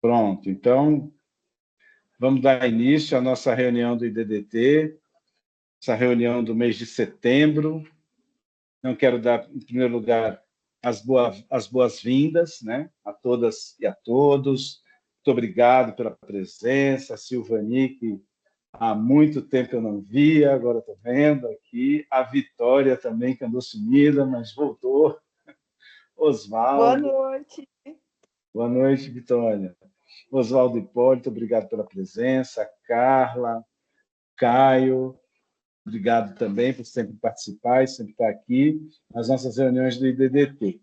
Pronto, então vamos dar início à nossa reunião do IDDT, essa reunião do mês de setembro. Não quero dar, em primeiro lugar, as boas-vindas, né, a todas e a todos. Muito obrigado pela presença, Silvani, que há muito tempo eu não via, agora estou vendo aqui. A Vitória também, que andou sumida, mas voltou. Boa Oswaldo. noite. Boa noite, Vitória. Oswaldo Hipólito, obrigado pela presença. Carla, Caio, obrigado também por sempre participar e sempre estar aqui nas nossas reuniões do IDDT.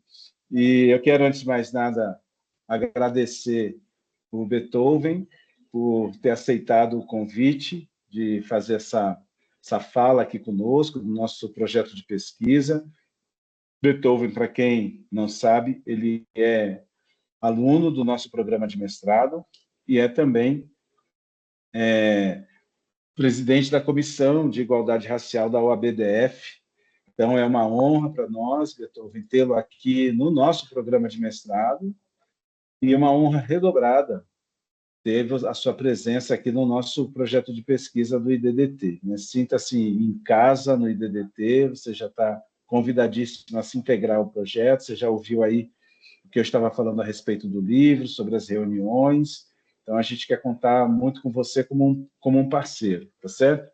E eu quero, antes de mais nada, agradecer o Beethoven por ter aceitado o convite de fazer essa fala aqui conosco, no nosso projeto de pesquisa. Beethoven, para quem não sabe, ele é aluno do nosso programa de mestrado e é também presidente da Comissão de Igualdade Racial da OABDF. Então, é uma honra para nós, Beethoven, tê-lo aqui no nosso programa de mestrado e uma honra redobrada ter a sua presença aqui no nosso projeto de pesquisa do IDDT. Né? Sinta-se em casa no IDDT, você já está convidadíssimo a se integrar ao projeto, você já ouviu aí o que eu estava falando a respeito do livro, sobre as reuniões. Então, a gente quer contar muito com você como um parceiro, tá certo?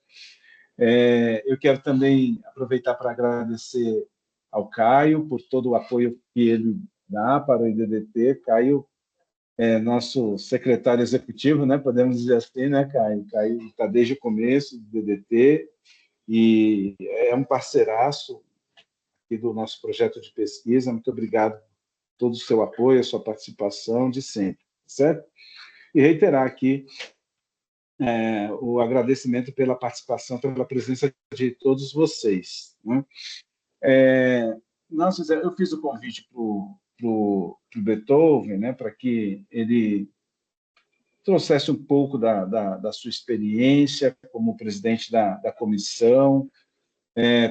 Eu quero também aproveitar para agradecer ao Caio por todo o apoio que ele dá para o IDDT. Caio é nosso secretário executivo, né? Podemos dizer assim, né, Caio? Caio está desde o começo do IDDT e é um parceiraço aqui do nosso projeto de pesquisa. Muito obrigado por todo o seu apoio, a sua participação de sempre, certo? E reiterar aqui o agradecimento pela participação, pela presença de todos vocês. Né? Nossa, eu fiz o convite para o Beethoven, né, para que ele trouxesse um pouco da sua experiência como presidente da comissão,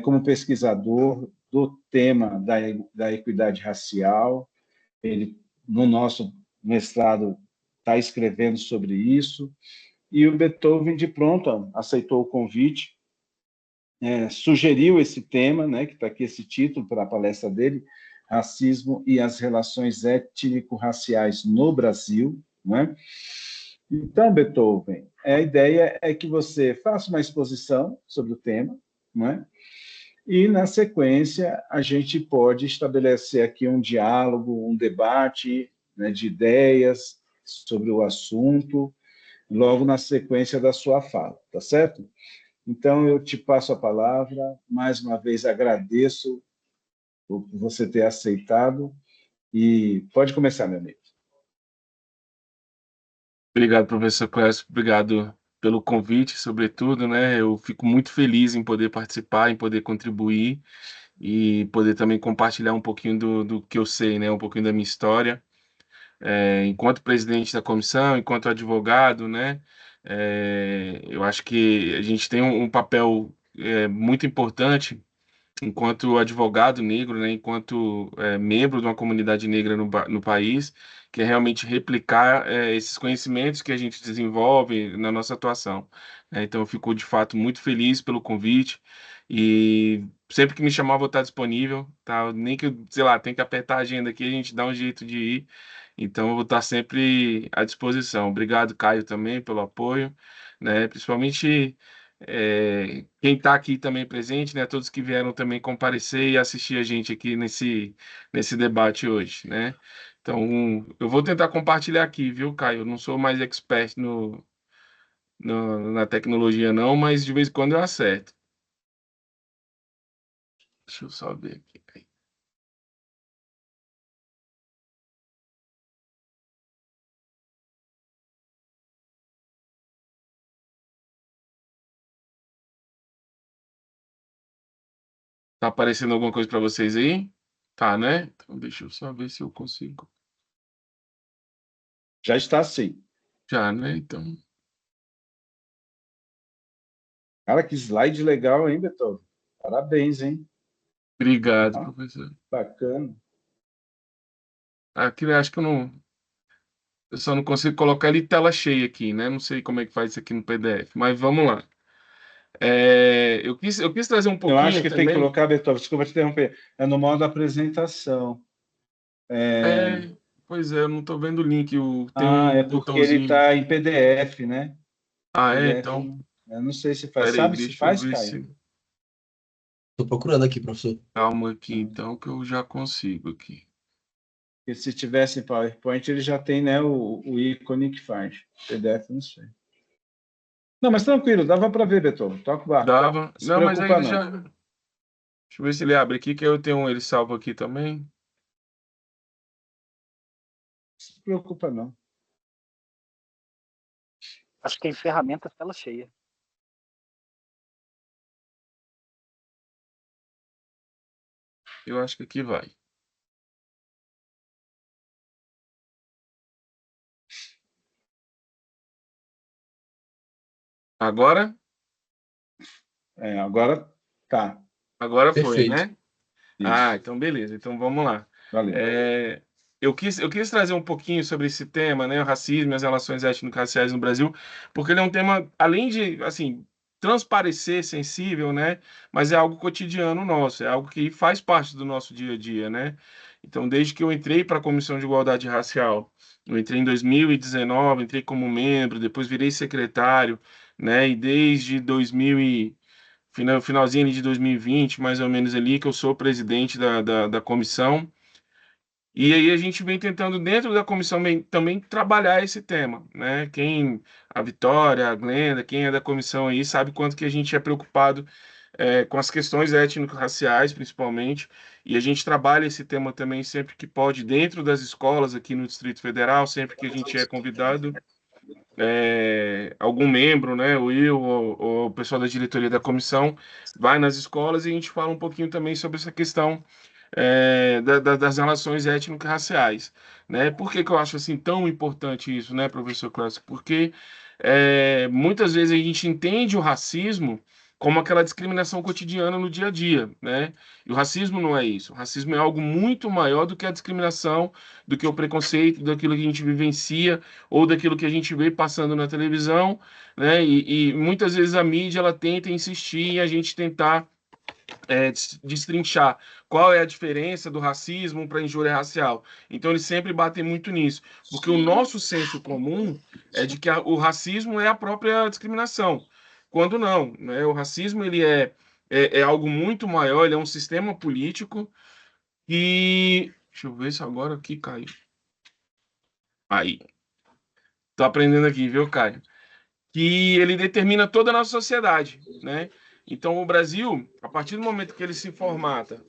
como pesquisador do tema da equidade racial. Ele, no nosso mestrado, está escrevendo sobre isso. E o Beethoven, de pronto, aceitou o convite, sugeriu esse tema, né, que está aqui esse título para a palestra dele, Racismo e as Relações Étnico-Raciais no Brasil. Né? Então, Beethoven, a ideia é que você faça uma exposição sobre o tema, né? E, na sequência, a gente pode estabelecer aqui um diálogo, um debate, né, de ideias sobre o assunto, logo na sequência da sua fala, tá certo? Então, eu te passo a palavra. Mais uma vez, agradeço por você ter aceitado. E pode começar, meu amigo. Obrigado, professor Clécio. Obrigado pelo convite, sobretudo, né? Eu fico muito feliz em poder participar, em poder contribuir e poder também compartilhar um pouquinho do que eu sei, né? Um pouquinho da minha história. Enquanto presidente da comissão, enquanto advogado, né? Eu acho que a gente tem um papel muito importante enquanto advogado negro, né, enquanto membro de uma comunidade negra no país, que é realmente replicar esses conhecimentos que a gente desenvolve na nossa atuação. Né? Então, eu fico, de fato, muito feliz pelo convite e sempre que me chamar, eu vou estar disponível, tá? Nem que, sei lá, tem que apertar a agenda aqui, a gente dá um jeito de ir. Então, eu vou estar sempre à disposição. Obrigado, Caio, também, pelo apoio, né? Principalmente quem está aqui também presente, né? Todos que vieram também comparecer e assistir a gente aqui nesse debate hoje, né? Então, eu vou tentar compartilhar aqui, viu, Caio? Eu não sou mais expert na tecnologia, não, mas de vez em quando eu acerto. Deixa eu só ver aqui. Tá aparecendo alguma coisa para vocês aí? Tá, né? Então, deixa eu só ver se eu consigo. Já está sim. Já, né? Então. Cara, que slide legal, hein, Beethoven? Parabéns, hein? Obrigado, Ah, professor. bacana. Aqui, acho que eu não. Eu só não consigo colocar ele em tela cheia aqui, né? Não sei como é que faz isso aqui no PDF, mas vamos lá. Eu quis trazer um Eu acho pouquinho que tem que também. colocar, Beethoven, desculpa te interromper, é no modo apresentação. Pois é, eu não estou vendo o link. Tem É um porque ele botãozinho. está em PDF, né? Ah, é? PDF, Então, eu não sei se faz. peraí, Sabe se deixa eu faz, ver Caio? se. Tô procurando aqui, professor. Calma aqui, Hum. então, que eu já consigo aqui. Porque se tivesse em PowerPoint, ele já tem, né, o ícone que faz. PDF, não sei. Não, mas tranquilo, dava para ver, Beethoven. Toca o barco. Dava. Não se Não, mas aí preocupa, ele não. já. Deixa eu ver se ele abre aqui, que eu tenho ele salvo aqui também. Não se preocupa, não. Acho que em ferramentas tela cheia. Eu acho que aqui vai. Agora? Agora tá. Agora foi, Perfeito. né? Ah, Isso. então beleza. Então vamos lá. Valeu. Eu quis trazer um pouquinho sobre esse tema, né, o racismo e as relações étnico-raciais no Brasil, porque ele é um tema, além de, assim, transparecer sensível, né, mas é algo cotidiano nosso, é algo que faz parte do nosso dia a dia, né? Então, desde que eu entrei para a Comissão de Igualdade Racial, eu entrei em 2019, entrei como membro, depois virei secretário, né, e desde 2000 finalzinho ali de 2020, mais ou menos ali, que eu sou presidente da comissão. E aí a gente vem tentando, dentro da comissão, também trabalhar esse tema, né? A Vitória, a Glenda, quem é da comissão aí, sabe quanto que a gente é preocupado com as questões étnico-raciais, principalmente, e a gente trabalha esse tema também sempre que pode, dentro das escolas aqui no Distrito Federal, sempre que a gente é convidado, algum membro, né, ou o pessoal da diretoria da comissão, vai nas escolas e a gente fala um pouquinho também sobre essa questão das relações étnico-raciais, né? Por que que eu acho assim tão importante isso, né, professor Clássico? Porque muitas vezes a gente entende o racismo como aquela discriminação cotidiana no dia a dia, né? E o racismo não é isso. O racismo é algo muito maior do que a discriminação, do que o preconceito, daquilo que a gente vivencia ou daquilo que a gente vê passando na televisão, né? E muitas vezes a mídia ela tenta insistir em a gente tentar destrinchar qual é a diferença do racismo para a injúria racial. Então, eles sempre batem muito nisso, porque o nosso senso comum é de que o racismo é a própria discriminação, quando não, né? O racismo ele é algo muito maior, ele é um sistema político e... Deixa eu ver se agora aqui caiu. Aí, tô aprendendo aqui, viu, Caio? Que ele determina toda a nossa sociedade, né? Então, o Brasil, a partir do momento que ele se formata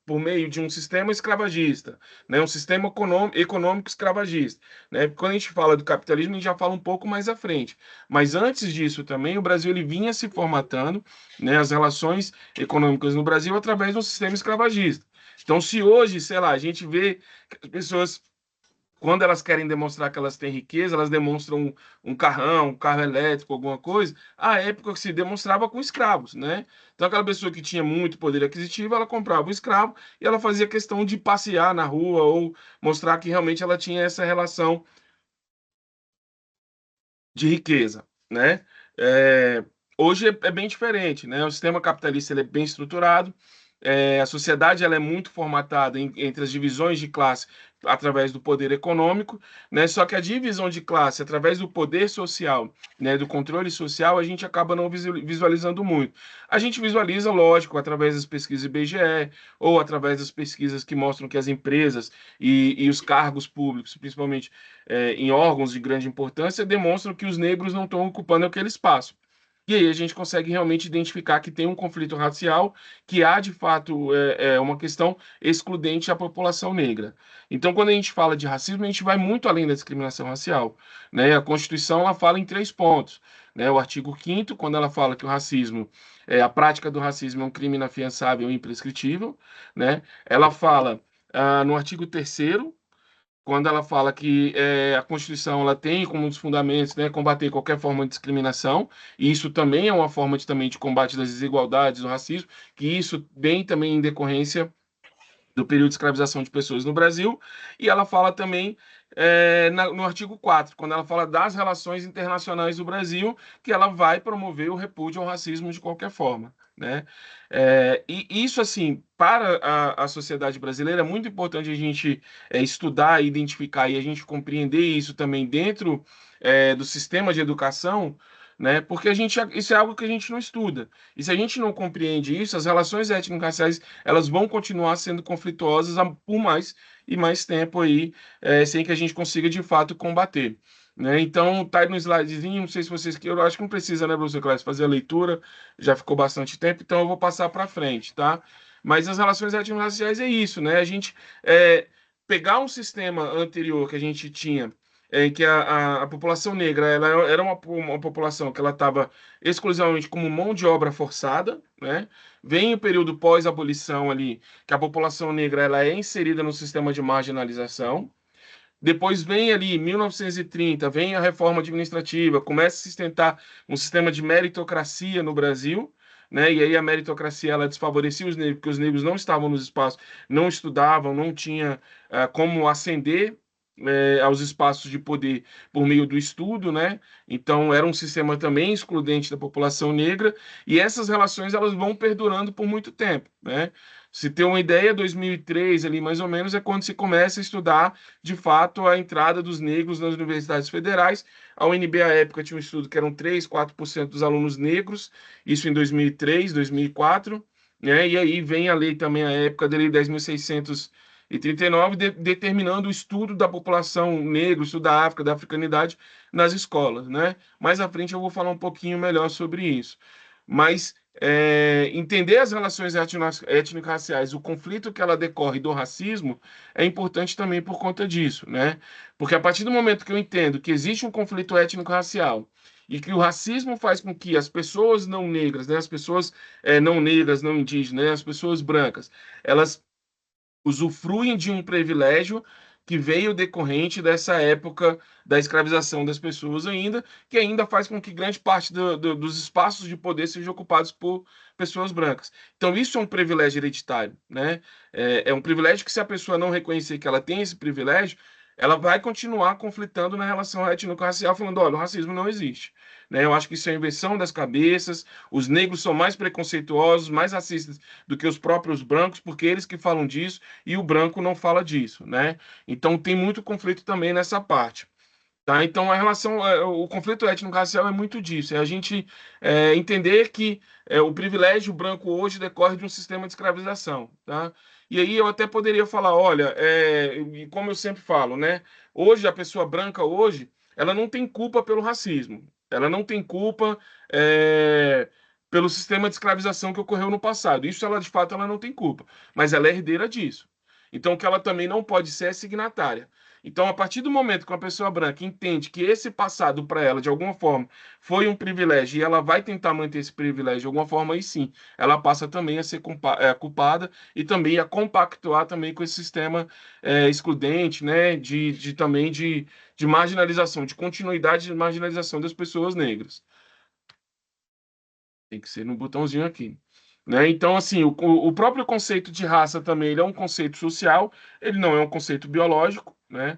por meio de um sistema escravagista, né, um sistema econômico escravagista, né? Quando a gente fala do capitalismo, a gente já fala um pouco mais à frente. Mas antes disso também, o Brasil ele vinha se formatando, né, as relações econômicas no Brasil através de um sistema escravagista. Então, se hoje, sei lá, a gente vê que as pessoas quando elas querem demonstrar que elas têm riqueza, elas demonstram um carrão, um carro elétrico, alguma coisa. À época que se demonstrava com escravos, né? Então, aquela pessoa que tinha muito poder aquisitivo, ela comprava um escravo e ela fazia questão de passear na rua ou mostrar que realmente ela tinha essa relação de riqueza, né? Hoje é bem diferente, né? O sistema capitalista ele é bem estruturado, a sociedade ela é muito formatada entre as divisões de classe através do poder econômico, né? Só que a divisão de classe através do poder social, né? Do controle social, a gente acaba não visualizando muito. A gente visualiza, lógico, através das pesquisas IBGE ou através das pesquisas que mostram que as empresas e os cargos públicos, principalmente em órgãos de grande importância, demonstram que os negros não estão ocupando aquele espaço. E aí a gente consegue realmente identificar que tem um conflito racial, que há de fato uma questão excludente à população negra. Então, quando a gente fala de racismo, a gente vai muito além da discriminação racial, né? A Constituição ela fala em 3 pontos, né? O artigo 5º, quando ela fala que o racismo, a prática do racismo é um crime inafiançável e imprescritível, né? Ela fala no artigo 3º, quando ela fala que a Constituição ela tem como um dos fundamentos, né, combater qualquer forma de discriminação, e isso também é uma forma também de combate das desigualdades, do racismo, que isso vem também em decorrência do período de escravização de pessoas no Brasil, e ela fala também no artigo 4, quando ela fala das relações internacionais do Brasil, que ela vai promover o repúdio ao racismo de qualquer forma, né? E isso, assim, para a sociedade brasileira é muito importante a gente estudar, identificar e a gente compreender isso também dentro do sistema de educação, né? Porque isso é algo que a gente não estuda. E se a gente não compreende isso, as relações étnico-raciais elas vão continuar sendo conflituosas por mais e mais tempo aí, sem que a gente consiga de fato combater. Né? Então, tá aí no slidezinho, não sei se vocês eu acho que não precisa, né, professor Cláudio, fazer a leitura, já ficou bastante tempo, então eu vou passar para frente, tá? Mas as relações étnico-raciais é isso, né? A gente pegar um sistema anterior que a gente tinha, em que a população negra ela era uma população que ela estava exclusivamente como mão de obra forçada, né? Vem o período pós-abolição ali, que a população negra ela é inserida no sistema de marginalização. Depois vem ali 1930, vem a reforma administrativa, começa a se sustentar um sistema de meritocracia no Brasil, né? E aí a meritocracia ela desfavorecia os negros, porque os negros não estavam nos espaços, não estudavam, não tinha como ascender aos espaços de poder por meio do estudo, né? Então era um sistema também excludente da população negra, e essas relações elas vão perdurando por muito tempo, né? Se ter uma ideia, 2003 ali mais ou menos é quando se começa a estudar de fato a entrada dos negros nas universidades federais. A UNB à época tinha um estudo que eram 3, 4% dos alunos negros, isso em 2003, 2004, né? E aí vem a lei também, a época da lei 10.639, determinando o estudo da população negra, o estudo da África, da africanidade nas escolas, né? Mais à frente eu vou falar um pouquinho melhor sobre isso. Mas entender as relações étnico-raciais, o conflito que ela decorre do racismo, é importante também por conta disso, né? Porque a partir do momento que eu entendo que existe um conflito étnico-racial e que o racismo faz com que as pessoas não negras, né, as pessoas não negras, não indígenas, né, as pessoas brancas, elas usufruem de um privilégio que veio decorrente dessa época da escravização das pessoas ainda, que ainda faz com que grande parte dos espaços de poder sejam ocupados por pessoas brancas. Então, isso é um privilégio hereditário, né? É um privilégio que, se a pessoa não reconhecer que ela tem esse privilégio, ela vai continuar conflitando na relação étnico-racial, falando, olha, o racismo não existe. Né? Eu acho que isso é inversão das cabeças, os negros são mais preconceituosos, mais racistas do que os próprios brancos, porque eles que falam disso, e o branco não fala disso, né? Então tem muito conflito também nessa parte. Tá? Então, o conflito étnico-racial é muito disso, é a gente entender que o privilégio branco hoje decorre de um sistema de escravização. Tá? E aí eu até poderia falar, olha, como eu sempre falo, né? Hoje, a pessoa branca hoje, ela não tem culpa pelo racismo, ela não tem culpa pelo sistema de escravização que ocorreu no passado. Isso, ela de fato, ela não tem culpa, mas ela é herdeira disso. Então, que ela também não pode ser é signatária. Então, a partir do momento que uma pessoa branca entende que esse passado para ela, de alguma forma, foi um privilégio e ela vai tentar manter esse privilégio de alguma forma, aí sim, ela passa também a ser culpada e também a compactuar também com esse sistema excludente, né, também de marginalização, de continuidade de marginalização das pessoas negras. Tem que ser no botãozinho aqui. Né? Então, assim, o próprio conceito de raça também ele é um conceito social, ele não é um conceito biológico. Né?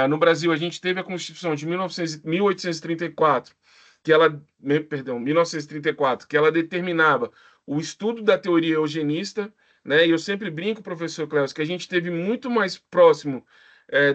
No Brasil, a gente teve a Constituição de 1834, que ela, perdão, 1934, que ela determinava o estudo da teoria eugenista, né? E eu sempre brinco, professor Cléus, que a gente teve muito mais próximo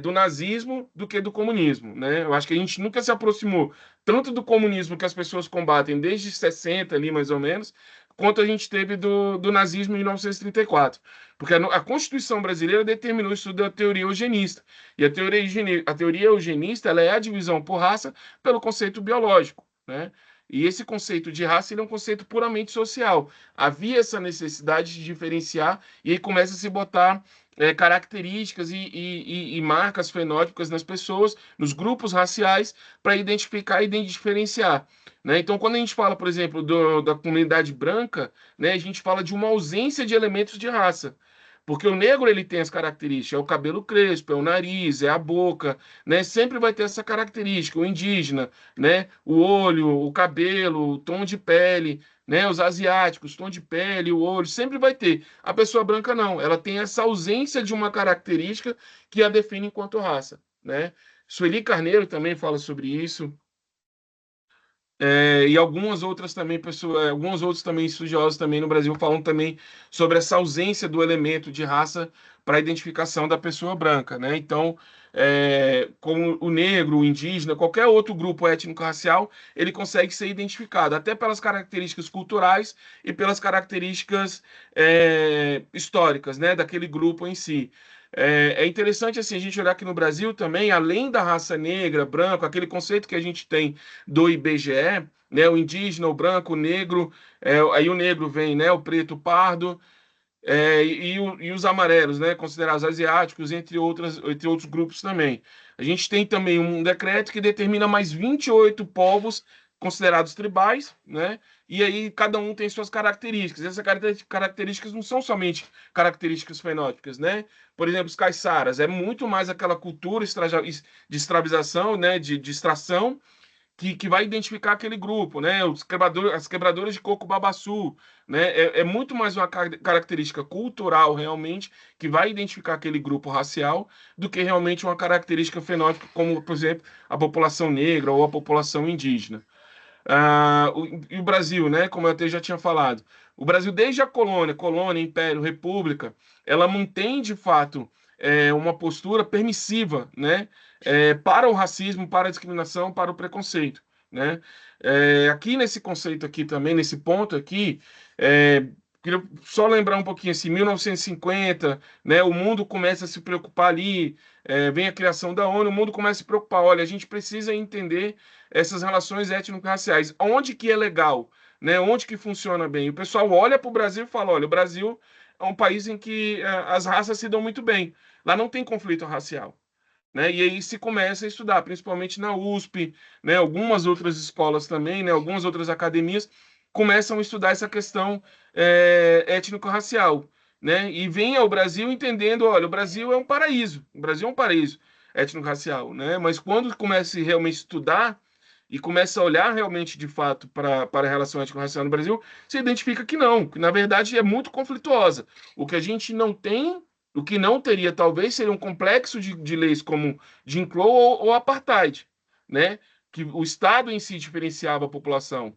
do nazismo do que do comunismo. Né? Eu acho que a gente nunca se aproximou tanto do comunismo que as pessoas combatem desde 60 ali, mais ou menos, quanto a gente teve do nazismo em 1934. Porque a Constituição brasileira determinou o estudo da teoria eugenista. E a teoria eugenista ela é a divisão por raça pelo conceito biológico. Né? E esse conceito de raça ele é um conceito puramente social. Havia essa necessidade de diferenciar e aí começa a se botar características e marcas fenótipicas nas pessoas, nos grupos raciais, para identificar e diferenciar. Né? Então, quando a gente fala, por exemplo, da comunidade branca, né, a gente fala de uma ausência de elementos de raça. Porque o negro ele tem as características, é o cabelo crespo, é o nariz, é a boca, né? Sempre vai ter essa característica. O indígena, né? O olho, o cabelo, o tom de pele, né? Os asiáticos, tom de pele, o olho, sempre vai ter. A pessoa branca não, ela tem essa ausência de uma característica que a define enquanto raça, né? Sueli Carneiro também fala sobre isso. E algumas outras também pessoas, alguns outros também estudiosos também no Brasil falam também sobre essa ausência do elemento de raça para a identificação da pessoa branca, né? Então, como o negro, o indígena, qualquer outro grupo étnico-racial, ele consegue ser identificado até pelas características culturais e pelas características históricas, né, daquele grupo em si. É interessante assim a gente olhar aqui no Brasil também, além da raça negra, branco, aquele conceito que a gente tem do IBGE, né, o indígena, o branco, o negro, aí o negro vem, né, o preto, o pardo, e os amarelos, né, considerados asiáticos, entre outros grupos também. A gente tem também um decreto que determina mais 28 povos considerados tribais, né, e aí cada um tem suas características. Essas características não são somente características fenótipas, né? Por exemplo, os caiçaras, é muito mais aquela cultura de escravização, né, de extração, que vai identificar aquele grupo, né? As quebradoras de coco babaçu, né? É muito mais uma característica cultural, realmente, que vai identificar aquele grupo racial, do que realmente uma característica fenótipa, como, por exemplo, a população negra ou a população indígena. E o Brasil, né? Como eu até já tinha falado, o Brasil, desde a colônia, império, república, ela mantém, de fato, uma postura permissiva, né? Para o racismo, para a discriminação, para o preconceito, né? Aqui nesse conceito aqui também, nesse ponto aqui, queria só lembrar um pouquinho assim, 1950, né? O mundo começa a se preocupar ali, vem a criação da ONU, o mundo começa a se preocupar, olha, a gente precisa entender essas relações étnico-raciais, onde que é legal, né? Onde que funciona bem. O pessoal olha para o Brasil e fala, olha, o Brasil é um país em que as raças se dão muito bem. Lá não tem conflito racial, né? E aí se começa a estudar, principalmente na USP, né? Algumas outras escolas também, né? Algumas outras academias começam a estudar essa questão étnico-racial, né? E vem ao Brasil entendendo, olha, o Brasil é um paraíso, o Brasil é um paraíso étnico-racial, né? Mas quando começa a realmente estudar e começa a olhar realmente de fato para a relação étnico-racial no Brasil, se identifica que não, que na verdade é muito conflituosa. O que a gente não tem, o que não teria, talvez, seria um complexo de leis como Jim Crow ou Apartheid, né? Que o Estado em si diferenciava a população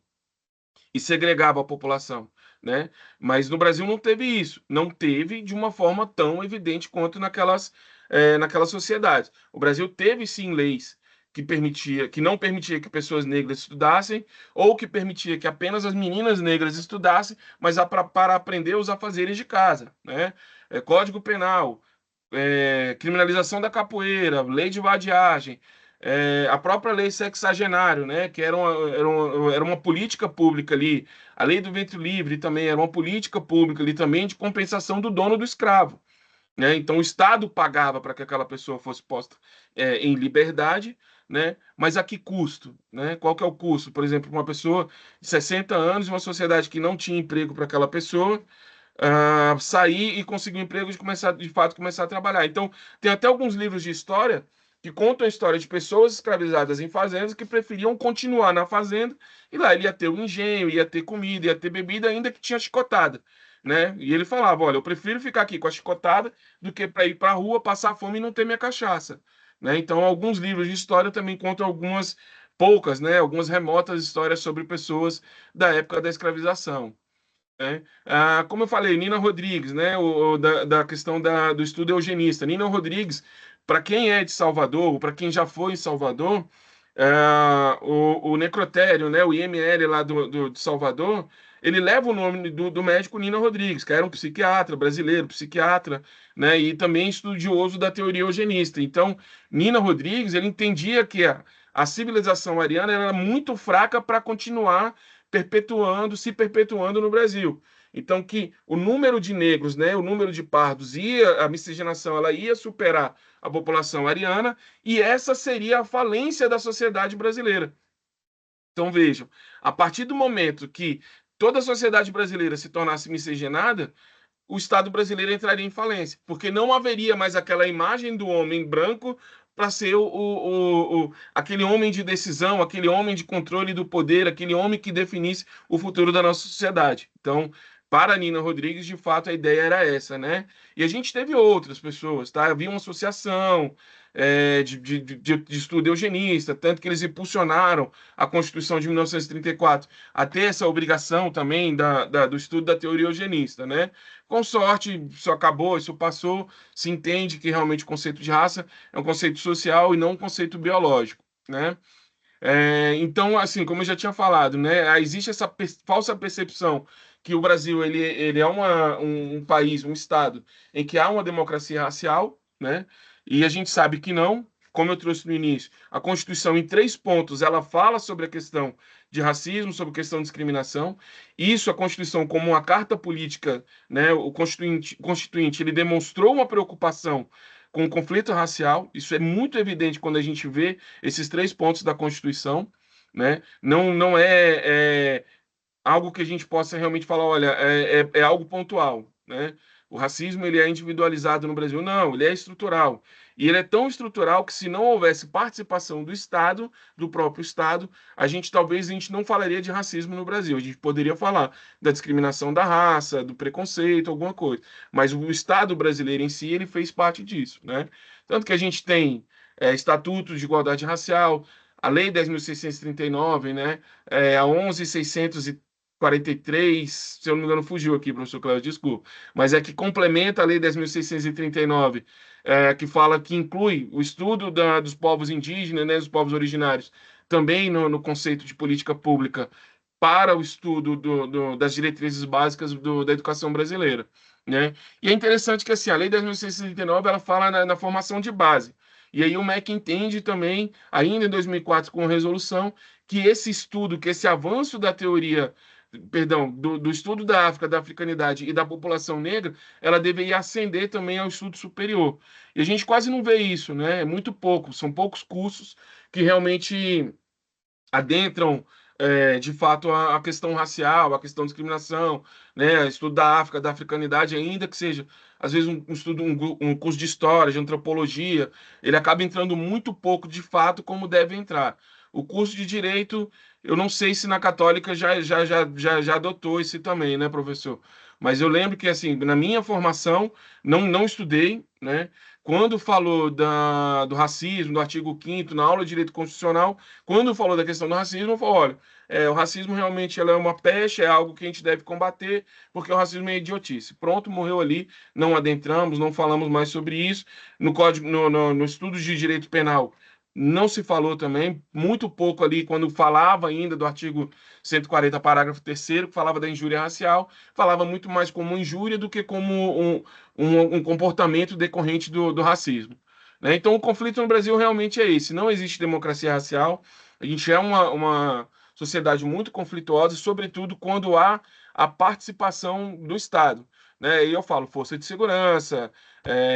e segregava a população, né? Mas no Brasil não teve isso, não teve de uma forma tão evidente quanto naquelas sociedades. O Brasil teve sim leis que não permitia que pessoas negras estudassem, ou que permitia que apenas as meninas negras estudassem, mas para aprender os afazeres de casa, né? Código Penal, criminalização da capoeira, lei de vadiagem, a própria lei sexagenário, né, que era uma política pública ali, a lei do ventre livre também era uma política pública ali também de compensação do dono do escravo, né? Então o Estado pagava para que aquela pessoa fosse posta em liberdade, né? Mas a que custo, né? Qual que é o custo? Por exemplo, uma pessoa de 60 anos, uma sociedade que não tinha emprego para aquela pessoa, sair e conseguir um emprego de fato começar a trabalhar. Então, tem até alguns livros de história que contam a história de pessoas escravizadas em fazendas que preferiam continuar na fazenda, e lá ele ia ter o engenho, ia ter comida, ia ter bebida, ainda que tinha chicotada, né? E ele falava, olha, eu prefiro ficar aqui com a chicotada do que para ir para a rua, passar fome e não ter minha cachaça, né? Então, alguns livros de história também contam poucas, né? Algumas remotas histórias sobre pessoas da época da escravização, né? Como eu falei, Nina Rodrigues, né, da questão do estudo eugenista. Nina Rodrigues, para quem é de Salvador, para quem já foi em Salvador, o necrotério, né, o IML lá de Salvador, ele leva o nome do médico Nina Rodrigues, que era um psiquiatra brasileiro, psiquiatra, né, e também estudioso da teoria eugenista. Então, Nina Rodrigues, ele entendia que a civilização ariana era muito fraca para continuar se perpetuando no Brasil. Então, que o número de negros, né, o número de pardos a miscigenação, ela ia superar a população ariana, e essa seria a falência da sociedade brasileira. Então, vejam, a partir do momento que toda a sociedade brasileira se tornasse miscigenada, o Estado brasileiro entraria em falência, porque não haveria mais aquela imagem do homem branco para ser aquele homem de decisão, aquele homem de controle do poder, aquele homem que definisse o futuro da nossa sociedade. Então, para a Nina Rodrigues, de fato, a ideia era essa, né? E a gente teve outras pessoas, tá? Havia uma associação de estudo eugenista, tanto que eles impulsionaram a Constituição de 1934 a ter essa obrigação também do estudo da teoria eugenista, né? Com sorte, isso acabou, isso passou, se entende que realmente o conceito de raça é um conceito social e não um conceito biológico, né? Então, assim, como eu já tinha falado, né, existe essa falsa percepção que o Brasil ele é um país, um estado em que há uma democracia racial, né? E a gente sabe que não. Como eu trouxe no início, a Constituição, em 3 pontos, ela fala sobre a questão de racismo, sobre a questão de discriminação. Isso, a Constituição, como uma carta política, né, o Constituinte, ele demonstrou uma preocupação com o conflito racial. Isso é muito evidente quando a gente vê esses 3 pontos da Constituição, né? Não é algo que a gente possa realmente falar, olha, é algo pontual, né? O racismo ele é individualizado no Brasil, não, ele é estrutural. E ele é tão estrutural que se não houvesse participação do Estado, do próprio Estado, talvez a gente não falaria de racismo no Brasil. A gente poderia falar da discriminação da raça, do preconceito, alguma coisa. Mas o Estado brasileiro em si, ele fez parte disso, né? Tanto que a gente tem estatutos de igualdade racial, a Lei 10.639, né? A 11.643, se eu não me engano, fugiu aqui, professor Cláudio, desculpa, mas é que complementa a Lei 10.639, que fala que inclui o estudo dos povos indígenas, né, dos povos originários, também no conceito de política pública para o estudo das diretrizes básicas da educação brasileira, né? E é interessante que assim, a Lei 10.639 ela fala na formação de base. E aí o MEC entende também, ainda em 2004, com a resolução, que esse estudo, que esse avanço da teoria, perdão, do estudo da África, da africanidade e da população negra, ela deveria ascender também ao estudo superior. E a gente quase não vê isso, né? É muito pouco, são poucos cursos que realmente adentram de fato a questão racial, a questão de discriminação, né, estudo da África, da africanidade, ainda que seja às vezes um curso de história, de antropologia, ele acaba entrando muito pouco de fato como deve entrar. O curso de direito, eu não sei se na Católica já adotou esse também, né, professor? Mas eu lembro que assim, na minha formação não estudei, né? Quando falou do racismo, do artigo 5º, na aula de direito constitucional, quando falou da questão do racismo, falou, olha, o racismo realmente ela é uma peste, é algo que a gente deve combater, porque o racismo é idiotice. Pronto, morreu ali, não adentramos, não falamos mais sobre isso. No código, no estudo de direito penal, não se falou também, muito pouco ali, quando falava ainda do artigo 140, parágrafo 3º, que falava da injúria racial, falava muito mais como injúria do que como um comportamento decorrente do racismo, né? Então, o conflito no Brasil realmente é esse. Não existe democracia racial. A gente é uma sociedade muito conflituosa, sobretudo quando há a participação do Estado, né? E eu falo força de segurança,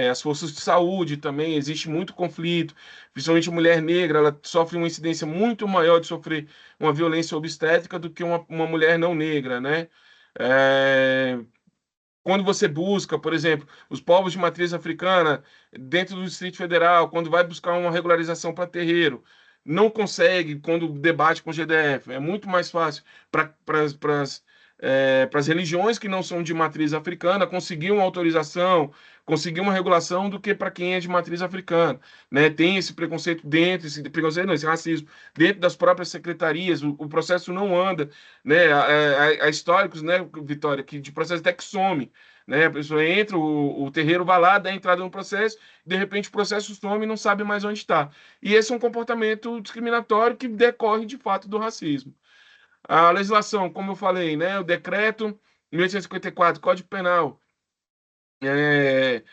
as forças de saúde também, existe muito conflito, principalmente a mulher negra, ela sofre uma incidência muito maior de sofrer uma violência obstétrica do que uma mulher não negra, né? É, Quando você busca, por exemplo, os povos de matriz africana dentro do Distrito Federal, quando vai buscar uma regularização para terreiro, não consegue quando debate com o GDF. É muito mais fácil para as religiões que não são de matriz africana conseguir uma autorização, conseguir uma regulação do que para quem é de matriz africana, né? Tem esse preconceito dentro, esse preconceito não, esse racismo dentro das próprias secretarias, o processo não anda, né? Há históricos, né, Vitória, que de processo até que some, né? A pessoa entra, o terreiro vai lá, dá entrada no processo, de repente o processo some e não sabe mais onde está. E esse é um comportamento discriminatório que decorre de fato do racismo. A legislação, como eu falei, né, o decreto 1854, Código Penal, é,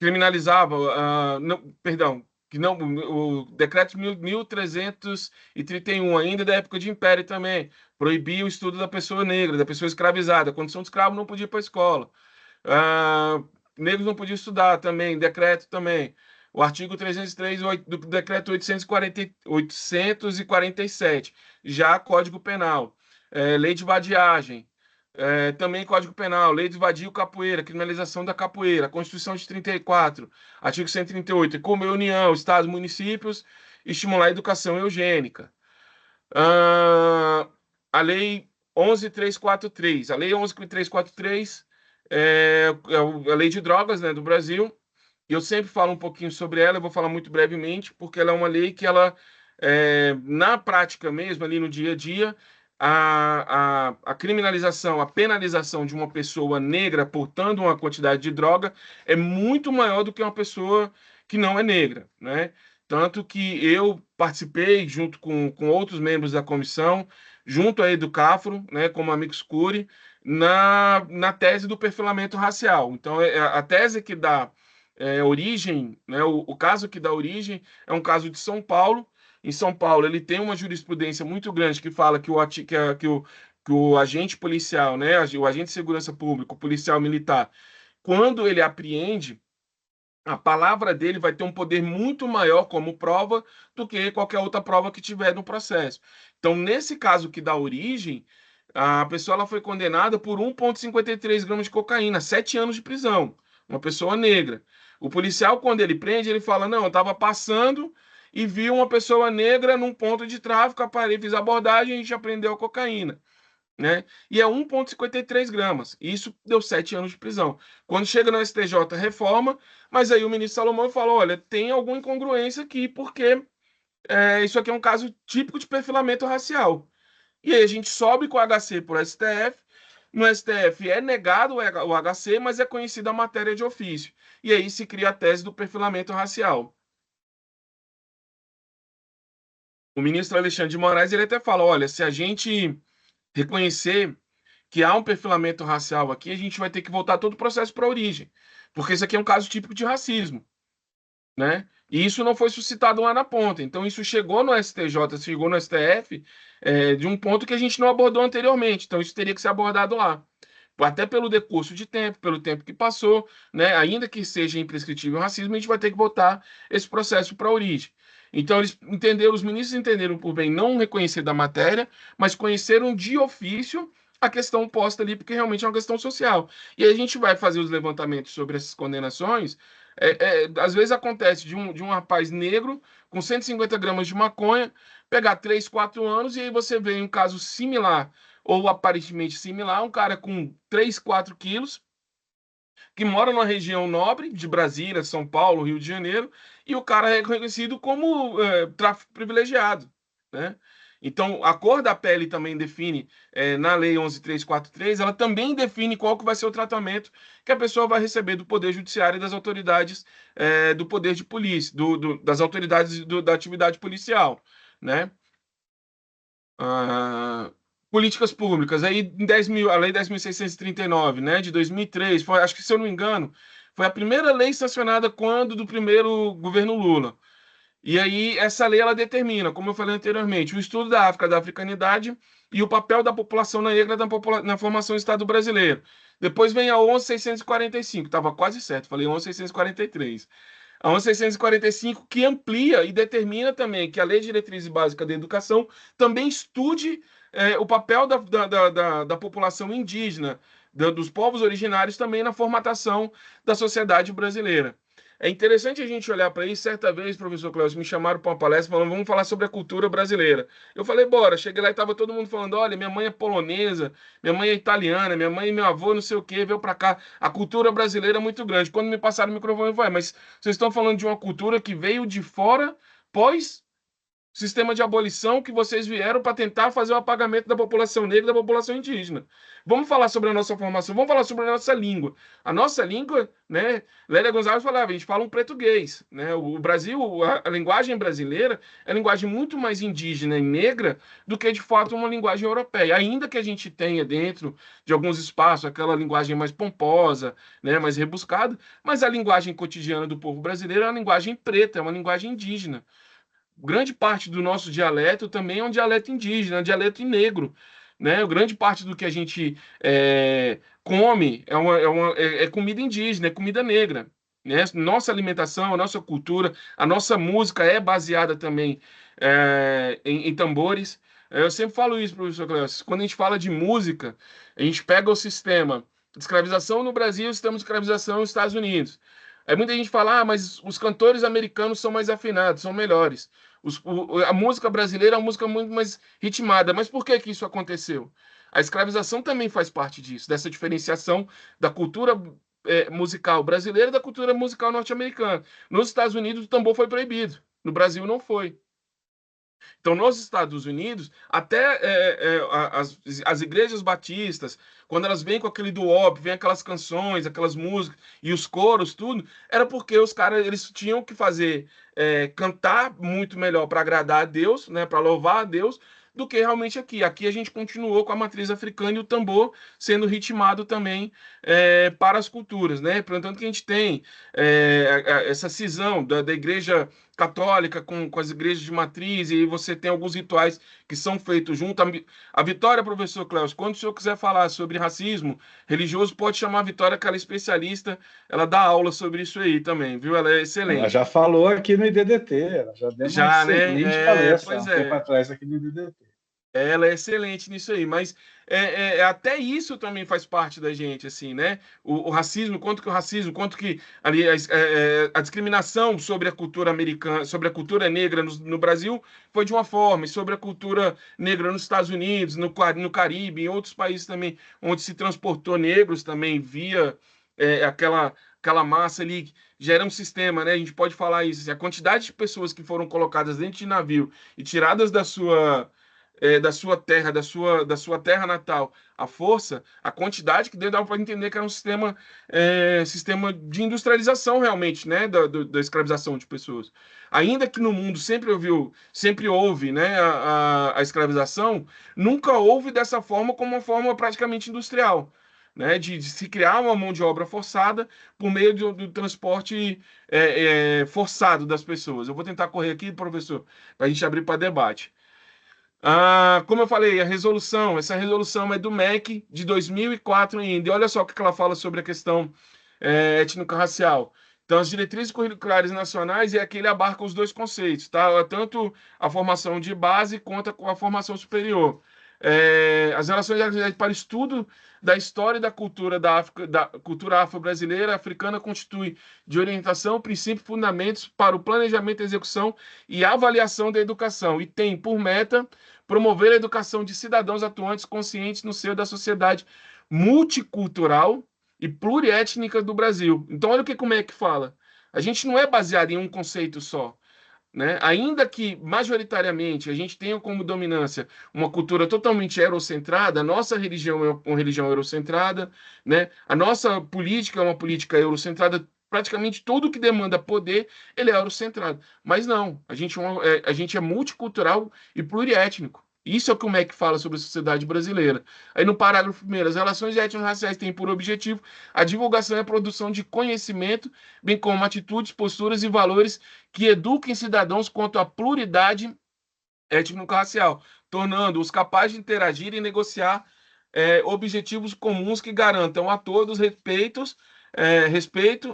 criminalizava, não, perdão, que não, o decreto 1331, ainda da época de Império também, proibia o estudo da pessoa negra, da pessoa escravizada. A condição de escravo não podia ir para a escola. Ah, negros não podiam estudar também, decreto também. O artigo 303 do decreto 847, já Código Penal. Lei de vadiagem, Também Código Penal, Lei do Vadio Capoeira, criminalização da capoeira, Constituição de 34, artigo 138, como União, Estados, municípios, estimular a educação eugênica. Ah, a Lei 11.343. A Lei 11.343 é a Lei de Drogas, né, do Brasil. E eu sempre falo um pouquinho sobre ela, eu vou falar muito brevemente, porque ela é uma lei que ela, na prática mesmo, ali no dia a dia, a criminalização, a penalização de uma pessoa negra portando uma quantidade de droga é muito maior do que uma pessoa que não é negra, né? Tanto que eu participei, junto com outros membros da comissão, junto à Educafro, né, como Amicus Curiae, na tese do perfilamento racial. Então, a tese que dá origem, né, o caso que dá origem é um caso de São Paulo. Em São Paulo, ele tem uma jurisprudência muito grande que fala que o agente policial, né, o agente de segurança pública, o policial militar, quando ele apreende, a palavra dele vai ter um poder muito maior como prova do que qualquer outra prova que tiver no processo. Então, nesse caso que dá origem, a pessoa ela foi condenada por 1,53 gramas de cocaína, 7 anos de prisão, uma pessoa negra. O policial, quando ele prende, ele fala: não, eu estava passando e vi uma pessoa negra num ponto de tráfico, parei, fiz a abordagem e a gente apreendeu a cocaína, né? E é 1,53 gramas. E isso deu 7 anos de prisão. Quando chega no STJ, reforma, mas aí o ministro Salomão falou: olha, tem alguma incongruência aqui, porque isso aqui é um caso típico de perfilamento racial. E aí a gente sobe com o HC por STF. No STF é negado o HC, mas é conhecida a matéria de ofício. E aí se cria a tese do perfilamento racial. O ministro Alexandre de Moraes ele até fala: olha, se a gente reconhecer que há um perfilamento racial aqui, a gente vai ter que voltar todo o processo para a origem, porque isso aqui é um caso típico de racismo, né? E isso não foi suscitado lá na ponta. Então, isso chegou no STJ, chegou no STF, de um ponto que a gente não abordou anteriormente. Então, isso teria que ser abordado lá. Até pelo decurso de tempo, pelo tempo que passou, né? Ainda que seja imprescritível o racismo, a gente vai ter que botar esse processo para a origem. Então, os ministros entenderam por bem não reconhecer da matéria, mas conheceram de ofício a questão posta ali, porque realmente é uma questão social. E aí a gente vai fazer os levantamentos sobre essas condenações. Às vezes acontece de um rapaz negro com 150 gramas de maconha pegar 3, 4 anos, e aí você vê um caso similar ou aparentemente similar, um cara com 3, 4 quilos, que mora numa região nobre de Brasília, São Paulo, Rio de Janeiro, e o cara é reconhecido como tráfico privilegiado, né? Então, a cor da pele também define, na Lei 11.343, ela também define qual que vai ser o tratamento que a pessoa vai receber do Poder Judiciário e das autoridades do Poder de Polícia, das autoridades da atividade policial, né? Ah, políticas públicas, aí em 10.000, a Lei 10.639, né, de 2003, foi, acho que, se eu não me engano, foi a primeira lei sancionada quando do primeiro governo Lula. E aí essa lei ela determina, como eu falei anteriormente, o estudo da África, da africanidade e o papel da população negra na formação do Estado brasileiro. Depois vem a 11.645, estava quase certo, falei 11.643. A 11.645 que amplia e determina também que a Lei de Diretrizes Básicas da Educação também estude o papel da população indígena, dos povos originários também na formatação da sociedade brasileira. É interessante a gente olhar para isso. Certa vez, professor Cláudio, me chamaram para uma palestra falando: vamos falar sobre a cultura brasileira. Eu falei: bora. Cheguei lá e estava todo mundo falando: olha, minha mãe é polonesa, minha mãe é italiana, minha mãe e meu avô não sei o quê, veio para cá. A cultura brasileira é muito grande. Quando me passaram o microfone, eu falei: mas vocês estão falando de uma cultura que veio de fora, pós sistema de abolição, que vocês vieram para tentar fazer o apagamento da população negra e da população indígena. Vamos falar sobre a nossa formação, vamos falar sobre a nossa língua. A nossa língua, né? Lélia Gonzalez falava: a gente fala um português, né? O Brasil, a linguagem brasileira é linguagem muito mais indígena e negra do que, de fato, uma linguagem europeia. Ainda que a gente tenha dentro de alguns espaços aquela linguagem mais pomposa, né? Mais rebuscada, mas a linguagem cotidiana do povo brasileiro é uma linguagem preta, é uma linguagem indígena. Grande parte do nosso dialeto também é um dialeto indígena, um dialeto negro, né? Grande parte do que a gente come é comida indígena, é comida negra, né? Nossa alimentação, a nossa cultura, a nossa música é baseada também em tambores. Eu sempre falo isso, professor Clécio. Quando a gente fala de música, a gente pega o sistema de escravização no Brasil e o sistema de escravização nos Estados Unidos. Aí muita gente fala, mas os cantores americanos são mais afinados, são melhores. A música brasileira é uma música muito mais ritmada. Mas por que que isso aconteceu? A escravização também faz parte disso, dessa diferenciação da cultura musical brasileira e da cultura musical norte-americana. Nos Estados Unidos, o tambor foi proibido. No Brasil, não foi. Então, nos Estados Unidos, até as igrejas batistas, quando elas vêm com aquele doo-wop, vêm aquelas canções, aquelas músicas e os coros, tudo, era porque os caras eles tinham que fazer cantar muito melhor para agradar a Deus, né, para louvar a Deus, do que realmente aqui. Aqui a gente continuou com a matriz africana e o tambor sendo ritmado também para as culturas, né? Portanto, que a gente tem essa cisão da igreja católica com as igrejas de matriz, e aí você tem alguns rituais que são feitos junto. A Vitória, professor Cléus, quando o senhor quiser falar sobre racismo religioso, pode chamar a Vitória, que ela é especialista, ela dá aula sobre isso aí também, viu? Ela é Ela excelente. já falou aqui no IDDT, ela já deu uma Já, excelente né? palestra há Pois um tempo é. atrás aqui no IDDT. Ela é excelente nisso aí, mas até isso também faz parte da gente, assim, né? O racismo, quanto que o racismo, quanto que ali, a discriminação sobre a cultura americana, sobre a cultura negra no Brasil foi de uma forma, e sobre a cultura negra nos Estados Unidos, no Caribe, em outros países também, onde se transportou negros também via aquela massa ali, já era um sistema, né? A gente pode falar isso, assim, a quantidade de pessoas que foram colocadas dentro de navio e tiradas da sua terra, da sua terra natal, a força, a quantidade que dava para entender que era um sistema de industrialização realmente, né, da escravização de pessoas. Ainda que no mundo sempre houve, né, a escravização, nunca houve dessa forma como uma forma praticamente industrial. Né, de se criar uma mão de obra forçada por meio do transporte forçado das pessoas. Eu vou tentar correr aqui, professor, para a gente abrir para debate. Como eu falei, essa resolução é do MEC de 2004 ainda. E olha só o que ela fala sobre a questão étnico-racial. Então, as diretrizes curriculares nacionais é aquele abarca os dois conceitos, tá? Tanto a formação de base quanto a formação superior. As relações para estudo da história e da cultura da cultura afro-brasileira africana constitui de orientação, princípios, fundamentos para o planejamento, execução e avaliação da educação e tem por meta promover a educação de cidadãos atuantes conscientes no seio da sociedade multicultural e pluriétnica do Brasil. Então, olha o que como é que fala. A gente não é baseado em um conceito só. Né? Ainda que majoritariamente a gente tenha como dominância uma cultura totalmente eurocentrada, a nossa religião é uma religião eurocentrada, né? A nossa política é uma política eurocentrada, praticamente tudo que demanda poder, ele é eurocentrado. Mas não, a gente é multicultural e pluriétnico. Isso é o que o MEC fala sobre a sociedade brasileira. Aí no parágrafo 1º, as relações étnico-raciais têm por objetivo a divulgação e a produção de conhecimento, bem como atitudes, posturas e valores que eduquem cidadãos quanto à pluralidade étnico-racial, tornando-os capazes de interagir e negociar objetivos comuns que garantam a todos respeito,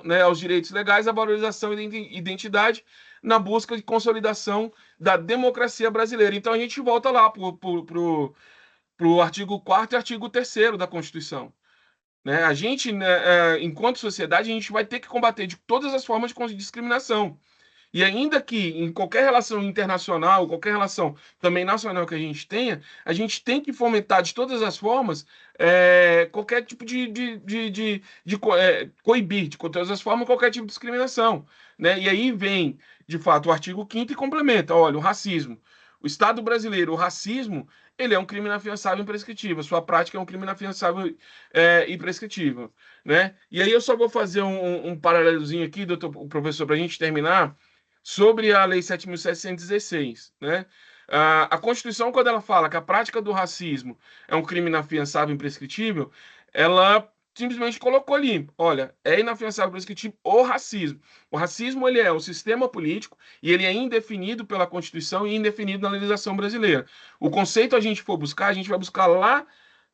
né, aos direitos legais, a valorização e identidade na busca de consolidação da democracia brasileira. Então a gente volta lá para o artigo 4º e artigo 3º da Constituição. Né? A gente, né, enquanto sociedade, a gente vai ter que combater de todas as formas de discriminação. E ainda que em qualquer relação internacional, qualquer relação também nacional que a gente tem que fomentar de todas as formas qualquer tipo de coibir, de todas as formas, qualquer tipo de discriminação. Né? E aí vem, de fato, o artigo 5º e complementa. Olha, o racismo. O Estado brasileiro, o racismo, ele é um crime inafiançável e imprescritível. Sua prática é um crime inafiançável e imprescritível. Né? E aí eu só vou fazer um paralelozinho aqui, doutor, professor, para a gente terminar, sobre a Lei 7.716, né? A Constituição, quando ela fala que a prática do racismo é um crime inafiançável e imprescritível, ela simplesmente colocou ali, olha, é inafiançável e imprescritível o racismo. O racismo, ele é um sistema político e ele é indefinido pela Constituição e indefinido na legislação brasileira. O conceito a gente vai buscar lá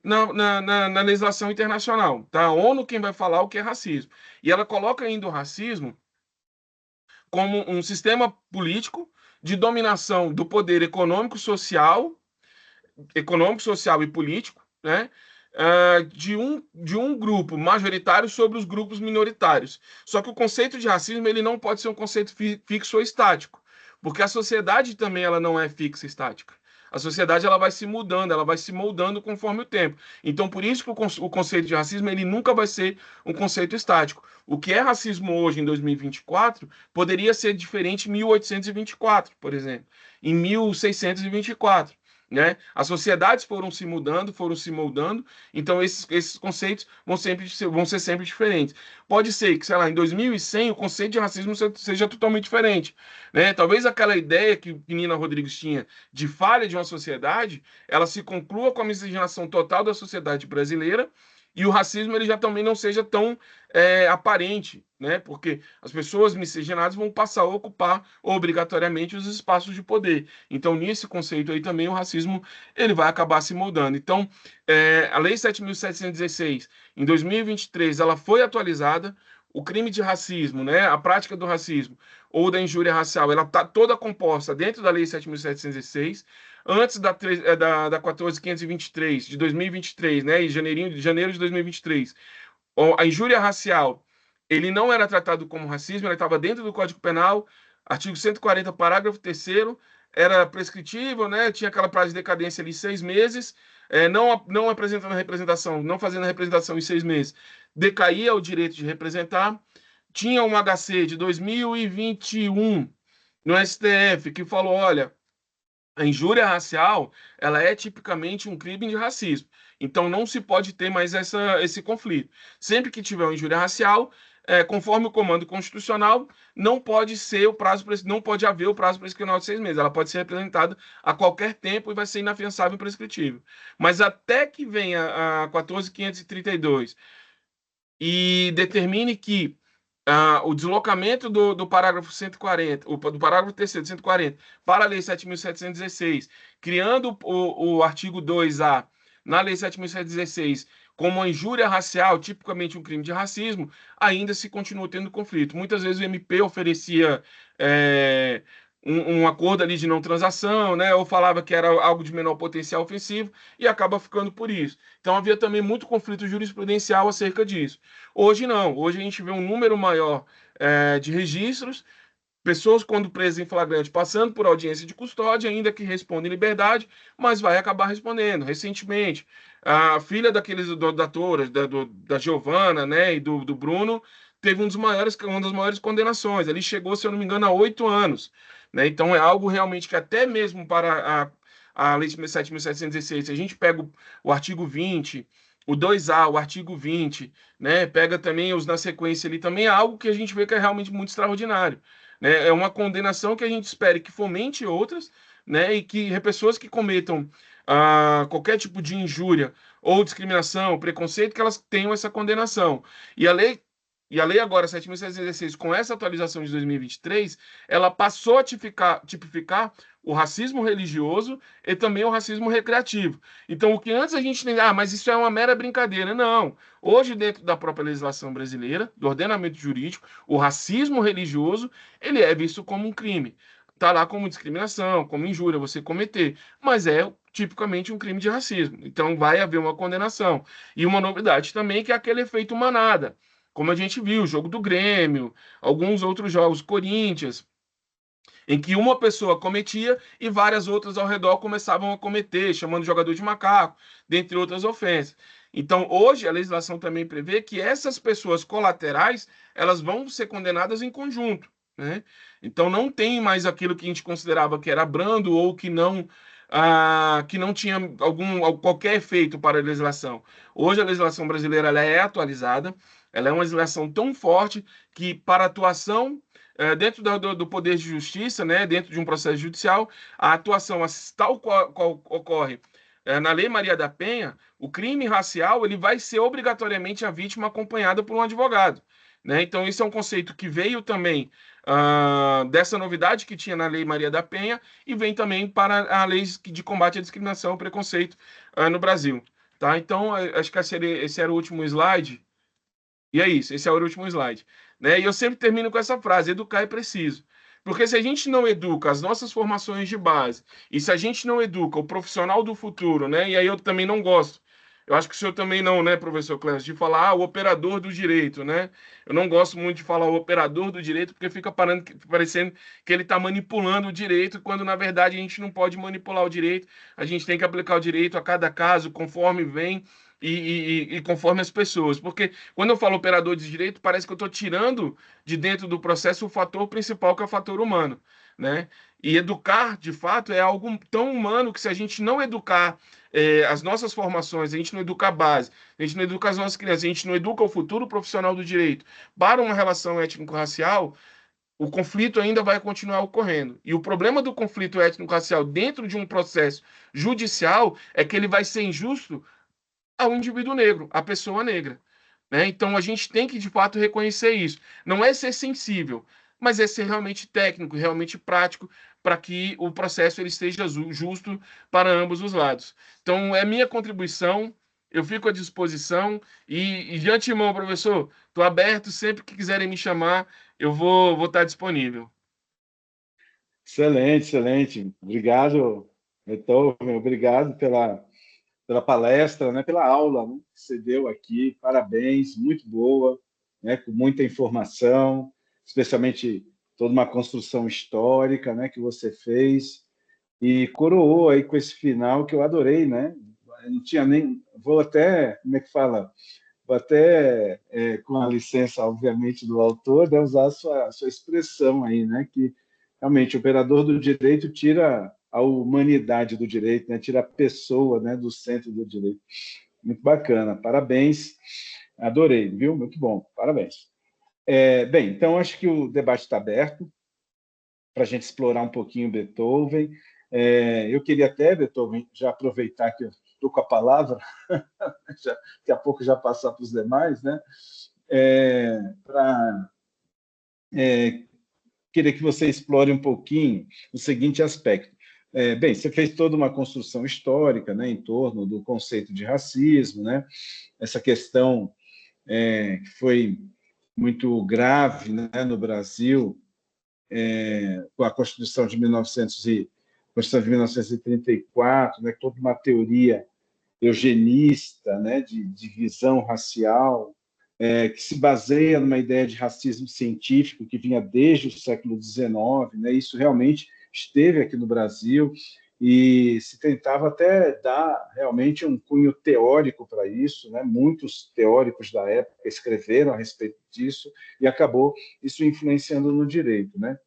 na legislação internacional, tá? A ONU quem vai falar o que é racismo. E ela coloca ainda o racismo como um sistema político de dominação do poder econômico, social econômico, social e político, né, de um grupo majoritário sobre os grupos minoritários. Só que o conceito de racismo ele não pode ser um conceito fixo ou estático, porque a sociedade também ela não é fixa e estática. A sociedade ela vai se mudando, ela vai se moldando conforme o tempo. Então, por isso que o conceito de racismo ele nunca vai ser um conceito estático. O que é racismo hoje, em 2024, poderia ser diferente em 1824, por exemplo, em 1624. Né? As sociedades foram se mudando, foram se moldando, então esses conceitos vão ser sempre diferentes. Pode ser que, sei lá, em 2100 o conceito de racismo seja totalmente diferente. Né? Talvez aquela ideia que Nina Rodrigues tinha de falha de uma sociedade, ela se conclua com a miscigenação total da sociedade brasileira, e o racismo ele já também não seja tão aparente, né? Porque as pessoas miscigenadas vão passar a ocupar obrigatoriamente os espaços de poder. Então, nesse conceito aí também o racismo ele vai acabar se moldando. Então, a Lei 7.716, em 2023, ela foi atualizada. O crime de racismo, né, a prática do racismo ou da injúria racial, ela está toda composta dentro da Lei 7.716. Antes da 14.523 de 2023, né, em janeiro de 2023, a injúria racial, ele não era tratado como racismo, ele estava dentro do Código Penal, artigo 140, parágrafo 3º, era prescritível, né, tinha aquela prazo de decadência ali 6 meses, não apresentando a representação, não fazendo a representação em 6 meses, decaía o direito de representar. Tinha um HC de 2021 no STF que falou, olha, a injúria racial, ela é tipicamente um crime de racismo. Então, não se pode ter mais esse conflito. Sempre que tiver uma injúria racial, conforme o comando constitucional, não pode haver o prazo prescricional de 6 meses. Ela pode ser representada a qualquer tempo e vai ser inafiançável e prescritível. Mas até que venha a 14.532 e determine que o deslocamento do parágrafo 140, do parágrafo 3º de 140 para a Lei 7.716, criando o artigo 2A na Lei 7.716 como uma injúria racial, tipicamente um crime de racismo, ainda se continua tendo conflito. Muitas vezes o MP oferecia um acordo ali de não transação, né, ou falava que era algo de menor potencial ofensivo, e acaba ficando por isso. Então havia também muito conflito jurisprudencial acerca disso. Hoje não, hoje a gente vê um número maior de registros, pessoas quando presas em flagrante passando por audiência de custódia, ainda que respondem em liberdade, mas vai acabar respondendo. Recentemente, a filha daqueles atores, da Giovana, né, e do Bruno, teve uma das maiores condenações. Ele chegou, se eu não me engano, a 8 anos. Né? Então é algo realmente que até mesmo para a Lei 7.716, se a gente pega o artigo 20, o 2A, o artigo 20, né, pega também os na sequência ali, também é algo que a gente vê que é realmente muito extraordinário. Né? É uma condenação que a gente espere que fomente outras, né, e que pessoas que cometam qualquer tipo de injúria ou discriminação, preconceito, que elas tenham essa condenação. E a lei agora, 7.716, com essa atualização de 2023, ela passou a tipificar o racismo religioso e também o racismo recreativo. Então, o que antes a gente... mas isso é uma mera brincadeira. Não. Hoje, dentro da própria legislação brasileira, do ordenamento jurídico, o racismo religioso, ele é visto como um crime. Está lá como discriminação, como injúria, você cometer. Mas é tipicamente um crime de racismo. Então, vai haver uma condenação. E uma novidade também, que é aquele efeito manada. Como a gente viu, o jogo do Grêmio, alguns outros jogos, Corinthians, em que uma pessoa cometia e várias outras ao redor começavam a cometer, chamando o jogador de macaco, dentre outras ofensas. Então, hoje, a legislação também prevê que essas pessoas colaterais, elas vão ser condenadas em conjunto. Né? Então, não tem mais aquilo que a gente considerava que era brando ou que não tinha qualquer efeito para a legislação. Hoje, a legislação brasileira ela é atualizada, ela é uma legislação tão forte que, para atuação dentro do poder de justiça, né, dentro de um processo judicial, a atuação tal qual ocorre na Lei Maria da Penha, o crime racial ele vai ser obrigatoriamente a vítima acompanhada por um advogado. Né? Então, isso é um conceito que veio também dessa novidade que tinha na Lei Maria da Penha e vem também para a lei de combate à discriminação e preconceito no Brasil. Tá? Então, acho que esse era o último slide. E é isso, esse é o último slide. Né? E eu sempre termino com essa frase: educar é preciso. Porque se a gente não educa as nossas formações de base, e se a gente não educa o profissional do futuro, né? E aí eu também não gosto. Eu acho que o senhor também não, né, professor Clécio, de falar o operador do direito, né? Eu não gosto muito de falar o operador do direito, porque fica parecendo que ele está manipulando o direito, quando na verdade a gente não pode manipular o direito, a gente tem que aplicar o direito a cada caso, conforme vem e conforme as pessoas. Porque quando eu falo operador de direito, parece que eu estou tirando de dentro do processo o fator principal, que é o fator humano, né? E educar, de fato, é algo tão humano que se a gente não educar as nossas formações, a gente não educa a base, a gente não educa as nossas crianças, a gente não educa o futuro profissional do direito para uma relação étnico-racial, o conflito ainda vai continuar ocorrendo. E o problema do conflito étnico-racial dentro de um processo judicial é que ele vai ser injusto ao indivíduo negro, à pessoa negra. Né? Então a gente tem que, de fato, reconhecer isso. Não é ser sensível, mas é ser realmente técnico, realmente prático, para que o processo ele seja justo para ambos os lados. Então, é minha contribuição, eu fico à disposição e de antemão, professor, estou aberto sempre que quiserem me chamar, eu vou estar disponível. Excelente, excelente. Obrigado, Beethoven, obrigado pela palestra, né, pela aula, né, que você deu aqui. Parabéns, muito boa, né, com muita informação, especialmente toda uma construção histórica, né, que você fez e coroou aí com esse final que eu adorei, né? Eu não tinha nem, vou até, como é que fala? Vou até, com a licença, obviamente, do autor, né, usar a sua expressão aí, né, que realmente o operador do direito tira a humanidade do direito, né, tira a pessoa, né, do centro do direito. Muito bacana, parabéns, adorei, viu? Muito bom, parabéns. Bem, então acho que o debate está aberto para a gente explorar um pouquinho Beethoven. Eu queria até, Beethoven, já aproveitar que eu estou com a palavra, daqui a pouco já passar para os demais, né? Para querer que você explore um pouquinho o seguinte aspecto. Bem, você fez toda uma construção histórica, né, em torno do conceito de racismo, né? Essa questão que foi muito grave, né, no Brasil, com a Constituição de 1934, né, toda uma teoria eugenista, né, de divisão racial, que se baseia numa ideia de racismo científico que vinha desde o século XIX, né? Isso realmente esteve aqui no Brasil e se tentava até dar realmente um cunho teórico para isso, né? Muitos teóricos da época escreveram a respeito disso e acabou isso influenciando no direito, né?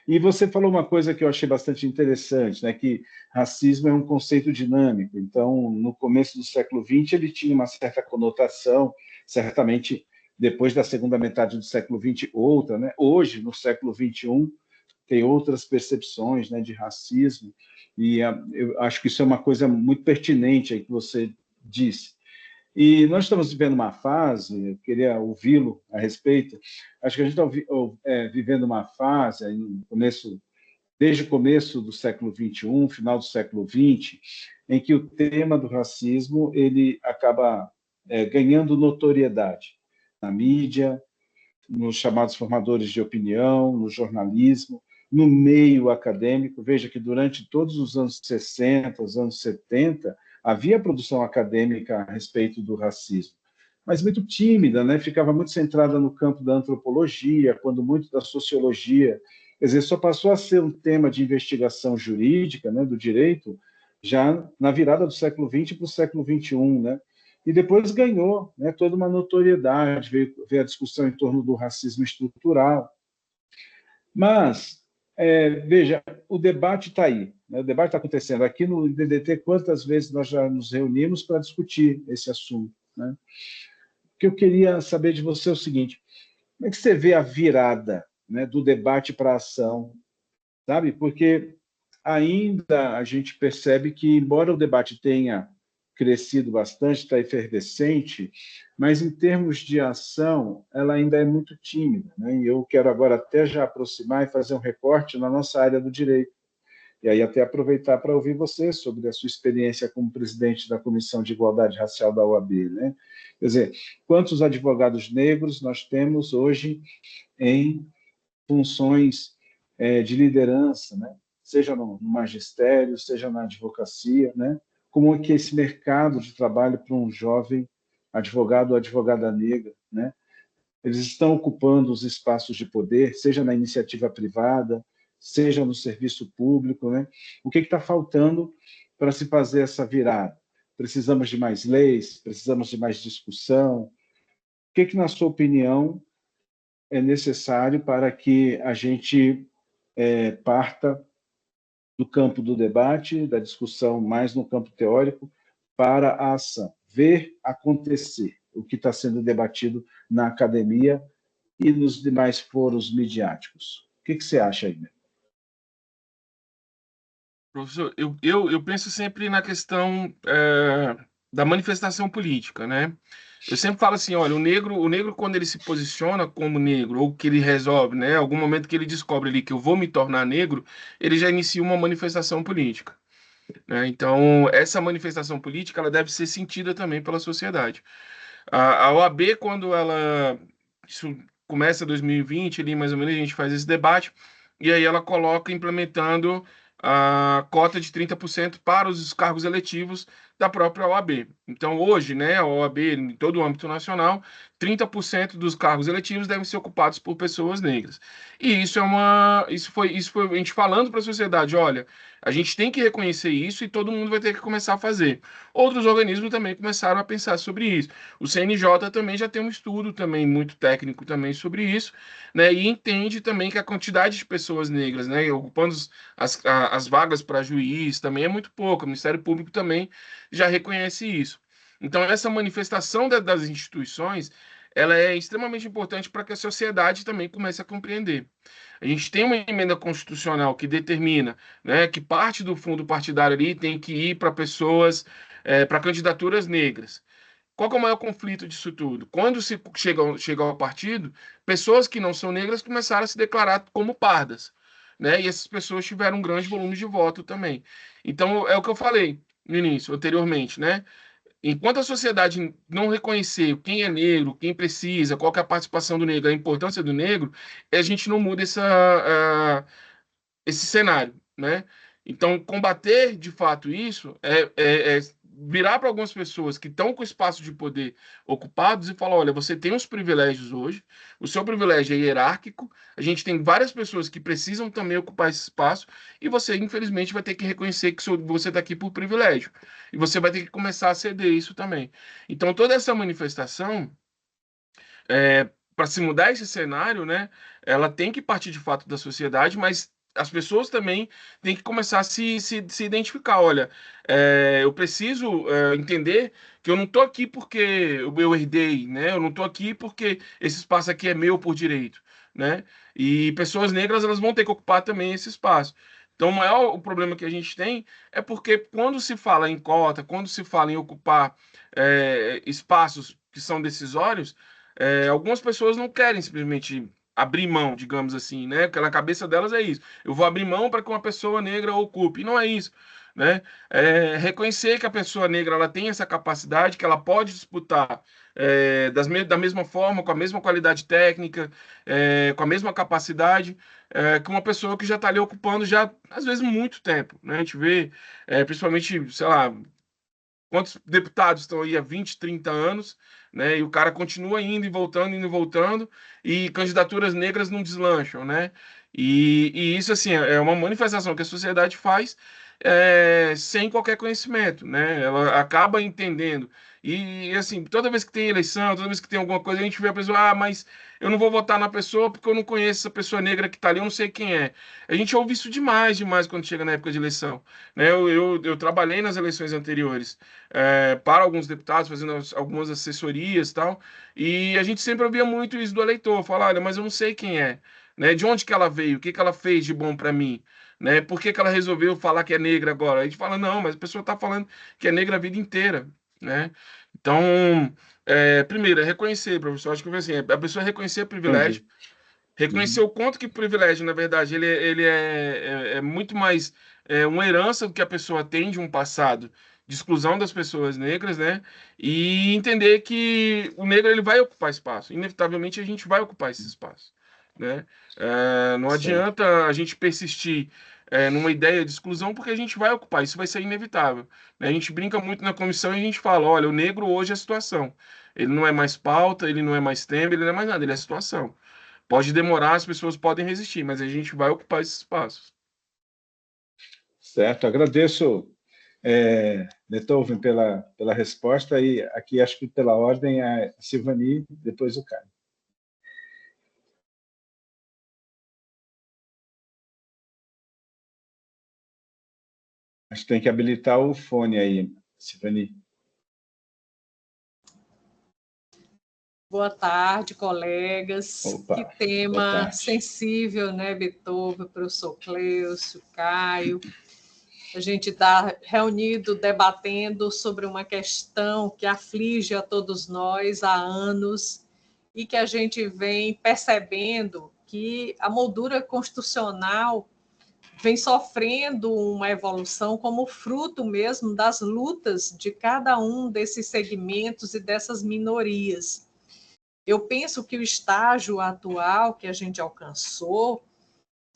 E você falou uma coisa que eu achei bastante interessante, né, que racismo é um conceito dinâmico. Então, no começo do século XX, ele tinha uma certa conotação, certamente depois da segunda metade do século XX, outra. Né? Hoje, no século XXI, tem outras percepções, né, de racismo, e eu acho que isso é uma coisa muito pertinente aí que você disse. E nós estamos vivendo uma fase, eu queria ouvi-lo a respeito, acho que a gente está vivendo uma fase, desde o começo do século XXI, final do século XX, em que o tema do racismo ele acaba ganhando notoriedade na mídia, nos chamados formadores de opinião, no jornalismo, no meio acadêmico. Veja que durante todos os anos 60, os anos 70, havia produção acadêmica a respeito do racismo, mas muito tímida, né? Ficava muito centrada no campo da antropologia, quando muito da sociologia, quer dizer, só passou a ser um tema de investigação jurídica, né, do direito, já na virada do século XX para o século XXI, né? E depois ganhou, né, toda uma notoriedade, veio a discussão em torno do racismo estrutural. Mas, veja, o debate está aí, né, o debate está acontecendo. Aqui no DDT, quantas vezes nós já nos reunimos para discutir esse assunto? Né? O que eu queria saber de você é o seguinte, como é que você vê a virada, né, do debate para a ação? Sabe? Porque ainda a gente percebe que, embora o debate tenha crescido bastante, está efervescente, mas em termos de ação, ela ainda é muito tímida. Né? E eu quero agora até já aproximar e fazer um recorte na nossa área do direito. E aí até aproveitar para ouvir você sobre a sua experiência como presidente da Comissão de Igualdade Racial da OAB. Né? Quer dizer, quantos advogados negros nós temos hoje em funções de liderança, né? Seja no magistério, seja na advocacia, né? Como é que esse mercado de trabalho para um jovem advogado ou advogada negra, né? Eles estão ocupando os espaços de poder, seja na iniciativa privada, seja no serviço público, né? O que está faltando para se fazer essa virada? Precisamos de mais leis, precisamos de mais discussão. O que na sua opinião, é necessário para que a gente parta do campo do debate, da discussão mais no campo teórico, para a ação, ver acontecer o que está sendo debatido na academia e nos demais foros midiáticos. O que você acha aí, né? Professor, eu penso sempre na questão da manifestação política, né? Eu sempre falo assim, olha, o negro quando ele se posiciona como negro, ou que ele resolve, né, algum momento que ele descobre ali que eu vou me tornar negro, ele já inicia uma manifestação política, né? Então, essa manifestação política, ela deve ser sentida também pela sociedade. A OAB, quando isso começa em 2020, ali mais ou menos, a gente faz esse debate, e aí ela coloca implementando a cota de 30% para os cargos eletivos da própria OAB. Então, hoje, né, a OAB, em todo o âmbito nacional, 30% dos cargos eletivos devem ser ocupados por pessoas negras. E isso foi a gente falando para a sociedade, olha, a gente tem que reconhecer isso e todo mundo vai ter que começar a fazer. Outros organismos também começaram a pensar sobre isso. O CNJ também já tem um estudo também muito técnico também sobre isso, né? E entende também que a quantidade de pessoas negras, né, ocupando as vagas para juiz também é muito pouco. O Ministério Público também já reconhece isso. Então, essa manifestação das instituições, ela é extremamente importante para que a sociedade também comece a compreender. A gente tem uma emenda constitucional que determina, né, que parte do fundo partidário ali tem que ir para pessoas, para candidaturas negras. Qual que é o maior conflito disso tudo? Quando se chega ao partido, pessoas que não são negras começaram a se declarar como pardas, né? E essas pessoas tiveram um grande volume de voto também. Então, é o que eu falei no início, anteriormente, né? Enquanto a sociedade não reconhecer quem é negro, quem precisa, qual que é a participação do negro, a importância do negro, a gente não muda esse cenário, né? Então, combater de fato isso é virar para algumas pessoas que estão com espaço de poder ocupados e falar: olha, você tem os privilégios hoje, o seu privilégio é hierárquico, a gente tem várias pessoas que precisam também ocupar esse espaço, e você, infelizmente, vai ter que reconhecer que você está aqui por privilégio, e você vai ter que começar a ceder isso também. Então, toda essa manifestação. Para se mudar esse cenário, né, ela tem que partir de fato da sociedade, mas as pessoas também têm que começar a se identificar. Olha, eu preciso entender que eu não estou aqui porque eu herdei, né? Eu não estou aqui porque esse espaço aqui é meu por direito, né? E pessoas negras, elas vão ter que ocupar também esse espaço. Então, o problema que a gente tem é porque quando se fala em cota, quando se fala em ocupar espaços que são decisórios, algumas pessoas não querem simplesmente abrir mão, digamos assim, né? Porque na cabeça delas é isso. Eu vou abrir mão para que uma pessoa negra ocupe. E não é isso, né? Reconhecer que a pessoa negra ela tem essa capacidade, que ela pode disputar da mesma forma, com a mesma qualidade técnica, com a mesma capacidade, que uma pessoa que já está ali ocupando já, às vezes, muito tempo, né? A gente vê, principalmente, sei lá, quantos deputados estão aí há 20, 30 anos, né? E o cara continua indo e voltando, e candidaturas negras não deslancham, né? E isso, assim, é uma manifestação que a sociedade faz sem qualquer conhecimento, né? Ela acaba entendendo. Assim, toda vez que tem eleição, toda vez que tem alguma coisa, a gente vê a pessoa, mas eu não vou votar na pessoa porque eu não conheço essa pessoa negra que tá ali, eu não sei quem é. A gente ouve isso demais, demais quando chega na época de eleição, né? Eu trabalhei nas eleições anteriores para alguns deputados, fazendo algumas assessorias e tal, e a gente sempre ouvia muito isso do eleitor, falar, olha, mas eu não sei quem é, né? De onde que ela veio, o que que ela fez de bom para mim, né? Por que que ela resolveu falar que é negra agora? A gente fala, não, mas a pessoa está falando que é negra a vida inteira, né? Então, primeiro, é reconhecer, professor, acho que assim, a pessoa reconhecer privilégio, Entendi. reconhecer o quanto que privilégio, na verdade, ele é muito mais uma herança do que a pessoa tem de um passado de exclusão das pessoas negras, né? E entender que o negro ele vai ocupar espaço. Inevitavelmente a gente vai ocupar esse espaço, né? Não adianta a gente persistir numa ideia de exclusão, porque a gente vai ocupar, isso vai ser inevitável, né? A gente brinca muito na comissão e a gente fala, olha, o negro hoje é a situação. Ele não é mais pauta, ele não é mais tema, ele não é mais nada, ele é a situação. Pode demorar, as pessoas podem resistir, mas a gente vai ocupar esses espaços. Certo, agradeço, Beethoven, pela resposta, e aqui acho que pela ordem a Silvani, depois o Caio. Acho que tem que habilitar o fone aí, Silvani. Boa tarde, colegas. Opa, que tema sensível, né, Beethoven, professor Cleucio, Caio. A gente está reunido, debatendo sobre uma questão que aflige a todos nós há anos e que a gente vem percebendo que a moldura constitucional vem sofrendo uma evolução como fruto mesmo das lutas de cada um desses segmentos e dessas minorias. Eu penso que o estágio atual que a gente alcançou,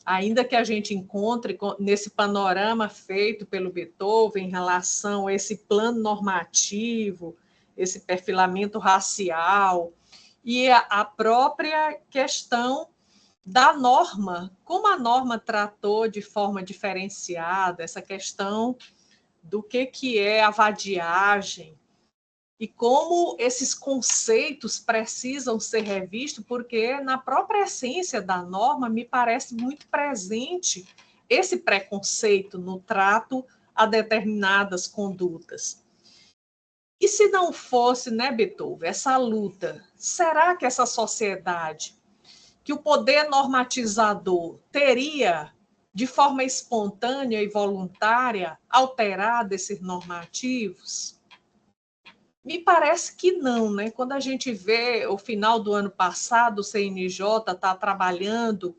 ainda que a gente encontre nesse panorama feito pelo Beethoven em relação a esse plano normativo, esse perfilamento racial e a própria questão da norma, como a norma tratou de forma diferenciada essa questão do que é a vadiagem, e como esses conceitos precisam ser revistos, porque na própria essência da norma me parece muito presente esse preconceito no trato a determinadas condutas. E se não fosse, né, Beethoven, essa luta, será que essa sociedade, que o poder normatizador teria, de forma espontânea e voluntária, alterado esses normativos? Me parece que não, né? Quando a gente vê o final do ano passado, o CNJ está trabalhando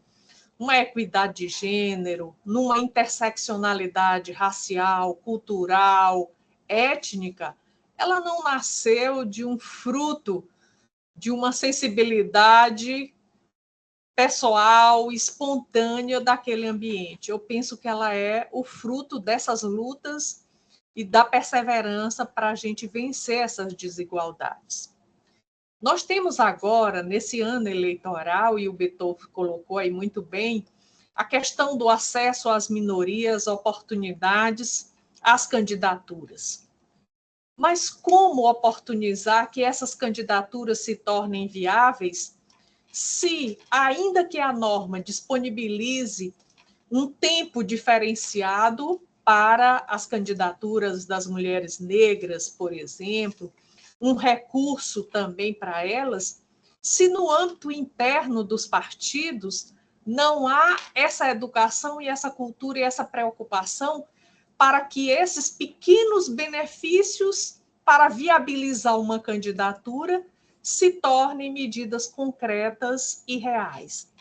uma equidade de gênero, numa interseccionalidade racial, cultural, étnica, ela não nasceu de um fruto de uma sensibilidade pessoal, espontânea daquele ambiente. Eu penso que ela é o fruto dessas lutas e da perseverança para a gente vencer essas desigualdades. Nós temos agora, nesse ano eleitoral, e o Beethoven colocou aí muito bem, a questão do acesso às minorias, oportunidades, às candidaturas. Mas como oportunizar que essas candidaturas se tornem viáveis se, ainda que a norma disponibilize um tempo diferenciado para as candidaturas das mulheres negras, por exemplo, um recurso também para elas, se no âmbito interno dos partidos não há essa educação e essa cultura e essa preocupação para que esses pequenos benefícios para viabilizar uma candidatura se tornem medidas concretas e reais.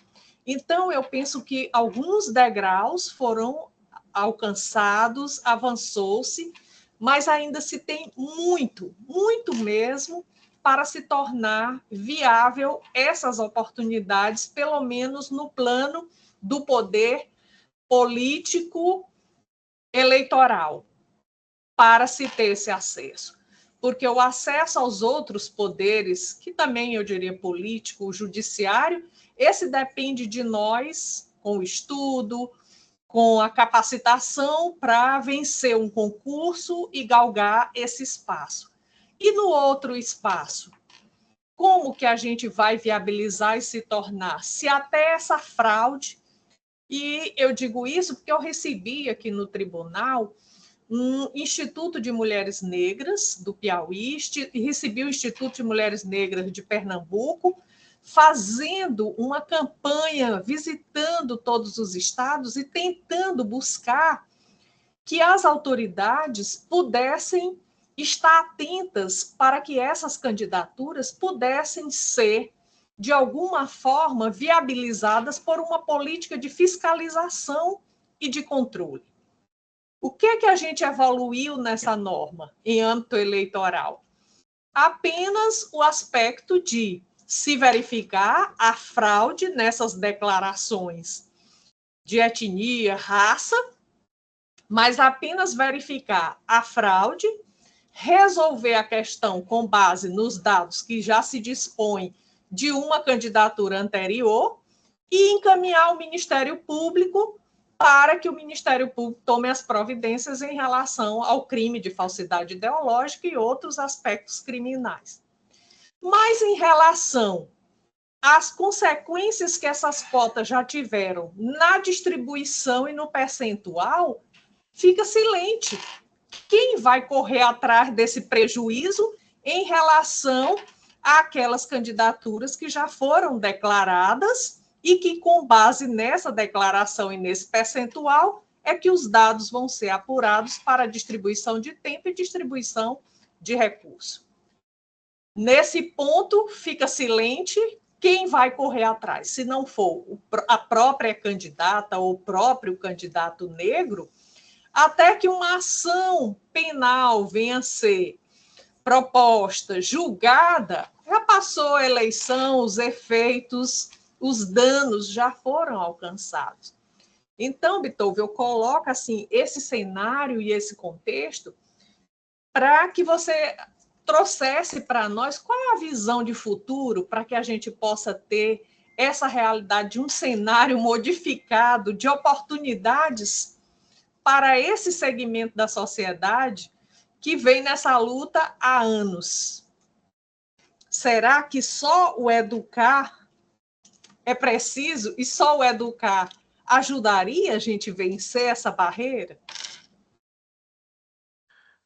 Então, eu penso que alguns degraus foram alcançados, avançou-se, mas ainda se tem muito, muito mesmo, para se tornar viável essas oportunidades, pelo menos no plano do poder político eleitoral, para se ter esse acesso. Porque o acesso aos outros poderes, que também eu diria político, o judiciário, esse depende de nós, com o estudo, com a capacitação para vencer um concurso e galgar esse espaço. E no outro espaço, como que a gente vai viabilizar e se tornar? Se até essa fraude, e eu digo isso porque eu recebi aqui no tribunal um Instituto de Mulheres Negras do Piauí, e recebi o Instituto de Mulheres Negras de Pernambuco, fazendo uma campanha, visitando todos os estados e tentando buscar que as autoridades pudessem estar atentas para que essas candidaturas pudessem ser, de alguma forma, viabilizadas por uma política de fiscalização e de controle. O que a gente evoluiu nessa norma em âmbito eleitoral? Apenas o aspecto de se verificar a fraude nessas declarações de etnia, raça, mas apenas verificar a fraude, resolver a questão com base nos dados que já se dispõe de uma candidatura anterior e encaminhar ao Ministério Público para que o Ministério Público tome as providências em relação ao crime de falsidade ideológica e outros aspectos criminais. Mas em relação às consequências que essas cotas já tiveram na distribuição e no percentual, fica silente. Quem vai correr atrás desse prejuízo em relação àquelas candidaturas que já foram declaradas e que, com base nessa declaração e nesse percentual, é que os dados vão ser apurados para distribuição de tempo e distribuição de recurso. Nesse ponto, fica silente quem vai correr atrás. Se não for a própria candidata ou o próprio candidato negro, até que uma ação penal venha a ser proposta, julgada, já passou a eleição, os efeitos, os danos já foram alcançados. Então, Bitovo, eu coloco assim, esse cenário e esse contexto para que você trouxesse para nós qual é a visão de futuro para que a gente possa ter essa realidade de um cenário modificado, de oportunidades para esse segmento da sociedade que vem nessa luta há anos. Será que só o educar é preciso e só o educar ajudaria a gente vencer essa barreira?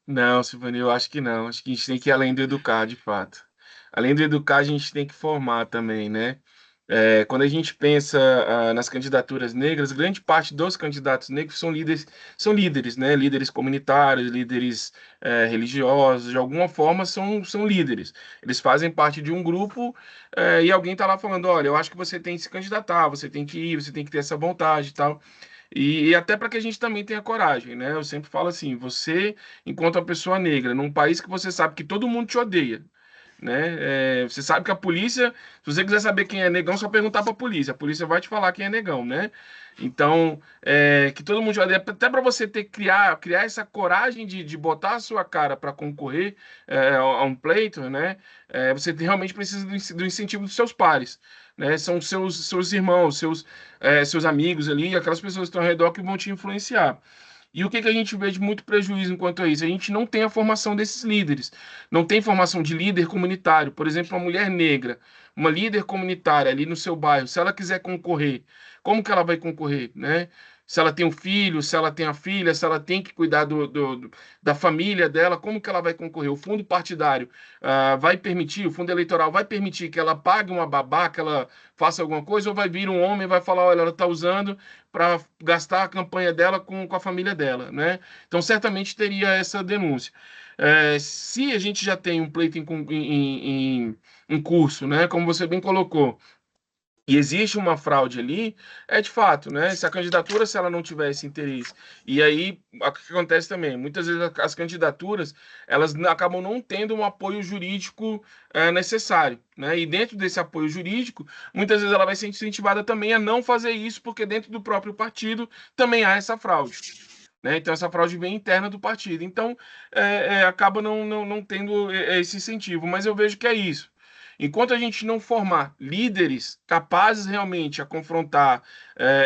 Não, Silvana, eu acho que não. Acho que a gente tem que ir além do educar, de fato. Além do educar, a gente tem que formar também, né? Quando a gente pensa nas candidaturas negras, grande parte dos candidatos negros são líderes, né? Líderes comunitários, líderes religiosos, de alguma forma são líderes. Eles fazem parte de um grupo e alguém está lá falando, olha, eu acho que você tem que se candidatar, você tem que ir, você tem que ter essa vontade e tal. E até para que a gente também tenha coragem, né? Eu sempre falo assim, você, enquanto uma pessoa negra, num país que você sabe que todo mundo te odeia, né? Você sabe que a polícia, se você quiser saber quem é negão, é só perguntar para a polícia vai te falar quem é negão, né? Então, que todo mundo odeia, até para você criar essa coragem de botar a sua cara para concorrer a um pleito, né? Você realmente precisa do incentivo dos seus pares, né? São seus irmãos, seus amigos ali, aquelas pessoas que estão ao redor que vão te influenciar. E o que a gente vê de muito prejuízo enquanto a isso? A gente não tem a formação desses líderes. Não tem formação de líder comunitário. Por exemplo, uma mulher negra, uma líder comunitária ali no seu bairro, se ela quiser concorrer, como que ela vai concorrer, né? Se ela tem um filho, se ela tem a filha, se ela tem que cuidar da família dela, como que ela vai concorrer? O fundo partidário vai permitir, o fundo eleitoral vai permitir que ela pague uma babá, que ela faça alguma coisa, ou vai vir um homem e vai falar, olha, ela está usando para gastar a campanha dela com a família dela, né? Então, certamente teria essa denúncia. Se a gente já tem um pleito em curso, né? Como você bem colocou, e existe uma fraude ali, de fato, né? Se a candidatura, se ela não tiver esse interesse. E aí, o que acontece também? Muitas vezes as candidaturas, elas acabam não tendo um apoio jurídico necessário, né? E dentro desse apoio jurídico, muitas vezes ela vai ser incentivada também a não fazer isso, porque dentro do próprio partido também há essa fraude. Né? Então, essa fraude vem interna do partido. Então, acaba não tendo esse incentivo. Mas eu vejo que é isso. Enquanto a gente não formar líderes capazes realmente a confrontar,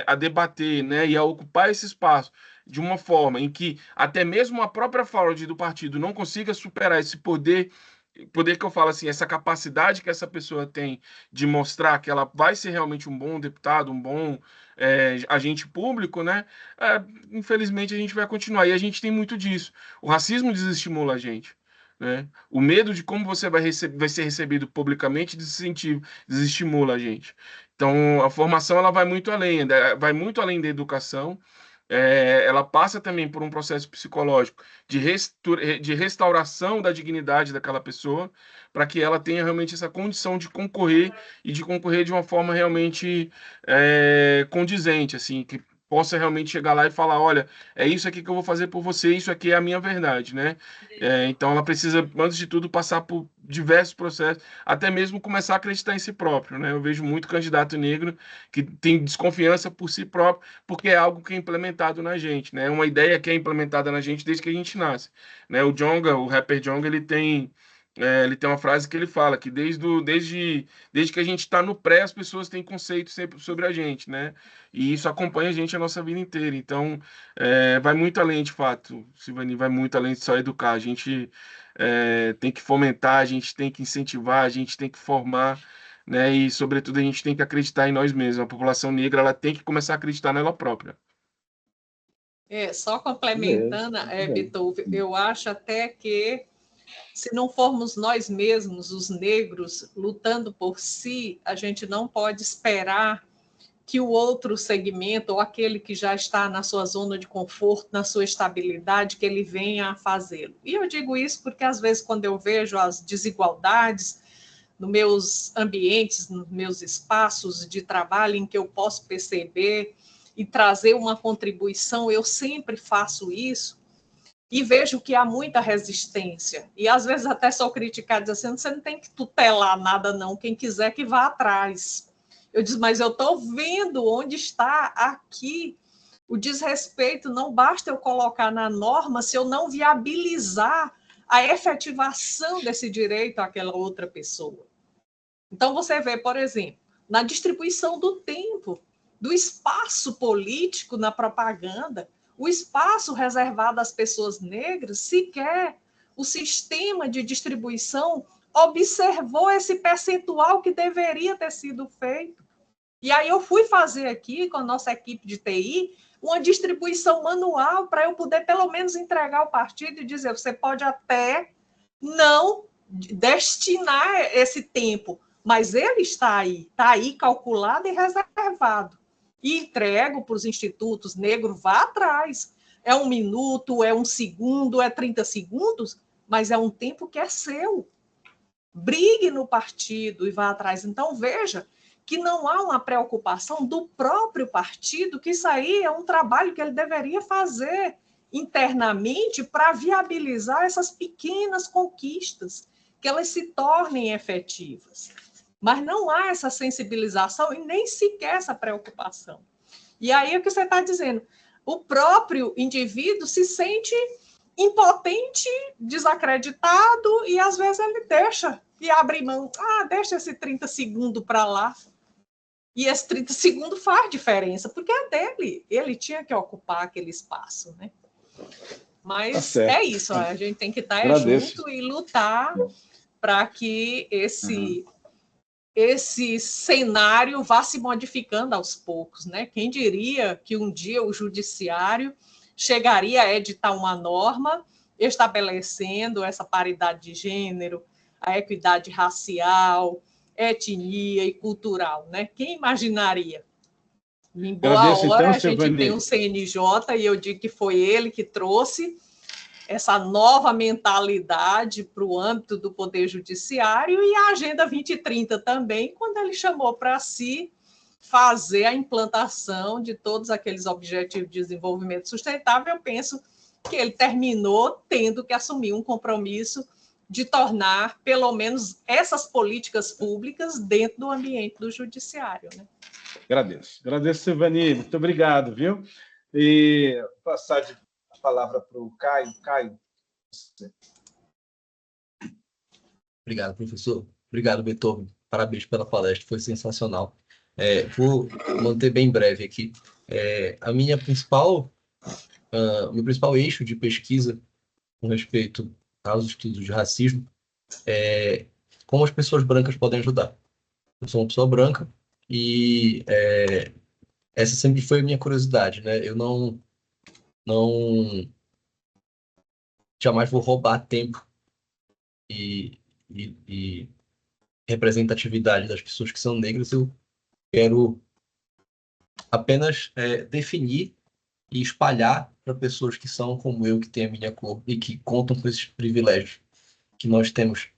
a debater, né, e a ocupar esse espaço de uma forma em que até mesmo a própria fraude do partido não consiga superar esse poder que eu falo assim, essa capacidade que essa pessoa tem de mostrar que ela vai ser realmente um bom deputado, um bom agente público, né? Infelizmente a gente vai continuar. E a gente tem muito disso. O racismo desestimula a gente. Né? O medo de como você vai ser recebido publicamente desestimula a gente. Então, a formação ela vai muito além da educação. Ela passa também por um processo psicológico de restauração da dignidade daquela pessoa, para que ela tenha realmente essa condição de concorrer e de concorrer de uma forma realmente condizente, assim, possa realmente chegar lá e falar, olha, é isso aqui que eu vou fazer por você, isso aqui é a minha verdade, né? Então ela precisa, antes de tudo, passar por diversos processos, até mesmo começar a acreditar em si próprio, né? Eu vejo muito candidato negro que tem desconfiança por si próprio, porque é algo que é implementado na gente, né? É uma ideia que é implementada na gente desde que a gente nasce, né? O Djonga, o rapper Djonga, ele tem uma frase que ele fala que desde que a gente está no pré, as pessoas têm conceito sempre sobre a gente, né? E isso acompanha a gente a nossa vida inteira. Então, vai muito além, de fato, Silvani, vai muito além de só educar. A gente tem que fomentar, a gente tem que incentivar, a gente tem que formar, né? E, sobretudo, a gente tem que acreditar em nós mesmos. A população negra, ela tem que começar a acreditar nela própria. Só complementando, Beethoven, eu acho até que se não formos nós mesmos, os negros, lutando por si, a gente não pode esperar que o outro segmento, ou aquele que já está na sua zona de conforto, na sua estabilidade, que ele venha a fazê-lo. E eu digo isso porque, às vezes, quando eu vejo as desigualdades nos meus ambientes, nos meus espaços de trabalho, em que eu posso perceber e trazer uma contribuição, eu sempre faço isso, e vejo que há muita resistência. E às vezes até sou criticada dizendo assim, você não tem que tutelar nada não, quem quiser que vá atrás. Eu disse, mas eu estou vendo onde está aqui o desrespeito, não basta eu colocar na norma se eu não viabilizar a efetivação desse direito àquela outra pessoa. Então você vê, por exemplo, na distribuição do tempo, do espaço político na propaganda, o espaço reservado às pessoas negras, sequer o sistema de distribuição observou esse percentual que deveria ter sido feito. E aí eu fui fazer aqui, com a nossa equipe de TI, uma distribuição manual para eu poder, pelo menos, entregar ao partido e dizer, você pode até não destinar esse tempo, mas ele está aí calculado e reservado. E entrego para os institutos negros, vá atrás. É 1 minuto, é 1 segundo, é 30 segundos, mas é um tempo que é seu. Brigue no partido e vá atrás. Então, veja que não há uma preocupação do próprio partido, que isso aí é um trabalho que ele deveria fazer internamente para viabilizar essas pequenas conquistas, que elas se tornem efetivas. Mas não há essa sensibilização e nem sequer essa preocupação. E aí é o que você está dizendo, o próprio indivíduo se sente impotente, desacreditado, e às vezes ele deixa e abre mão, deixa esse 30 segundos para lá. E esse 30 segundos faz diferença, porque é dele, ele tinha que ocupar aquele espaço, né? Mas é isso, a gente tem que estar junto e lutar para que esse cenário vá se modificando aos poucos, né? Quem diria que um dia o judiciário chegaria a editar uma norma estabelecendo essa paridade de gênero, a equidade racial, etnia e cultural, né? Quem imaginaria? Em boa hora, a gente tem um CNJ, e eu digo que foi ele que trouxe essa nova mentalidade para o âmbito do Poder Judiciário, e a Agenda 2030 também, quando ele chamou para si fazer a implantação de todos aqueles objetivos de desenvolvimento sustentável. Eu penso que ele terminou tendo que assumir um compromisso de tornar, pelo menos, essas políticas públicas dentro do ambiente do judiciário, né? Agradeço, Silvani, muito obrigado, viu? E vou passar a palavra para o Caio. Caio. Obrigado, professor. Obrigado, Beethoven. Parabéns pela palestra, foi sensacional. Vou manter bem breve aqui. O meu principal eixo de pesquisa com respeito aos estudos de racismo é como as pessoas brancas podem ajudar. Eu sou uma pessoa branca e essa sempre foi a minha curiosidade, né? Eu não jamais vou roubar tempo e representatividade das pessoas que são negras. Eu quero apenas definir e espalhar para pessoas que são como eu, que têm a minha cor e que contam com esses privilégios que nós temos,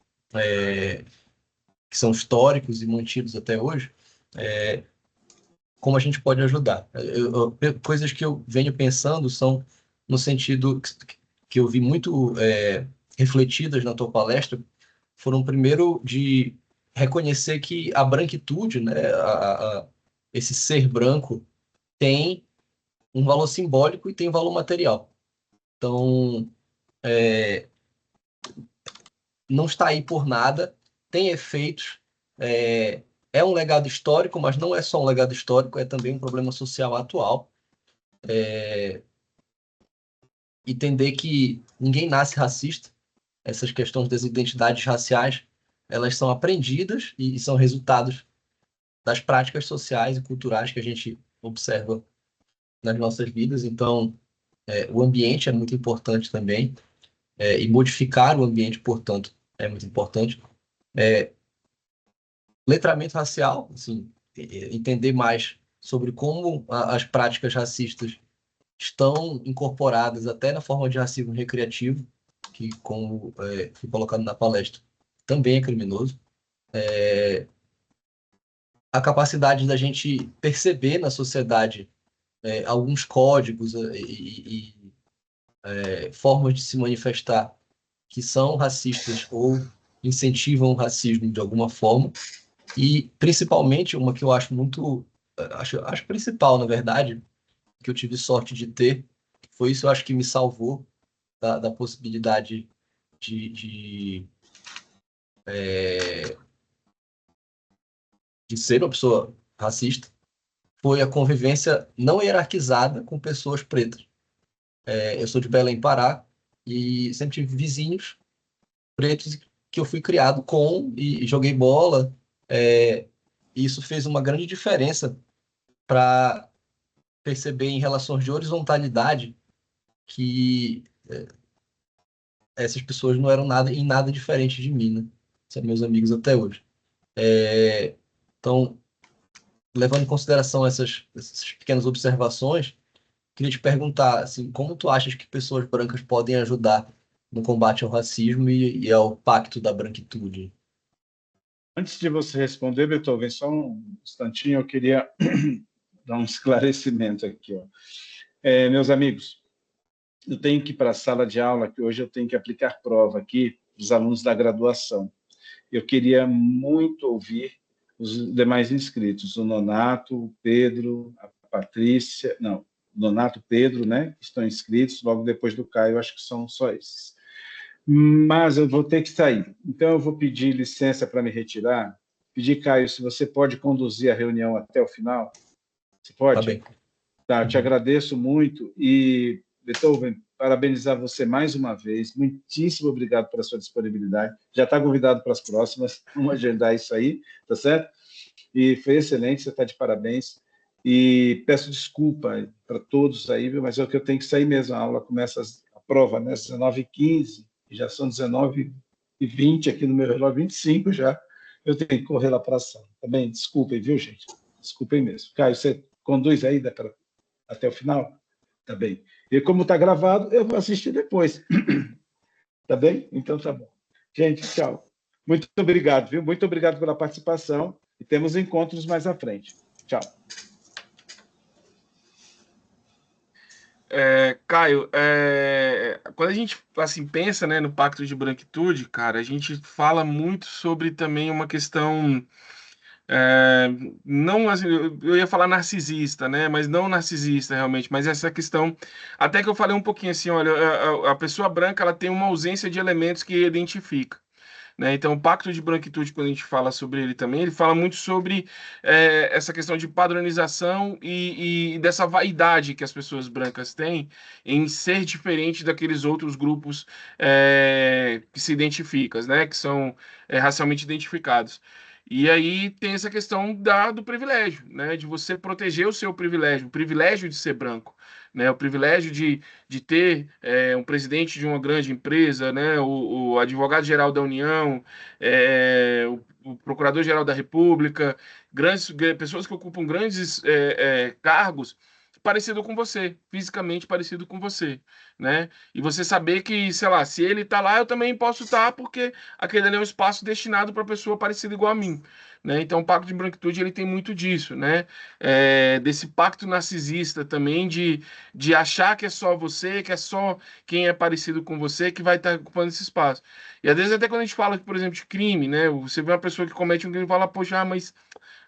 que são históricos e mantidos até hoje, como a gente pode ajudar. Coisas que eu venho pensando são no sentido que eu vi muito refletidas na tua palestra, foram primeiro de reconhecer que a branquitude, né, esse ser branco, tem um valor simbólico e tem valor material. Então, não está aí por nada, tem efeitos, é um legado histórico, mas não é só um legado histórico, é também um problema social atual. Entender que ninguém nasce racista, essas questões das identidades raciais, elas são aprendidas e são resultados das práticas sociais e culturais que a gente observa nas nossas vidas. Então, o ambiente é muito importante também, e modificar o ambiente, portanto, é muito importante. Letramento racial, assim, entender mais sobre como as práticas racistas estão incorporadas até na forma de racismo recreativo, que, como foi colocado na palestra, também é criminoso. A capacidade da gente perceber na sociedade alguns códigos e formas de se manifestar que são racistas ou incentivam o racismo de alguma forma. E, principalmente, uma que eu acho muito... Acho principal, na verdade, que eu tive sorte de ter, foi isso, eu acho que me salvou da possibilidade de ser uma pessoa racista, foi a convivência não hierarquizada com pessoas pretas. Eu sou de Belém, Pará, e sempre tive vizinhos pretos que eu fui criado com e joguei bola. E isso fez uma grande diferença para perceber em relações de horizontalidade que essas pessoas não eram nada em nada diferente de mim, né? São meus amigos até hoje. Então, levando em consideração essas pequenas observações, queria te perguntar, assim, como tu achas que pessoas brancas podem ajudar no combate ao racismo e ao pacto da branquitude? Antes de você responder, Beethoven, só um instantinho, eu queria dar um esclarecimento aqui. Ó. Meus amigos, eu tenho que ir para a sala de aula, que hoje eu tenho que aplicar prova aqui dos alunos da graduação. Eu queria muito ouvir os demais inscritos, o Nonato, o Pedro, a Patrícia, não, Nonato, Pedro, né, que estão inscritos, logo depois do Caio, acho que são só esses. Mas eu vou ter que sair. Então, eu vou pedir licença para me retirar. Pedir, Caio, se você pode conduzir a reunião até o final. Você pode? Tá bem. Tá, eu te agradeço muito. E, Beethoven, parabenizar você mais uma vez. Muitíssimo obrigado pela sua disponibilidade. Já está convidado para as próximas. Vamos agendar isso aí, tá certo? E foi excelente, você está de parabéns. E peço desculpa para todos aí, mas é o que eu tenho que sair mesmo. A aula começa, a prova, né, às 19h15. Já são 19h20 aqui no meu relógio, 25 já. Eu tenho que correr lá para a sala. Tá bem? Desculpem, viu, gente? Desculpem mesmo. Caio, você conduz aí até o final? Tá bem. E como está gravado, eu vou assistir depois. Tá bem? Então tá bom. Gente, tchau. Muito obrigado, viu? Muito obrigado pela participação e temos encontros mais à frente. Tchau. Caio, quando a gente assim pensa, né, no Pacto de Branquitude, cara, a gente fala muito sobre também uma questão não assim, eu ia falar narcisista, né, mas não narcisista realmente, mas essa questão, até que eu falei um pouquinho assim, olha, a pessoa branca ela tem uma ausência de elementos que identifica. Né? Então, o Pacto de Branquitude, quando a gente fala sobre ele também, ele fala muito sobre essa questão de padronização e dessa vaidade que as pessoas brancas têm em ser diferente daqueles outros grupos que se identificam, né? Que são racialmente identificados. E aí tem essa questão do privilégio, né? De você proteger o seu privilégio, o privilégio de ser branco, né? O privilégio de ter um presidente de uma grande empresa, né? O advogado-geral da União, o procurador-geral da República, pessoas que ocupam grandes cargos, parecido com você, fisicamente parecido com você, né? E você saber que, sei lá, se ele tá lá, eu também posso estar, porque aquele ali é um espaço destinado para pessoa parecida igual a mim, né? Então, o Pacto de Branquitude, ele tem muito disso, né? Desse pacto narcisista também, de achar que é só você, que é só quem é parecido com você que vai estar ocupando esse espaço. E às vezes até quando a gente fala, por exemplo, de crime, né? Você vê uma pessoa que comete um crime e fala, poxa, mas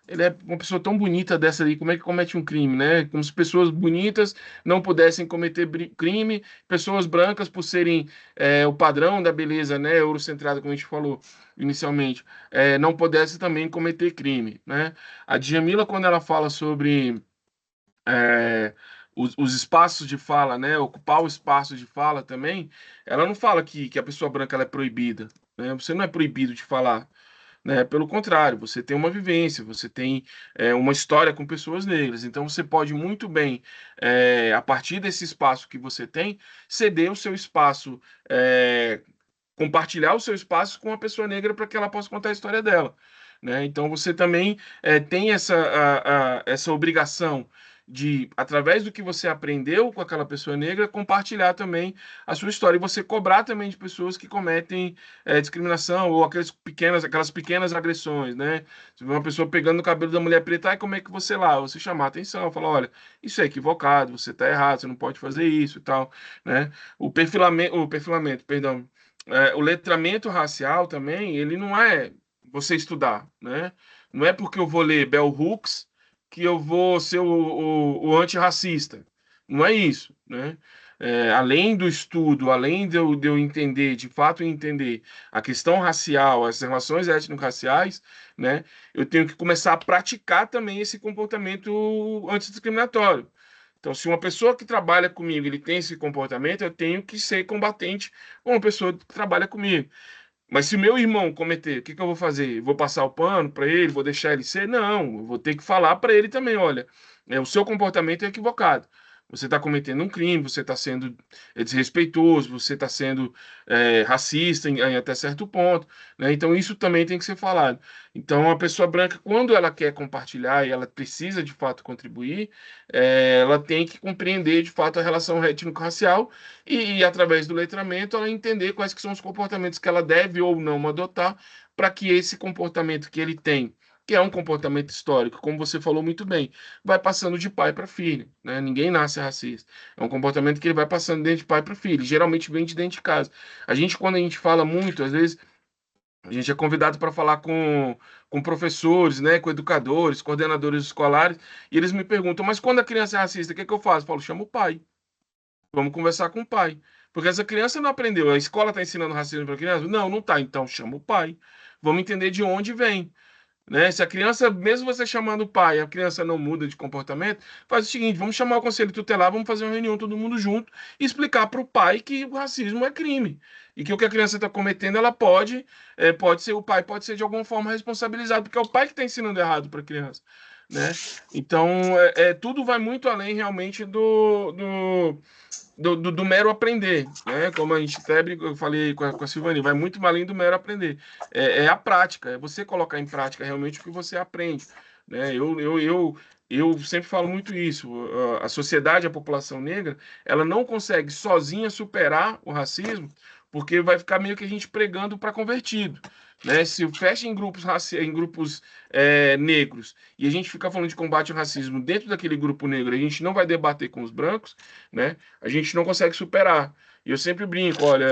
ele é uma pessoa tão bonita dessa aí, como é que comete um crime, né? Como se pessoas bonitas não pudessem cometer crime, pessoas brancas, por serem o padrão da beleza, né, eurocentrada, como a gente falou inicialmente, não pudessem também cometer crime, né? A Djamila, quando ela fala sobre os espaços de fala, né, ocupar o espaço de fala também, ela não fala que a pessoa branca ela é proibida, né? Você não é proibido de falar, né? Pelo contrário, você tem uma vivência, você tem uma história com pessoas negras, então você pode muito bem, a partir desse espaço que você tem, ceder o seu espaço, compartilhar o seu espaço com uma pessoa negra para que ela possa contar a história dela, né? Então você também tem essa obrigação de, através do que você aprendeu com aquela pessoa negra, compartilhar também a sua história e você cobrar também de pessoas que cometem discriminação ou aquelas pequenas agressões, né? Você vê uma pessoa pegando o cabelo da mulher preta, ai, como é que você lá? Você chamar a atenção, falar, olha, isso é equivocado, você está errado, você não pode fazer isso e tal, né? O perfilamento, perdão, o letramento racial também, ele não é você estudar, né? Não é porque eu vou ler Bell Hooks que eu vou ser o antirracista. Não é isso, né? Além do estudo, além de eu entender, de fato entender a questão racial, as relações étnico-raciais, né? Eu tenho que começar a praticar também esse comportamento antidiscriminatório. Então, se uma pessoa que trabalha comigo ele tem esse comportamento, eu tenho que ser combatente com uma pessoa que trabalha comigo. Mas se o meu irmão cometer, o que que eu vou fazer? Vou passar o pano para ele? Vou deixar ele ser? Não, eu vou ter que falar para ele também, olha, o seu comportamento é equivocado. Você está cometendo um crime, você está sendo desrespeitoso, você está sendo racista em até certo ponto, né? Então isso também tem que ser falado. Então a pessoa branca, quando ela quer compartilhar e ela precisa de fato contribuir, ela tem que compreender de fato a relação étnico-racial e através do letramento ela entender quais que são os comportamentos que ela deve ou não adotar para que esse comportamento que ele tem, que é um comportamento histórico, como você falou muito bem, vai passando de pai para filho, né? Ninguém nasce racista. É um comportamento que ele vai passando de pai para filho, geralmente vem de dentro de casa. Quando a gente fala muito, às vezes a gente é convidado para falar com professores, né, com educadores, coordenadores escolares, e eles me perguntam, mas quando a criança é racista, o que é que eu faço? Eu falo, chama o pai. Vamos conversar com o pai. Porque essa criança não aprendeu. A escola está ensinando racismo para a criança? Não, não está. Então chama o pai. Vamos entender de onde vem. Né? Se a criança, mesmo você chamando o pai, a criança não muda de comportamento, faz o seguinte: vamos chamar o conselho tutelar, vamos fazer uma reunião todo mundo junto e explicar para o pai que o racismo é crime. E que o que a criança está cometendo, ela pode ser, o pai pode ser de alguma forma responsabilizado, porque é o pai que está ensinando errado para a criança. Né? Então, tudo vai muito além realmente do mero aprender, né? Como a gente até eu falei com a Silvani, vai muito além do mero aprender. É a prática, é você colocar em prática realmente o que você aprende, né? Eu sempre falo muito isso. A sociedade, a população negra, ela não consegue sozinha superar o racismo, porque vai ficar meio que a gente pregando para convertido. Né? Se fecha em grupos negros e a gente fica falando de combate ao racismo dentro daquele grupo negro, a gente não vai debater com os brancos, né? A gente não consegue superar. E eu sempre brinco, olha,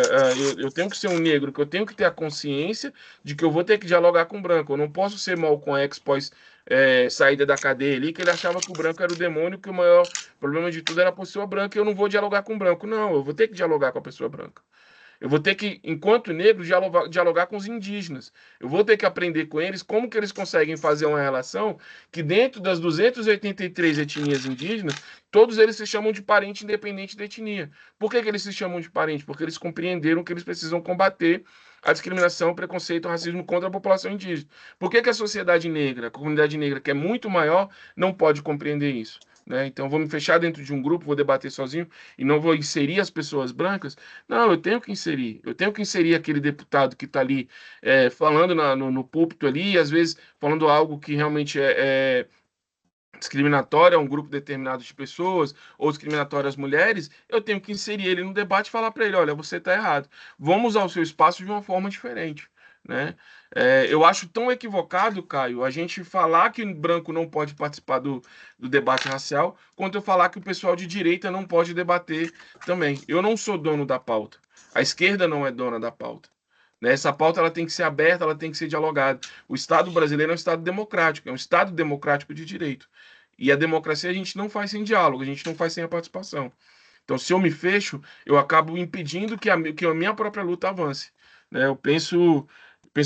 eu tenho que ser um negro, que eu tenho que ter a consciência de que eu vou ter que dialogar com o branco. Eu não posso ser Malcolm X pós saída da cadeia ali, que ele achava que o branco era o demônio, que o maior problema de tudo era a pessoa branca e eu não vou dialogar com o branco. Não, eu vou ter que dialogar com a pessoa branca. Eu vou ter que, enquanto negro, dialogar com os indígenas. Eu vou ter que aprender com eles como que eles conseguem fazer uma relação que dentro das 283 etnias indígenas, todos eles se chamam de parente independente da etnia. Por que eles se chamam de parente? Porque eles compreenderam que eles precisam combater a discriminação, o preconceito, o racismo contra a população indígena. Por que a sociedade negra, a comunidade negra, que é muito maior, não pode compreender isso? Né? Então, vou me fechar dentro de um grupo, vou debater sozinho e não vou inserir as pessoas brancas? Não, eu tenho que inserir. Eu tenho que inserir aquele deputado que está ali falando no púlpito ali, e às vezes falando algo que realmente discriminatório a um grupo determinado de pessoas ou discriminatório às mulheres, eu tenho que inserir ele no debate e falar para ele, olha, você está errado. Vamos usar o seu espaço de uma forma diferente, né? Eu acho tão equivocado, Caio, a gente falar que o branco não pode participar do debate racial, quanto eu falar que o pessoal de direita não pode debater também. Eu não sou dono da pauta. A esquerda não é dona da pauta. Né? Essa pauta ela tem que ser aberta, ela tem que ser dialogada. O Estado brasileiro é um Estado democrático, é um Estado democrático de direito. E a democracia a gente não faz sem diálogo, a gente não faz sem a participação. Então, se eu me fecho, eu acabo impedindo que a minha própria luta avance. Né? Penso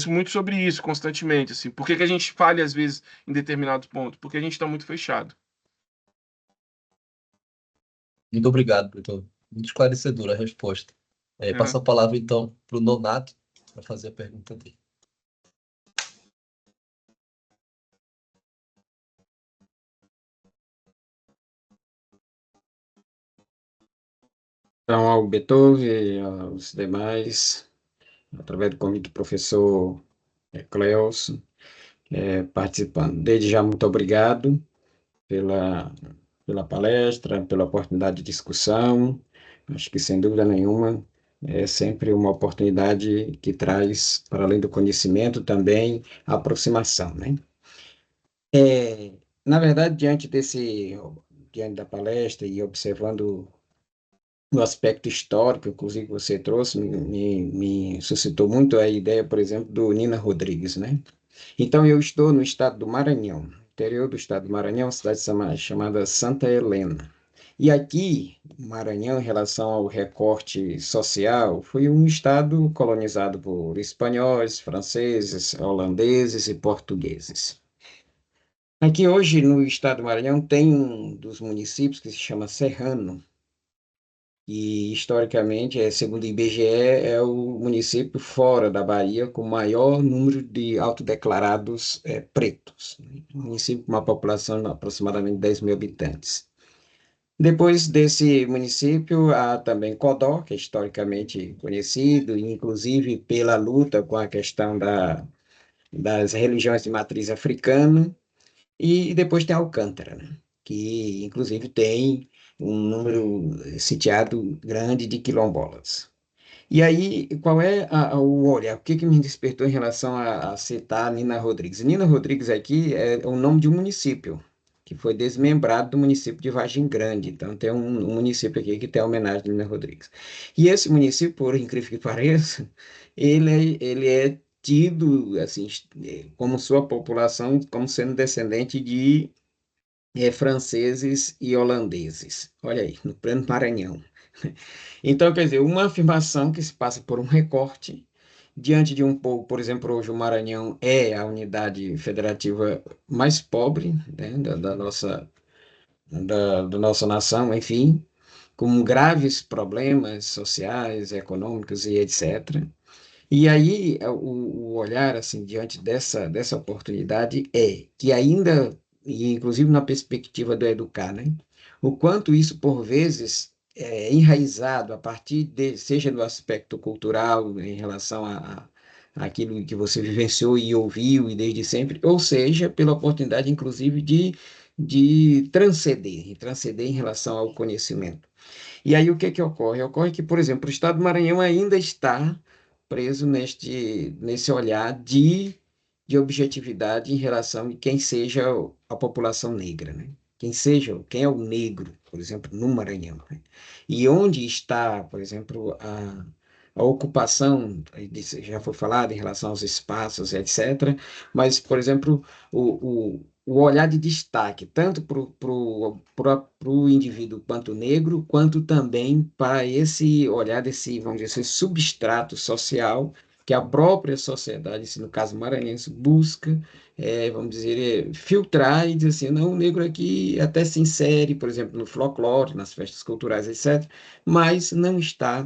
muito sobre isso constantemente. Assim. Por que a gente falha, às vezes, em determinados pontos? Porque a gente está muito fechado. Muito obrigado, Vitor. Muito esclarecedora a resposta. Passo a palavra, então, para o Nonato, para fazer a pergunta dele. Então, ao Beethoven e aos demais, através do convite do professor Cleus, participando. Desde já, muito obrigado pela palestra, pela oportunidade de discussão. Acho que, sem dúvida nenhuma, é sempre uma oportunidade que traz, para além do conhecimento, também a aproximação, né? Na verdade, diante da palestra e observando o aspecto histórico, inclusive, que você trouxe, me suscitou muito a ideia, por exemplo, do Nina Rodrigues, né? Então, eu estou no estado do Maranhão, interior do estado do Maranhão, uma cidade chamada Santa Helena. E aqui, o Maranhão, em relação ao recorte social, foi um estado colonizado por espanhóis, franceses, holandeses e portugueses. Aqui hoje, no estado do Maranhão, tem um dos municípios que se chama Serrano, e historicamente, segundo o IBGE, é o município fora da Bahia com maior número de autodeclarados pretos, né? Um município com uma população de aproximadamente 10 mil habitantes. Depois desse município, há também Codó, que é historicamente conhecido, inclusive pela luta com a questão das religiões de matriz africana, e depois tem Alcântara, né? Que inclusive tem um número sitiado grande de quilombolas. E aí, qual é o olhar? O que me despertou em relação a citar Nina Rodrigues? Nina Rodrigues aqui é o nome de um município, que foi desmembrado do município de Vargem Grande. Então, tem um município aqui que tem a homenagem a Nina Rodrigues. E esse município, por incrível que pareça, ele é tido, assim, como sua população, como sendo descendente de franceses e holandeses. Olha aí, no pleno Maranhão. Então, quer dizer, uma afirmação que se passa por um recorte diante de um povo, por exemplo, hoje o Maranhão é a unidade federativa mais pobre, né, da nossa nação, enfim, com graves problemas sociais, econômicos e etc. E aí, o olhar, assim, diante dessa oportunidade é que ainda, e inclusive na perspectiva do educar, né? O quanto isso, por vezes, é enraizado a partir seja do aspecto cultural, em relação àquilo que você vivenciou e ouviu e desde sempre, ou seja, pela oportunidade, inclusive, de transcender em relação ao conhecimento. E aí o que ocorre? Ocorre que, por exemplo, o Estado do Maranhão ainda está preso nesse olhar de objetividade em relação a quem seja a população negra, né? Quem é o negro, por exemplo, no Maranhão, né? E onde está, por exemplo, a ocupação, já foi falado em relação aos espaços, etc., mas, por exemplo, o olhar de destaque, tanto para o indivíduo quanto negro, quanto também para esse olhar desse, vamos dizer, esse substrato social que a própria sociedade, no caso maranhense, busca, vamos dizer, filtrar e dizer assim, não, o negro aqui até se insere, por exemplo, no folclore, nas festas culturais, etc., mas não está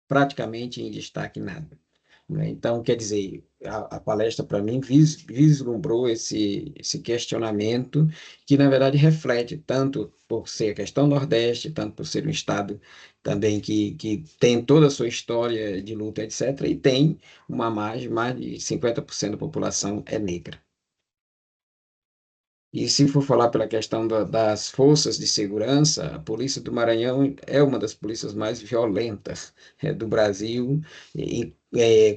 praticamente em destaque nada, né? Então, quer dizer, a palestra, para mim, vislumbrou esse questionamento que, na verdade, reflete tanto por ser a questão Nordeste, tanto por ser um Estado também que tem toda a sua história de luta, etc., e tem uma margem, mais de 50% da população é negra. E se for falar pela questão das forças de segurança, a Polícia do Maranhão é uma das polícias mais violentas do Brasil,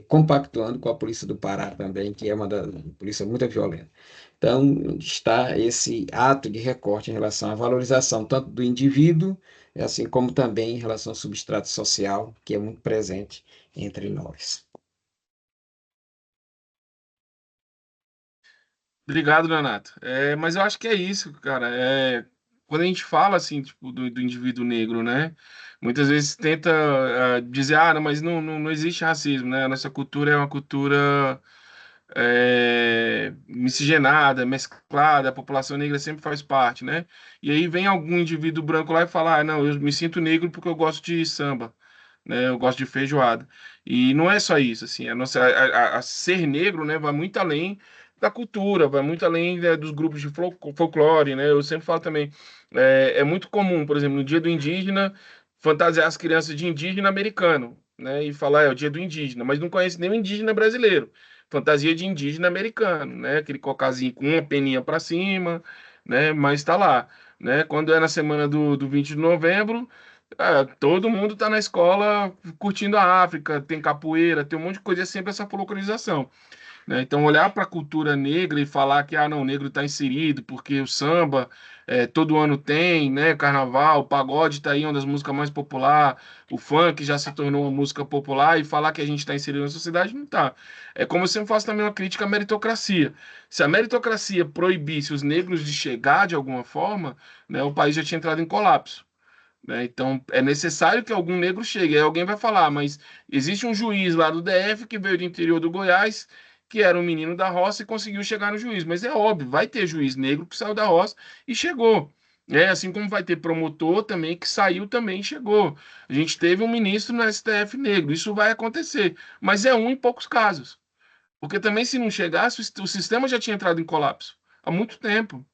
compactuando com a Polícia do Pará também, que é uma da polícia muito violenta. Então, está esse ato de recorte em relação à valorização tanto do indivíduo, assim como também em relação ao substrato social, que é muito presente entre nós. Obrigado, Leonardo. Mas eu acho que é isso, cara. Quando a gente fala assim, tipo, do indivíduo negro, né? Muitas vezes tenta dizer, não, mas não existe racismo, né? A nossa cultura é uma cultura miscigenada, mesclada, a população negra sempre faz parte, né? E aí vem algum indivíduo branco lá e fala, não, eu me sinto negro porque eu gosto de samba, né? Eu gosto de feijoada. E não é só isso, assim, a ser negro, né, vai muito além da cultura, vai muito além, né, dos grupos de folclore, né? Eu sempre falo também, é muito comum, por exemplo, no dia do indígena, fantasiar as crianças de indígena americano, né? E falar, é o dia do indígena, mas não conhece nem o indígena brasileiro. Fantasia de indígena americano, né? Aquele cocazinho com uma peninha para cima, né? Mas tá lá, né? Quando é na semana do 20 de novembro, todo mundo tá na escola curtindo a África, tem capoeira, tem um monte de coisa, é sempre essa localização, né? Então, olhar para a cultura negra e falar que não, o negro está inserido, porque o samba todo ano tem, né? Carnaval, o pagode está aí, uma das músicas mais populares, o funk já se tornou uma música popular, e falar que a gente está inserido na sociedade não está. É como eu sempre faço também uma crítica à meritocracia. Se a meritocracia proibisse os negros de chegar de alguma forma, né, o país já tinha entrado em colapso, né? Então, é necessário que algum negro chegue. Aí alguém vai falar, mas existe um juiz lá do DF que veio do interior do Goiás, que era um menino da roça e conseguiu chegar no juiz. Mas é óbvio, vai ter juiz negro que saiu da roça e chegou. Assim como vai ter promotor também que saiu também e chegou. A gente teve um ministro no STF negro, isso vai acontecer. Mas é um em poucos casos. Porque também, se não chegasse, o sistema já tinha entrado em colapso há muito tempo,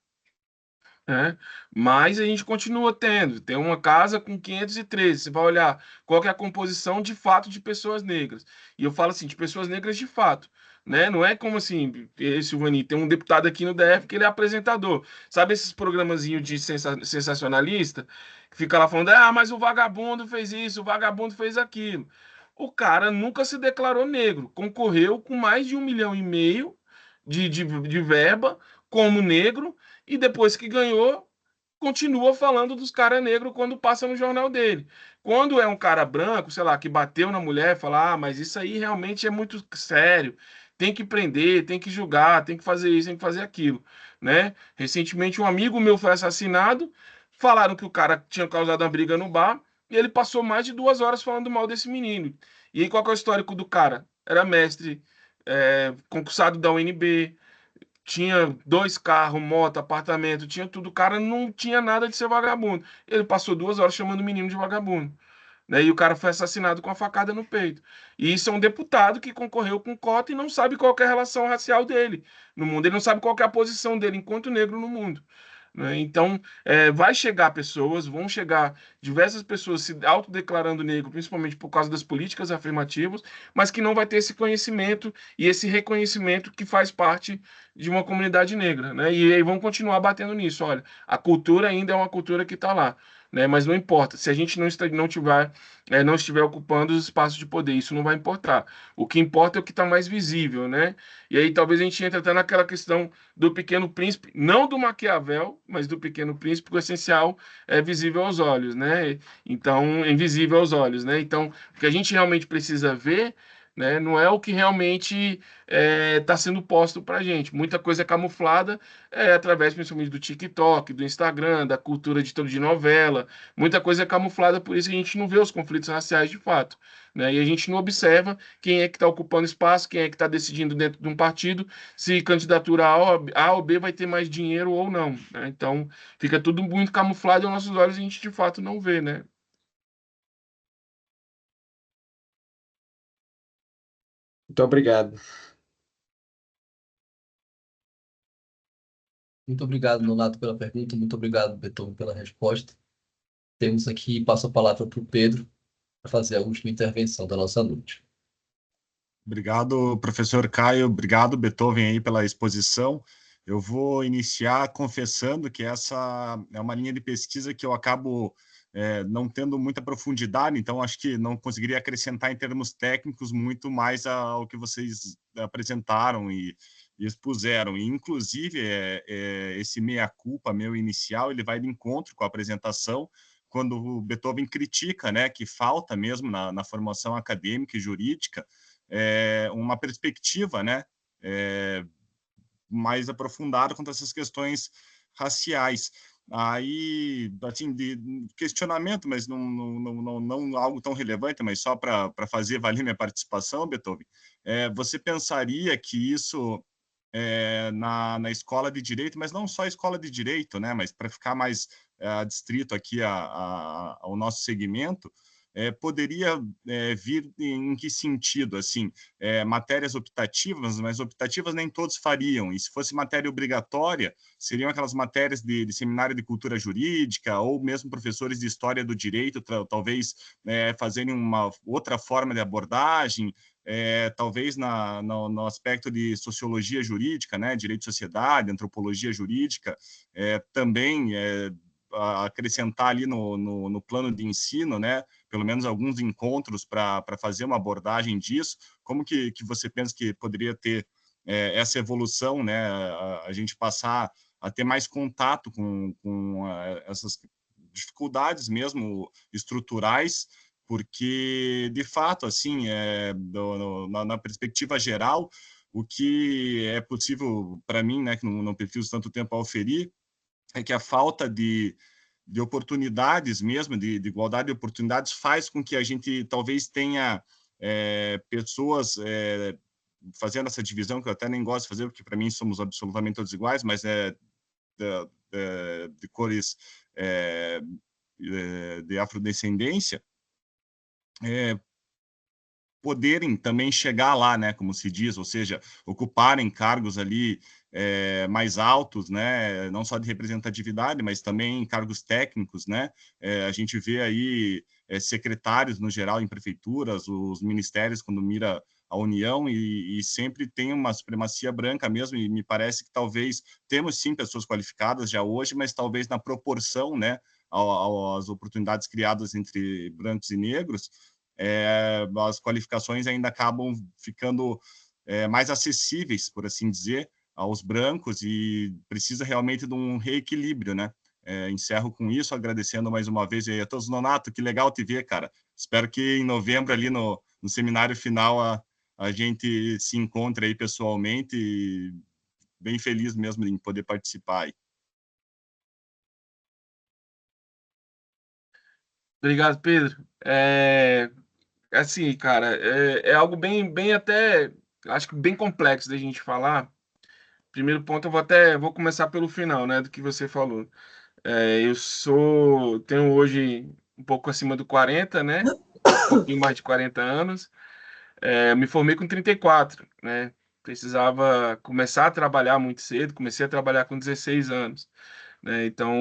né? Mas a gente continua tendo. Tem uma casa com 513. Você vai olhar qual que é a composição de fato de pessoas negras. E eu falo assim, de pessoas negras de fato, né? Não é como assim, Silvani, tem um deputado aqui no DF que ele é apresentador. Sabe esses programazinhos de sensacionalista? Que fica lá falando, mas o vagabundo fez isso, o vagabundo fez aquilo. O cara nunca se declarou negro. Concorreu com mais de 1,5 milhão de verba como negro, e depois que ganhou, continua falando dos caras negros quando passa no jornal dele. Quando é um cara branco, sei lá, que bateu na mulher, fala, mas isso aí realmente é muito sério, tem que prender, tem que julgar, tem que fazer isso, tem que fazer aquilo, né? Recentemente um amigo meu foi assassinado, falaram que o cara tinha causado uma briga no bar, e ele passou mais de 2 horas falando mal desse menino. E aí qual que é o histórico do cara? Era mestre, concursado da UNB, tinha 2 carros, moto, apartamento, tinha tudo. O cara não tinha nada de ser vagabundo. Ele passou 2 horas chamando o menino de vagabundo, né? E o cara foi assassinado com a facada no peito. E isso é um deputado que concorreu com cota e não sabe qual que é a relação racial dele no mundo. Ele não sabe qual que é a posição dele enquanto negro no mundo, né? Então, vai chegar pessoas, vão chegar diversas pessoas se autodeclarando negro, principalmente por causa das políticas afirmativas, mas que não vai ter esse conhecimento e esse reconhecimento que faz parte de uma comunidade negra, né? E aí vão continuar batendo nisso. Olha, a cultura ainda é uma cultura que está lá, né? Mas não importa, se a gente não estiver ocupando os espaços de poder, isso não vai importar. O que importa é o que está mais visível, né? E aí talvez a gente entre até naquela questão do Pequeno Príncipe, não do Maquiavel, mas do Pequeno Príncipe, porque o essencial é visível aos olhos, né? Então, é invisível aos olhos, né? Então, o que a gente realmente precisa ver, né, não é o que realmente está sendo posto para a gente. Muita coisa é camuflada através, principalmente, do TikTok, do Instagram, da cultura de novela. Muita coisa é camuflada, por isso a gente não vê os conflitos raciais de fato, né? E a gente não observa quem é que está ocupando espaço, quem é que está decidindo dentro de um partido se candidatura A ou B vai ter mais dinheiro ou não, né? Então, fica tudo muito camuflado e aos nossos olhos a gente de fato não vê, né? Muito obrigado. Muito obrigado, Nonato, pela pergunta. Muito obrigado, Beethoven, pela resposta. Temos aqui, passo a palavra para o Pedro, para fazer a última intervenção da nossa noite. Obrigado, professor Caio. Obrigado, Beethoven, aí pela exposição. Eu vou iniciar confessando que essa é uma linha de pesquisa que eu acabo não tendo muita profundidade, então acho que não conseguiria acrescentar em termos técnicos muito mais ao que vocês apresentaram e expuseram. E, inclusive, esse meia-culpa meu inicial, ele vai de encontro com a apresentação, quando o Beethoven critica, né, que falta mesmo na formação acadêmica e jurídica uma perspectiva, né, mais aprofundada quanto a essas questões raciais. Aí, assim, de questionamento, mas não algo tão relevante, mas só para fazer valer minha participação, Beethoven, você pensaria que isso na escola de direito, mas não só a escola de direito, né, mas para ficar mais adstrito aqui ao nosso segmento, poderia vir em que sentido? Assim, matérias optativas, mas optativas nem todos fariam, e se fosse matéria obrigatória, seriam aquelas matérias de seminário de cultura jurídica, ou mesmo professores de história do direito, talvez fazerem uma outra forma de abordagem, talvez no aspecto de sociologia jurídica, né, direito de sociedade, antropologia jurídica, também acrescentar ali no plano de ensino, né, pelo menos alguns encontros para fazer uma abordagem disso. Como que você pensa que poderia ter essa evolução, né, a gente passar a ter mais contato com essas dificuldades mesmo estruturais, porque, de fato, assim, na perspectiva geral, o que é possível para mim, né, que não preciso tanto tempo a oferir, é que a falta de oportunidades mesmo, de igualdade de oportunidades, faz com que a gente talvez tenha pessoas fazendo essa divisão, que eu até nem gosto de fazer, porque para mim somos absolutamente todos iguais, mas de cores de afrodescendência, poderem também chegar lá, né, como se diz, ou seja, ocuparem cargos ali mais altos, né, não só de representatividade, mas também cargos técnicos, né, a gente vê aí secretários, no geral, em prefeituras, os ministérios, quando mira a União, e sempre tem uma supremacia branca mesmo, e me parece que talvez temos, sim, pessoas qualificadas já hoje, mas talvez na proporção, né, às oportunidades criadas entre brancos e negros, as qualificações ainda acabam ficando mais acessíveis, por assim dizer, aos brancos, e precisa realmente de um reequilíbrio, né? Encerro com isso, agradecendo mais uma vez aí a todos. Nonato, que legal te ver, cara. Espero que em novembro, ali no seminário final, a gente se encontre aí pessoalmente, e bem feliz mesmo em poder participar aí. Obrigado, Pedro. Assim, cara, é algo bem até, acho que bem complexo da gente falar. Primeiro ponto, vou começar pelo final, né, do que você falou. Tenho hoje um pouco acima do 40, né, um pouquinho mais de 40 anos. Eu me formei com 34, né, precisava começar a trabalhar muito cedo, comecei a trabalhar com 16 anos, né, então,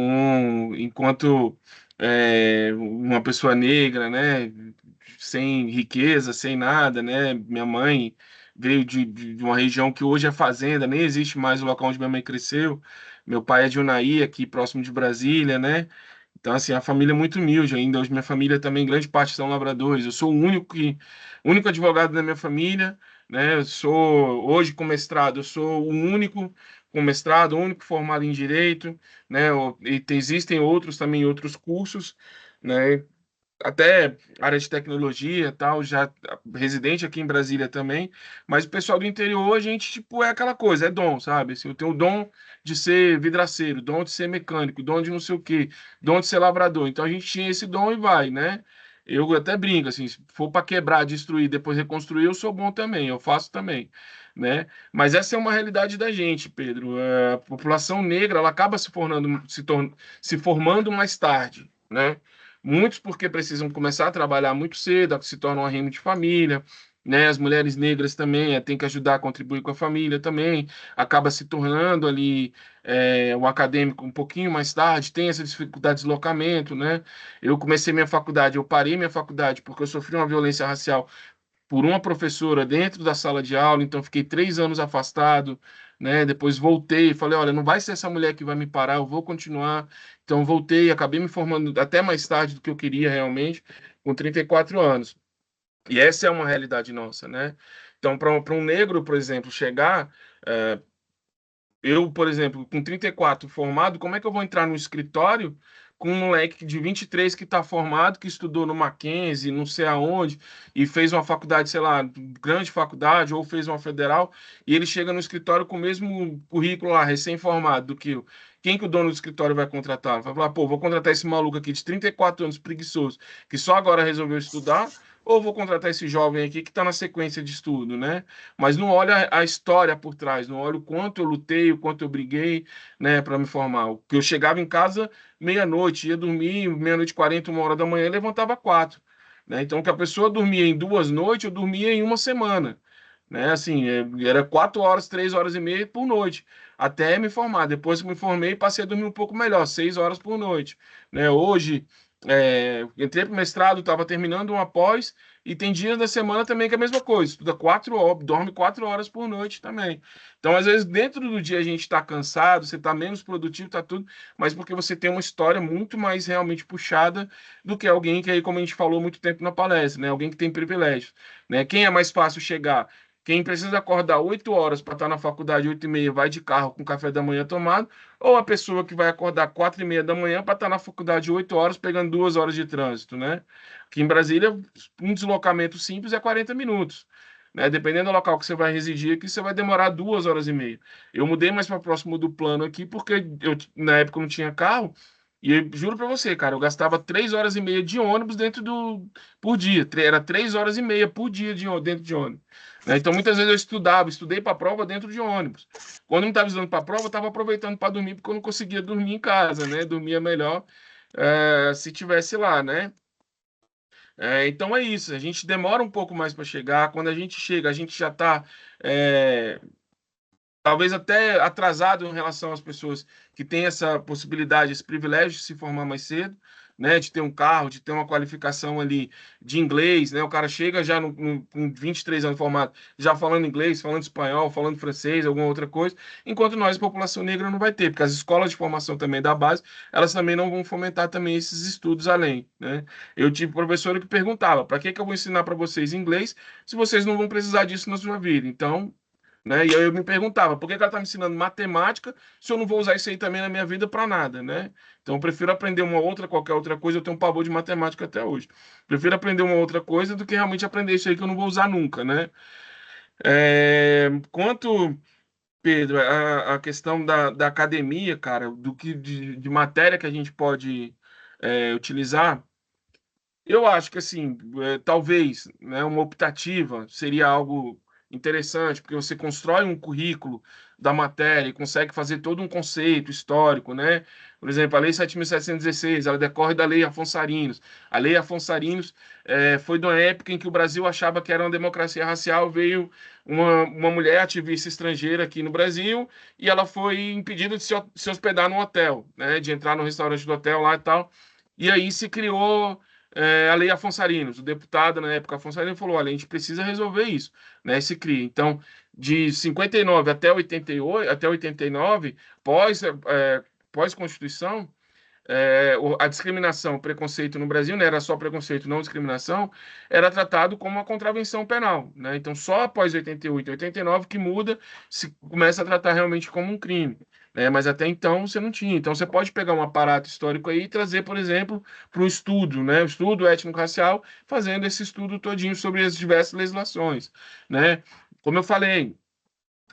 enquanto uma pessoa negra, né, sem riqueza, sem nada, né, minha mãe veio de uma região que hoje é fazenda, nem existe mais o local onde minha mãe cresceu. Meu pai é de Unai, aqui próximo de Brasília, né? Então, assim, a família é muito humilde ainda. Hoje minha família também, grande parte são lavradores. Eu sou o único advogado da minha família, né? Eu sou, hoje com mestrado, eu sou o único com mestrado, o único formado em direito, né? Existem outros também, outros cursos, né? Até área de tecnologia, tal, já residente aqui em Brasília também, mas o pessoal do interior, a gente, tipo, é aquela coisa, é dom, sabe? Assim, eu tenho o dom de ser vidraceiro, dom de ser mecânico, dom de não sei o quê, dom de ser lavrador. Então a gente tinha esse dom e vai, né? Eu até brinco, assim, se for para quebrar, destruir, depois reconstruir, eu sou bom também, eu faço também, né? Mas essa é uma realidade da gente, Pedro. A população negra, ela acaba se formando mais tarde, né? Muitos porque precisam começar a trabalhar muito cedo, se tornam uma renda de família, né? As mulheres negras também têm que ajudar a contribuir com a família também, acaba se tornando ali um acadêmico um pouquinho mais tarde, tem essa dificuldade de deslocamento, né? Eu comecei minha faculdade, eu parei minha faculdade porque eu sofri uma violência racial por uma professora dentro da sala de aula, então fiquei 3 anos afastado, né? Depois voltei, falei, olha, não vai ser essa mulher que vai me parar, eu vou continuar. Então voltei, acabei me formando até mais tarde do que eu queria realmente, com 34 anos. E essa é uma realidade nossa, né? Então, para um negro, por exemplo, chegar, eu, por exemplo, com 34 formado, como é que eu vou entrar no escritório com um moleque de 23 que está formado, que estudou no Mackenzie, não sei aonde, e fez uma faculdade, sei lá, grande faculdade, ou fez uma federal, e ele chega no escritório com o mesmo currículo lá, recém-formado do que eu. Quem que o dono do escritório vai contratar? Vai falar, pô, vou contratar esse maluco aqui de 34 anos, preguiçoso, que só agora resolveu estudar, ou vou contratar esse jovem aqui que está na sequência de estudo, né? Mas não olha a história por trás, não olha o quanto eu lutei, o quanto eu briguei, né, para me formar. Que eu chegava em casa meia-noite, ia dormir meia-noite e 40, 1 hora da manhã, e levantava 4, né? Então, que a pessoa dormia em 2 noites, eu dormia em uma semana, né? Assim, era 4 horas, 3 horas e meia por noite, até me formar. Depois que me formei, passei a dormir um pouco melhor, 6 horas por noite, né? Hoje, entrei para o mestrado, estava terminando uma pós, e tem dias da semana também que é a mesma coisa, estuda 4 horas, dorme 4 horas por noite também. Então, às vezes, dentro do dia a gente está cansado, você está menos produtivo, está tudo, mas porque você tem uma história muito mais realmente puxada do que alguém que aí, como a gente falou muito tempo na palestra, né? Alguém que tem privilégio, né? Quem é mais fácil chegar? Quem precisa acordar 8 horas para estar na faculdade 8h30, vai de carro com café da manhã tomado, ou a pessoa que vai acordar 4h30 da manhã para estar na faculdade 8 horas, pegando 2 horas de trânsito, né? Aqui em Brasília, um deslocamento simples é 40 minutos, né? Dependendo do local que você vai residir aqui, você vai demorar 2 horas e meia. Eu mudei mais para próximo do plano aqui, porque eu, na época, não tinha carro, e eu juro para você, cara, eu gastava 3 horas e meia de ônibus por dia. Era 3 horas e meia por dia dentro de ônibus, né? Então, muitas vezes eu estudei para a prova dentro de ônibus. Quando não estava estudando para a prova, eu estava aproveitando para dormir, porque eu não conseguia dormir em casa, né? Dormia melhor se tivesse lá, né? Então é isso, a gente demora um pouco mais para chegar. Quando a gente chega, a gente já está talvez até atrasado em relação às pessoas que têm essa possibilidade, esse privilégio de se formar mais cedo, né, de ter um carro, de ter uma qualificação ali de inglês, né, o cara chega já com 23 anos formado, já falando inglês, falando espanhol, falando francês, alguma outra coisa, enquanto nós, população negra, não vai ter, porque as escolas de formação também da base, elas também não vão fomentar também esses estudos além, né. Eu tive professor que perguntava, para que eu vou ensinar para vocês inglês se vocês não vão precisar disso na sua vida? Então, né? E aí eu me perguntava, por que ela está me ensinando matemática se eu não vou usar isso aí também na minha vida para nada, né? Então eu prefiro aprender qualquer outra coisa, eu tenho um pavor de matemática até hoje. Prefiro aprender uma outra coisa do que realmente aprender isso aí que eu não vou usar nunca, né? Quanto, Pedro, a questão da academia, cara, do que de matéria que a gente pode utilizar, eu acho que assim, talvez, né, uma optativa seria algo interessante, porque você constrói um currículo da matéria e consegue fazer todo um conceito histórico, né? Por exemplo, a Lei 7.716, ela decorre da Lei Afonso Arinos. A Lei Afonso Arinos foi de uma época em que o Brasil achava que era uma democracia racial, veio uma mulher ativista estrangeira aqui no Brasil e ela foi impedida de se hospedar no hotel, né? De entrar no restaurante do hotel lá e tal. E aí se criou a Lei Afonso Arinos. O deputado, na época, Afonso Arinos, falou, olha, a gente precisa resolver isso, né? Se cria. Então, de 59 até 88, até 89, pós-Constituição, a discriminação, o preconceito no Brasil, não era só preconceito, não discriminação, era tratado como uma contravenção penal, né? Então, só após 88 e 89 que muda, se começa a tratar realmente como um crime, né? Mas até então você não tinha. Então, você pode pegar um aparato histórico aí e trazer, por exemplo, para o estudo, né? O estudo étnico-racial, fazendo esse estudo todinho sobre as diversas legislações, né? Como eu falei,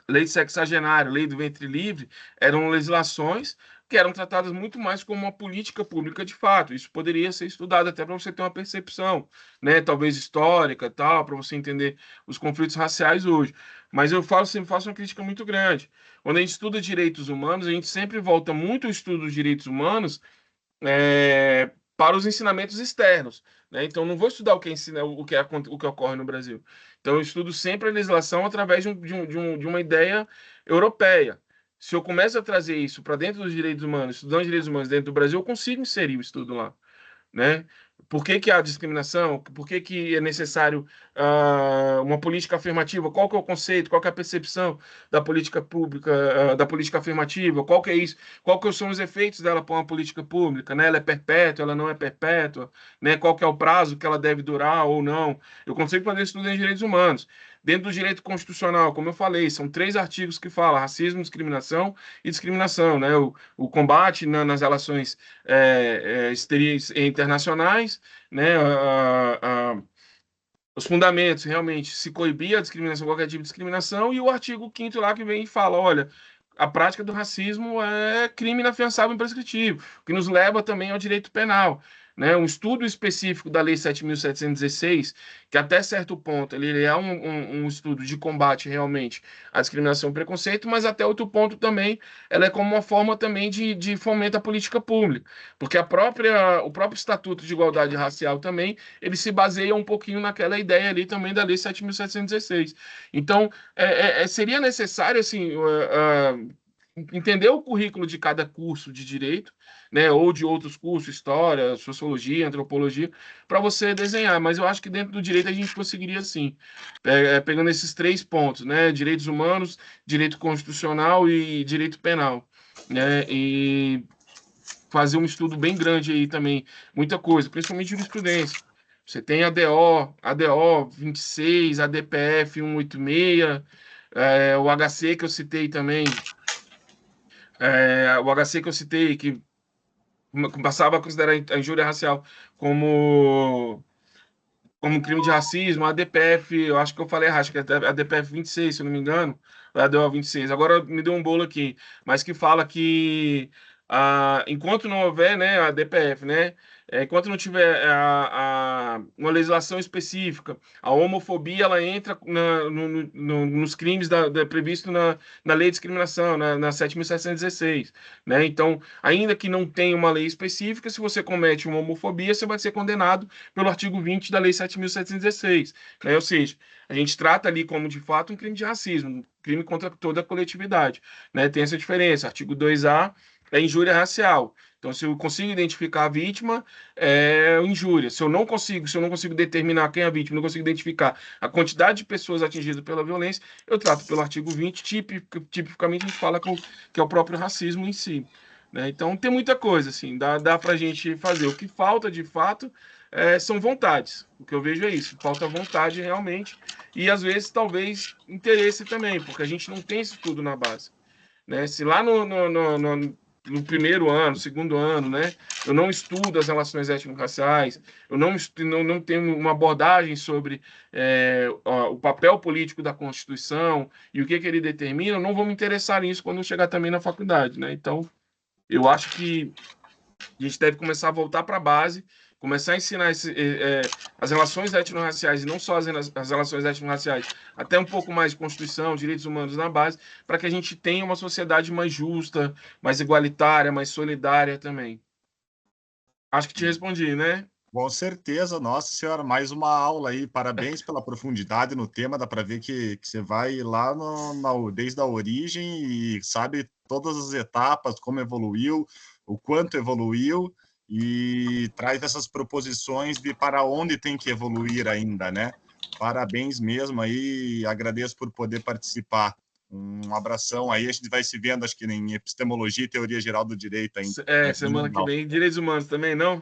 lei sexagenária, lei do ventre livre, eram legislações que eram tratadas muito mais como uma política pública de fato. Isso poderia ser estudado até para você ter uma percepção, né, talvez histórica, tal, para você entender os conflitos raciais hoje. Mas eu sempre faço uma crítica muito grande. Quando a gente estuda direitos humanos, a gente sempre volta muito o estudo dos direitos humanos para os ensinamentos externos, né? Então, não vou estudar o que ensina, o que ocorre no Brasil. Então, eu estudo sempre a legislação através de uma ideia europeia. Se eu começo a trazer isso para dentro dos direitos humanos, estudando direitos humanos dentro do Brasil, eu consigo inserir o estudo lá, né? por que há discriminação, por que é necessário uma política afirmativa, qual que é o conceito, qual que é a percepção da política pública, da política afirmativa, qual que é isso, qual que são os efeitos dela para uma política pública, né? Ela é perpétua, ela não é perpétua, né? Qual que é o prazo que ela deve durar ou não. Eu consigo fazer estudo em direitos humanos. Dentro do direito constitucional, como eu falei, são 3 artigos que falam racismo, discriminação e discriminação, né? O combate nas relações internacionais, né? Os fundamentos, realmente, se coibir a discriminação, qualquer tipo de discriminação, e o artigo 5º lá que vem e fala, olha, a prática do racismo é crime inafiançável e imprescritível, o que nos leva também ao direito penal. Né, um estudo específico da Lei 7.716, que até certo ponto ele é um estudo de combate realmente à discriminação e preconceito, mas até outro ponto também ela é como uma forma também de fomento à política pública, porque o próprio Estatuto de Igualdade Racial também, ele se baseia um pouquinho naquela ideia ali também da Lei 7.716. Então, seria necessário, assim, entender o currículo de cada curso de direito, né, ou de outros cursos, história, sociologia, antropologia, para você desenhar. Mas eu acho que dentro do direito a gente conseguiria, sim, pegando esses 3 pontos, né, direitos humanos, direito constitucional e direito penal, né, e fazer um estudo bem grande aí também, muita coisa, principalmente jurisprudência. Você tem ADO 26, ADPF 186, o HC que eu citei também, o HC que eu citei, que passava a considerar a injúria racial como crime de racismo, a ADPF, eu acho que eu falei errado, acho que é a ADPF 26, se eu não me engano, ou a ADO 26, agora me deu um bolo aqui, mas que fala que enquanto não houver, né, a ADPF, né, enquanto não tiver uma legislação específica, a homofobia ela entra nos crimes previsto na lei de discriminação, na 7.716, né? Então, ainda que não tenha uma lei específica, se você comete uma homofobia, você vai ser condenado pelo artigo 20 da lei 7.716, né? Ou seja, a gente trata ali como, de fato, um crime de racismo, um crime contra toda a coletividade, né? Tem essa diferença. Artigo 2A é injúria racial. Então, se eu consigo identificar a vítima, é injúria. Se eu não consigo determinar quem é a vítima, não consigo identificar a quantidade de pessoas atingidas pela violência, eu trato pelo artigo 20, tipicamente a gente fala que é o próprio racismo em si. Né? Então, tem muita coisa, assim, dá para a gente fazer. O que falta, de fato, são vontades. O que eu vejo é isso, falta vontade realmente, e às vezes, talvez, interesse também, porque a gente não tem isso tudo na base. Né? Se lá no primeiro ano, segundo ano, né, eu não estudo as relações étnico-raciais, eu não tenho uma abordagem sobre o papel político da Constituição e o que ele determina, eu não vou me interessar nisso quando eu chegar também na faculdade. Né? Então, eu acho que a gente deve começar a voltar para a base, começar a ensinar as relações étnico-raciais, e não só as relações étnico-raciais, até um pouco mais de Constituição, direitos humanos na base, para que a gente tenha uma sociedade mais justa, mais igualitária, mais solidária também. Acho que te respondi, né? Com certeza, nossa senhora, mais uma aula aí. Parabéns pela profundidade no tema. Dá para ver que você vai lá desde a origem e sabe todas as etapas, como evoluiu, o quanto evoluiu, e traz essas proposições de para onde tem que evoluir ainda, né? Parabéns mesmo aí, agradeço por poder participar. Um abração aí, a gente vai se vendo, acho que em epistemologia e teoria geral do direito ainda. Semana que vem. Direitos humanos também, não?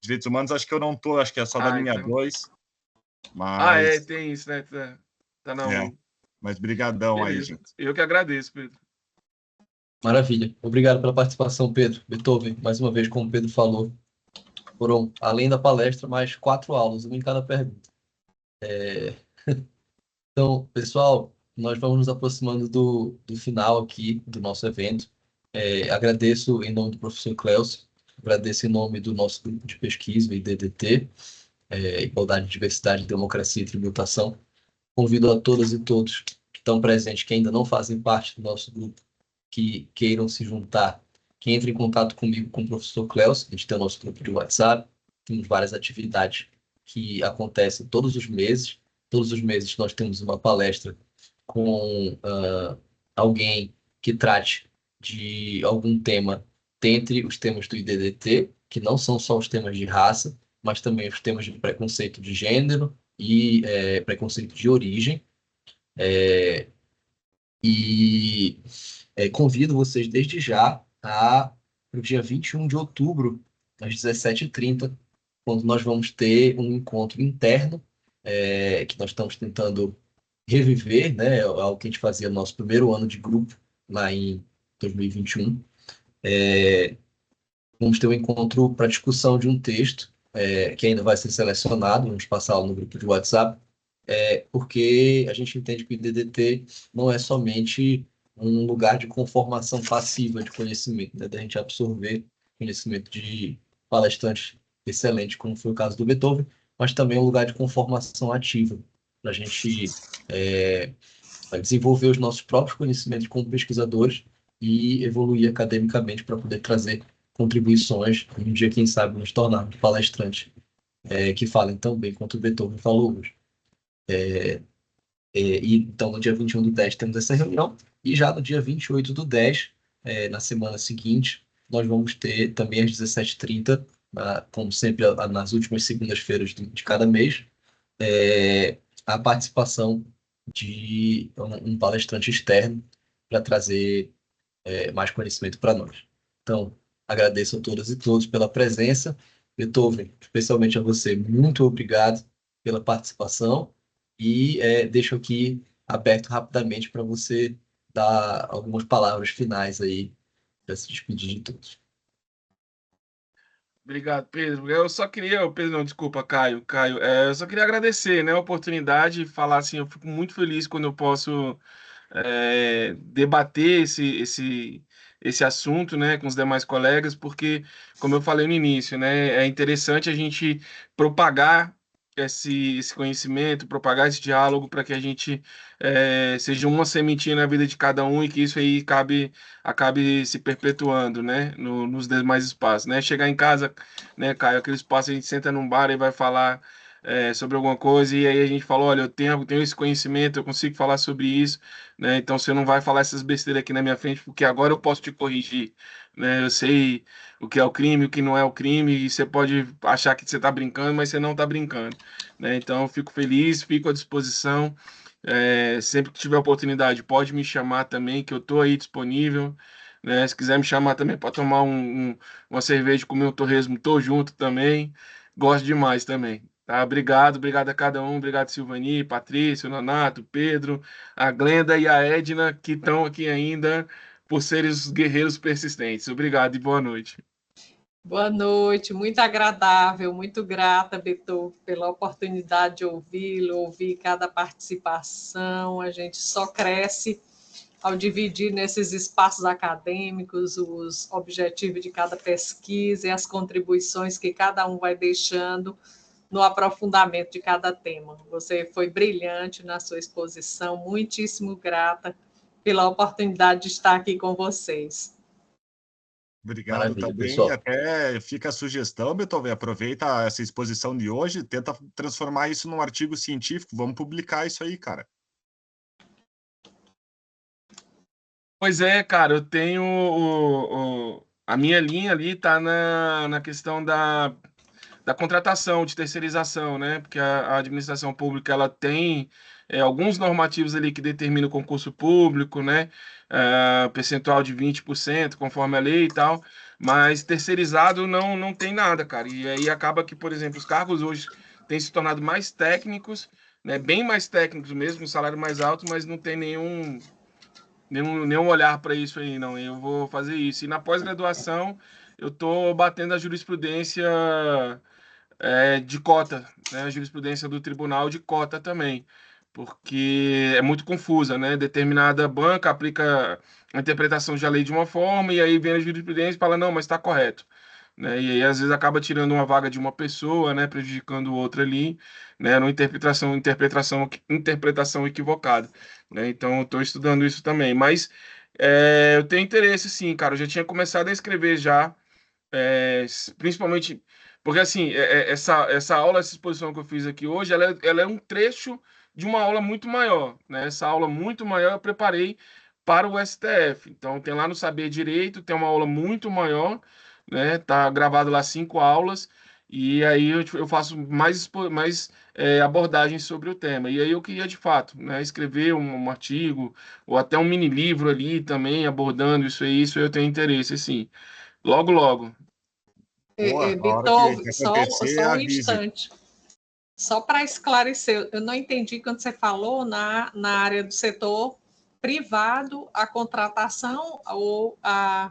Direitos humanos, acho que eu não tô, acho que é só da linha então. 2. Mas... tem isso, né? Tá na 1. Mas brigadão aí, gente. Eu que agradeço, Pedro. Maravilha. Obrigado pela participação, Pedro. Beethoven, mais uma vez, como o Pedro falou, foram, além da palestra, mais 4 aulas, uma em cada pergunta. Então, pessoal, nós vamos nos aproximando do final aqui do nosso evento. Agradeço em nome do professor Cleucio, agradeço em nome do nosso grupo de pesquisa, o IDDT, Igualdade, Diversidade, Democracia e Tributação. Convido a todas e todos que estão presentes, que ainda não fazem parte do nosso grupo, que queiram se juntar, que entrem em contato comigo, com o professor Cleucio. A gente tem o nosso grupo de WhatsApp, temos várias atividades que acontecem todos os meses. Todos os meses nós temos uma palestra com alguém que trate de algum tema dentre os temas do IDDT, que não são só os temas de raça, mas também os temas de preconceito de gênero e preconceito de origem. Convido vocês desde já para o dia 21 de outubro, às 17h30, quando nós vamos ter um encontro interno, que nós estamos tentando reviver, né, algo que a gente fazia no nosso primeiro ano de grupo, lá em 2021. Vamos ter um encontro para discussão de um texto, que ainda vai ser selecionado, vamos passá-lo no grupo de WhatsApp, porque a gente entende que o DDT não é somente um lugar de conformação passiva de conhecimento, né, da gente absorver conhecimento de palestrantes excelentes, como foi o caso do Beethoven, mas também um lugar de conformação ativa, para a gente desenvolver os nossos próprios conhecimentos como pesquisadores e evoluir academicamente para poder trazer contribuições e um dia, quem sabe, nos tornar palestrantes que falem tão bem quanto o Beethoven falou hoje. Então, no dia 21/10 temos essa reunião, e já no dia 28/10, na semana seguinte, nós vamos ter também às 17h30, como sempre, nas últimas segundas-feiras de cada mês, a participação de um palestrante externo para trazer mais conhecimento para nós. Então, agradeço a todas e todos pela presença. Beethoven, especialmente a você, muito obrigado pela participação, e deixo aqui aberto rapidamente para você dar algumas palavras finais aí para se despedir de todos. Obrigado, Pedro. Eu só queria, Pedro, não, desculpa, Caio, eu só queria agradecer, né, a oportunidade de falar assim, eu fico muito feliz quando eu posso debater esse assunto, né, com os demais colegas, porque, como eu falei no início, né, é interessante a gente propagar esse conhecimento, propagar esse diálogo para que a gente seja uma sementinha na vida de cada um e que isso aí acabe se perpetuando, né, nos demais espaços, né? Chegar em casa, né, Caio, aquele espaço a gente senta num bar e vai falar sobre alguma coisa, e aí a gente fala, olha, eu tenho esse conhecimento, eu consigo falar sobre isso, né? Então você não vai falar essas besteiras aqui na minha frente, porque agora eu posso te corrigir, né? Eu sei o que é o crime, o que não é o crime, e você pode achar que você está brincando, mas você não está brincando, né? Então eu fico feliz, fico à disposição. Sempre que tiver oportunidade, pode me chamar também, que eu estou aí disponível, né? Se quiser me chamar também para tomar uma cerveja, comer um torresmo, estou junto também. Gosto demais também. Tá? Obrigado a cada um. Obrigado, Silvani, Patrício, Nonato, Pedro, a Glenda e a Edna, que estão aqui ainda por serem os guerreiros persistentes. Obrigado e boa noite. Boa noite, muito agradável, muito grata, Beethoven, pela oportunidade de ouvi-lo, ouvir cada participação. A gente só cresce ao dividir nesses espaços acadêmicos os objetivos de cada pesquisa e as contribuições que cada um vai deixando no aprofundamento de cada tema. Você foi brilhante na sua exposição, muitíssimo grata pela oportunidade de estar aqui com vocês. Obrigado. Maravilha, também. pessoal. Até fica a sugestão, Beethoven, aproveita essa exposição de hoje, tenta transformar isso num artigo científico, vamos publicar isso aí, cara. Pois é, cara, eu tenho a minha linha ali tá na questão da contratação, de terceirização, né? Porque a administração pública ela tem alguns normativos ali que determinam o concurso público, né? Percentual de 20%, conforme a lei e tal, mas terceirizado não tem nada, cara. E aí acaba que, por exemplo, os cargos hoje têm se tornado mais técnicos, né? Bem mais técnicos mesmo, um salário mais alto, mas não tem nenhum olhar para isso aí, não. Eu vou fazer isso. E na pós-graduação, eu estou batendo a jurisprudência de cota, né? A jurisprudência do tribunal de cota também, porque é muito confusa, né? Determinada banca aplica a interpretação de a lei de uma forma e aí vem a jurisprudência e fala, não, mas está correto. Né? E aí, às vezes, acaba tirando uma vaga de uma pessoa, né? Prejudicando outra ali, né? Numa interpretação equivocada. Né? Então, eu estou estudando isso também. Mas eu tenho interesse, sim, cara. Eu já tinha começado a escrever já, principalmente porque assim essa aula, essa exposição que eu fiz aqui hoje, ela é um trecho de uma aula muito maior, né? Essa aula muito maior eu preparei para o STF. Então tem lá no Saber Direito, tem uma aula muito maior, né? Tá gravado lá 5 aulas E aí eu faço mais abordagens sobre o tema. E aí eu queria, de fato, né, escrever um artigo ou até um mini livro ali também abordando isso aí eu tenho interesse, assim. Logo, logo. Boa, a hora Beethoven, que só acontecer, um avise. instante. Só para esclarecer, eu não entendi quando você falou na área do setor privado, a contratação ou a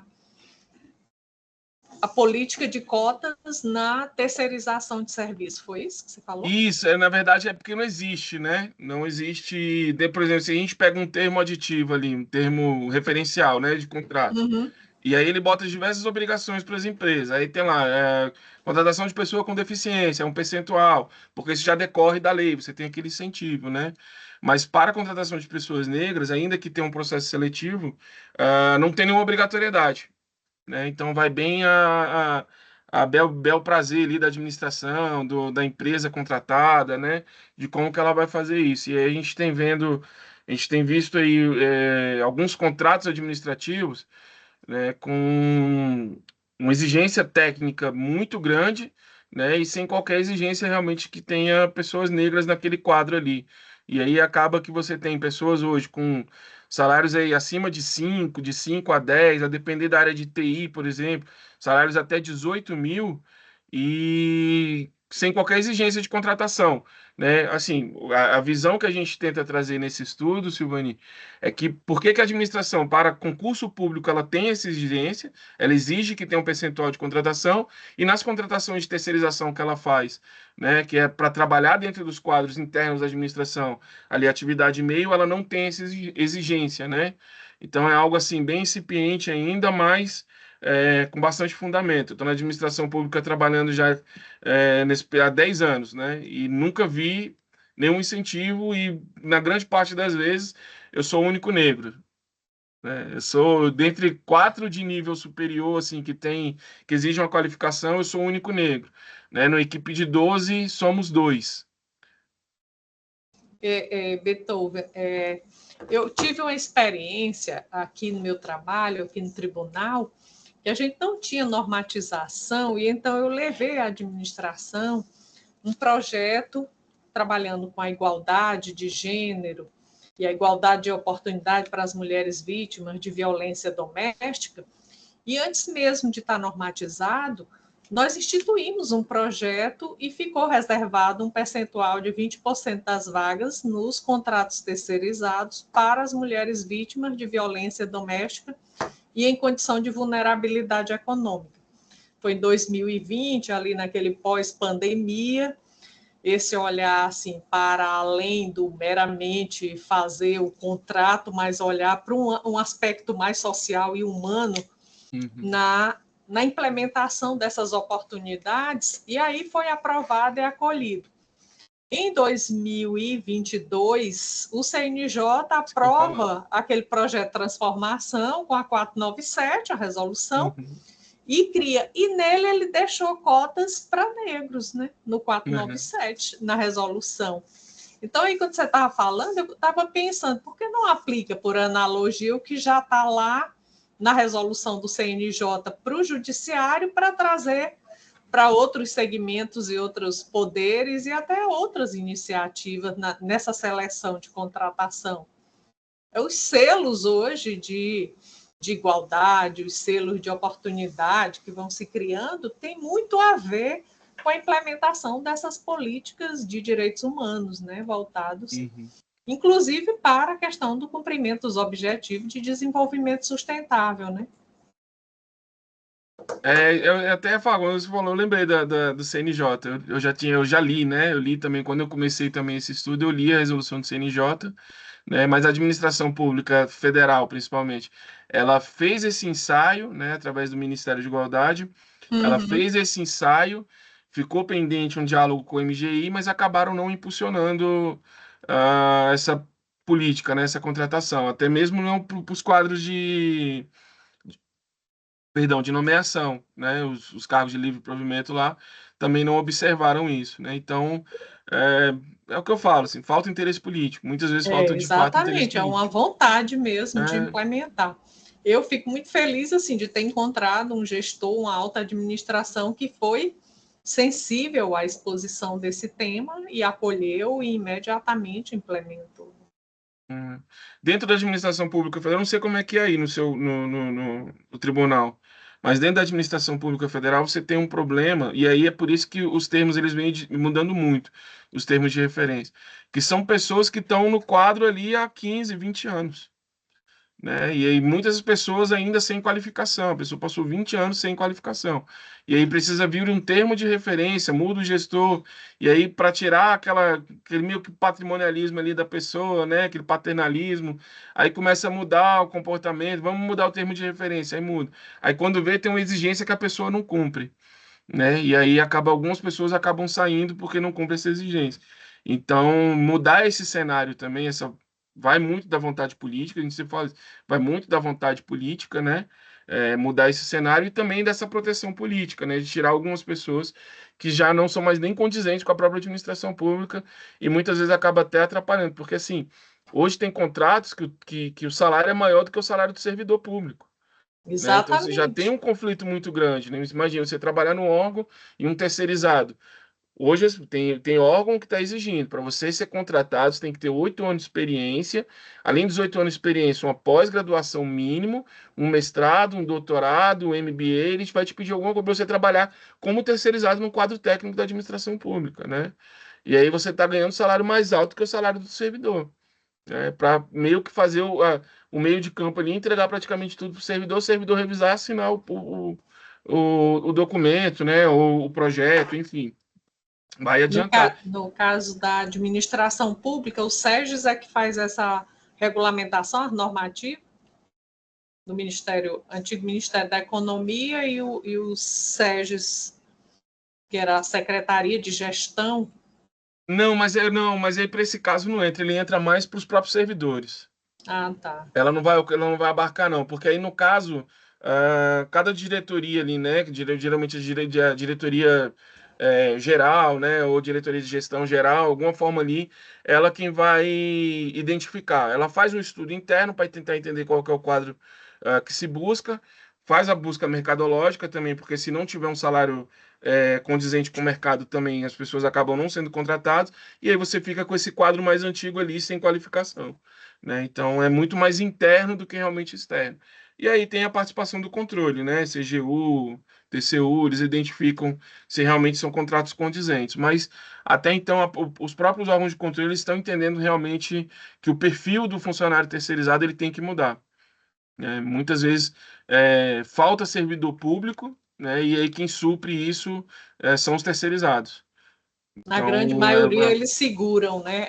política de cotas na terceirização de serviço. Foi isso que você falou? Isso, na verdade, é porque não existe, né? Não existe, por exemplo, se a gente pega um termo aditivo ali, um termo referencial, né, de contrato, Uhum. e aí ele bota diversas obrigações para as empresas. Aí tem lá, contratação de pessoa com deficiência, é um percentual, porque isso já decorre da lei, você tem aquele incentivo, né? Mas para a contratação de pessoas negras, ainda que tenha um processo seletivo, não tem nenhuma obrigatoriedade, né? Então vai bem a bel prazer ali da administração, da empresa contratada, né? De como que ela vai fazer isso. E aí a gente tem visto aí alguns contratos administrativos, né, com uma exigência técnica muito grande, né, e sem qualquer exigência realmente que tenha pessoas negras naquele quadro ali. E aí acaba que você tem pessoas hoje com salários aí acima de 5 a 10, a depender da área de TI, por exemplo, salários até 18 mil e sem qualquer exigência de contratação, né? Assim, a visão que a gente tenta trazer nesse estudo, Silvani, é que por que que a administração, para concurso público, ela tem essa exigência, ela exige que tenha um percentual de contratação, e nas contratações de terceirização que ela faz, né, que é para trabalhar dentro dos quadros internos da administração, ali atividade meio, ela não tem essa exigência, né? Então é algo assim bem incipiente ainda, mas com bastante fundamento. Estou na administração pública trabalhando já há 10 anos, né? E nunca vi nenhum incentivo e, na grande parte das vezes, eu sou o único negro, né? Eu sou, dentre 4 de nível superior, assim, que exige uma qualificação, eu sou o único negro, né? Na equipe de 12, somos 2. Beethoven, eu tive uma experiência aqui no meu trabalho, aqui no tribunal, que a gente não tinha normatização, e então eu levei à administração um projeto trabalhando com a igualdade de gênero e a igualdade de oportunidade para as mulheres vítimas de violência doméstica. E antes mesmo de estar normatizado, nós instituímos um projeto e ficou reservado um percentual de 20% das vagas nos contratos terceirizados para as mulheres vítimas de violência doméstica e em condição de vulnerabilidade econômica. Foi em 2020, ali naquele pós-pandemia, esse olhar assim, para além do meramente fazer o contrato, mas olhar para um aspecto mais social e humano na implementação dessas oportunidades, e aí foi aprovado e acolhido. Em 2022, o CNJ aprova aquele projeto de transformação com a 497, a resolução, e cria. E nele ele deixou cotas para negros, né? No 497, na resolução. Então, aí quando você estava falando, eu estava pensando, por que não aplica, por analogia, o que já está lá na resolução do CNJ para o judiciário, para trazer para outros segmentos e outros poderes e até outras iniciativas nessa seleção de contratação. Os selos hoje de igualdade, os selos de oportunidade que vão se criando, tem muito a ver com a implementação dessas políticas de direitos humanos, né, voltados, inclusive para a questão do cumprimento dos objetivos de desenvolvimento sustentável, né? Eu até falo, você falou, eu lembrei do CNJ, eu já li, né? Eu li também, quando eu comecei também esse estudo, eu li a resolução do CNJ, né? Mas a administração pública federal, principalmente, ela fez esse ensaio, né? Através do Ministério de Igualdade, ela fez esse ensaio, ficou pendente um diálogo com o MGI, mas acabaram não impulsionando essa política, né? Essa contratação, até mesmo não para os quadros de nomeação, né? Os cargos de livre provimento lá também não observaram isso, né? Então, é o que eu falo, assim, falta interesse político. Muitas vezes falta, de fato, interesse Exatamente, é uma político. vontade mesmo de implementar. Eu fico muito feliz, assim, de ter encontrado um gestor, uma alta administração que foi sensível à exposição desse tema e acolheu e imediatamente implementou. Dentro da administração pública federal, eu não sei como é que é aí no tribunal, mas dentro da administração pública federal você tem um problema, e aí é por isso que os termos eles vêm mudando muito, os termos de referência, que são pessoas que estão no quadro ali há 15, 20 anos. Né? E aí muitas pessoas ainda sem qualificação, a pessoa passou 20 anos sem qualificação, e aí precisa vir um termo de referência, muda o gestor, e aí para tirar aquele meio que patrimonialismo ali da pessoa, né? Aquele paternalismo, aí começa a mudar o comportamento, vamos mudar o termo de referência, aí muda. Aí quando vê tem uma exigência que a pessoa não cumpre, né? E aí algumas pessoas acabam saindo porque não cumprem essa exigência. Então, mudar esse cenário também, vai muito da vontade política, a gente sempre fala, vai muito da vontade política, né? Mudar esse cenário e também dessa proteção política, né? De tirar algumas pessoas que já não são mais nem condizentes com a própria administração pública e muitas vezes acaba até atrapalhando, porque assim, hoje tem contratos que o salário é maior do que o salário do servidor público. Né? Então você já tem um conflito muito grande, né? Imagina você trabalhar num órgão e um terceirizado. Hoje tem órgão que está exigindo, para você ser contratado, você tem que ter 8 anos de experiência, além dos 8 anos de experiência, uma pós-graduação mínimo, um mestrado, um doutorado, um MBA, eles vai te pedir alguma coisa para você trabalhar como terceirizado no quadro técnico da administração pública, né? E aí você está ganhando salário mais alto que o salário do servidor, né? Para meio que fazer o meio de campo ali, entregar praticamente tudo para o servidor revisar, assinar o documento, né? Ou o projeto, enfim. Vai adiantar. No caso da administração pública, o SEGES é que faz essa regulamentação, a normativa do antigo Ministério da Economia e o SEGES, que era a Secretaria de Gestão. Não, mas aí para esse caso não entra, ele entra mais para os próprios servidores. Ah, tá. Ela não vai abarcar não, porque aí no caso, cada diretoria ali, né, geralmente a diretoria geral, né, ou diretoria de gestão geral, alguma forma ali, ela quem vai identificar. Ela faz um estudo interno para tentar entender qual que é o quadro que se busca, faz a busca mercadológica também, porque se não tiver um salário condizente com o mercado também, as pessoas acabam não sendo contratadas, e aí você fica com esse quadro mais antigo ali, sem qualificação. Né? Então é muito mais interno do que realmente externo. E aí tem a participação do controle, né? CGU, TCU, eles identificam se realmente são contratos condizentes. Mas até então os próprios órgãos de controle eles estão entendendo realmente que o perfil do funcionário terceirizado ele tem que mudar. Né? Muitas vezes falta servidor público, né? E aí quem supre isso são os terceirizados. Na grande maioria, eles seguram, né?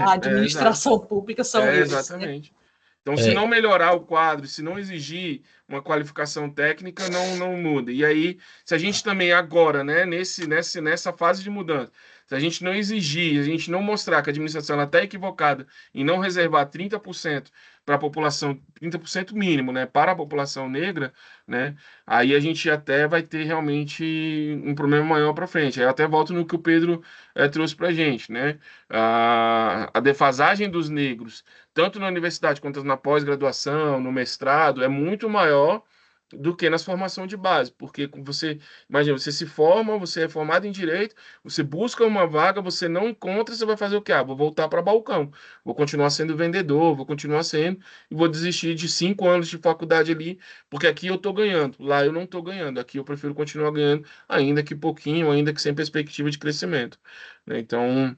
A administração pública são eles. Exatamente. Né? Então, se não melhorar o quadro, se não exigir uma qualificação técnica, não muda. E aí, se a gente também agora, né, nessa fase de mudança, se a gente não exigir, a gente não mostrar que a administração está equivocada em não reservar 30% para a população, 30% mínimo, né, para a população negra, né, aí a gente até vai ter realmente um problema maior para frente. Aí eu até volto no que o Pedro trouxe para a gente, né, a defasagem dos negros, tanto na universidade quanto na pós-graduação, no mestrado, é muito maior do que nas formações de base, porque você, imagina, você se forma, você é formado em direito, você busca uma vaga, você não encontra, você vai fazer o quê? Vou voltar para balcão, vou continuar sendo vendedor, vou continuar sendo, e vou desistir de 5 anos de faculdade ali, porque aqui eu estou ganhando, lá eu não estou ganhando, aqui eu prefiro continuar ganhando, ainda que pouquinho, ainda que sem perspectiva de crescimento. Né? Então,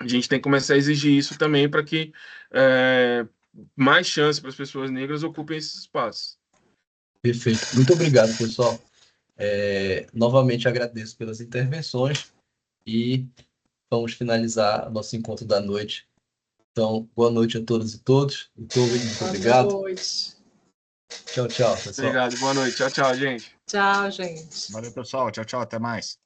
a gente tem que começar a exigir isso também para que mais chances para as pessoas negras ocupem esses espaços. Perfeito. Muito obrigado, pessoal. Novamente agradeço pelas intervenções e vamos finalizar nosso encontro da noite. Então, boa noite a todas e todos. Muito obrigado. Boa noite. Tchau, pessoal. Obrigado, boa noite. Tchau, gente. Tchau, gente. Valeu, pessoal. Tchau, até mais.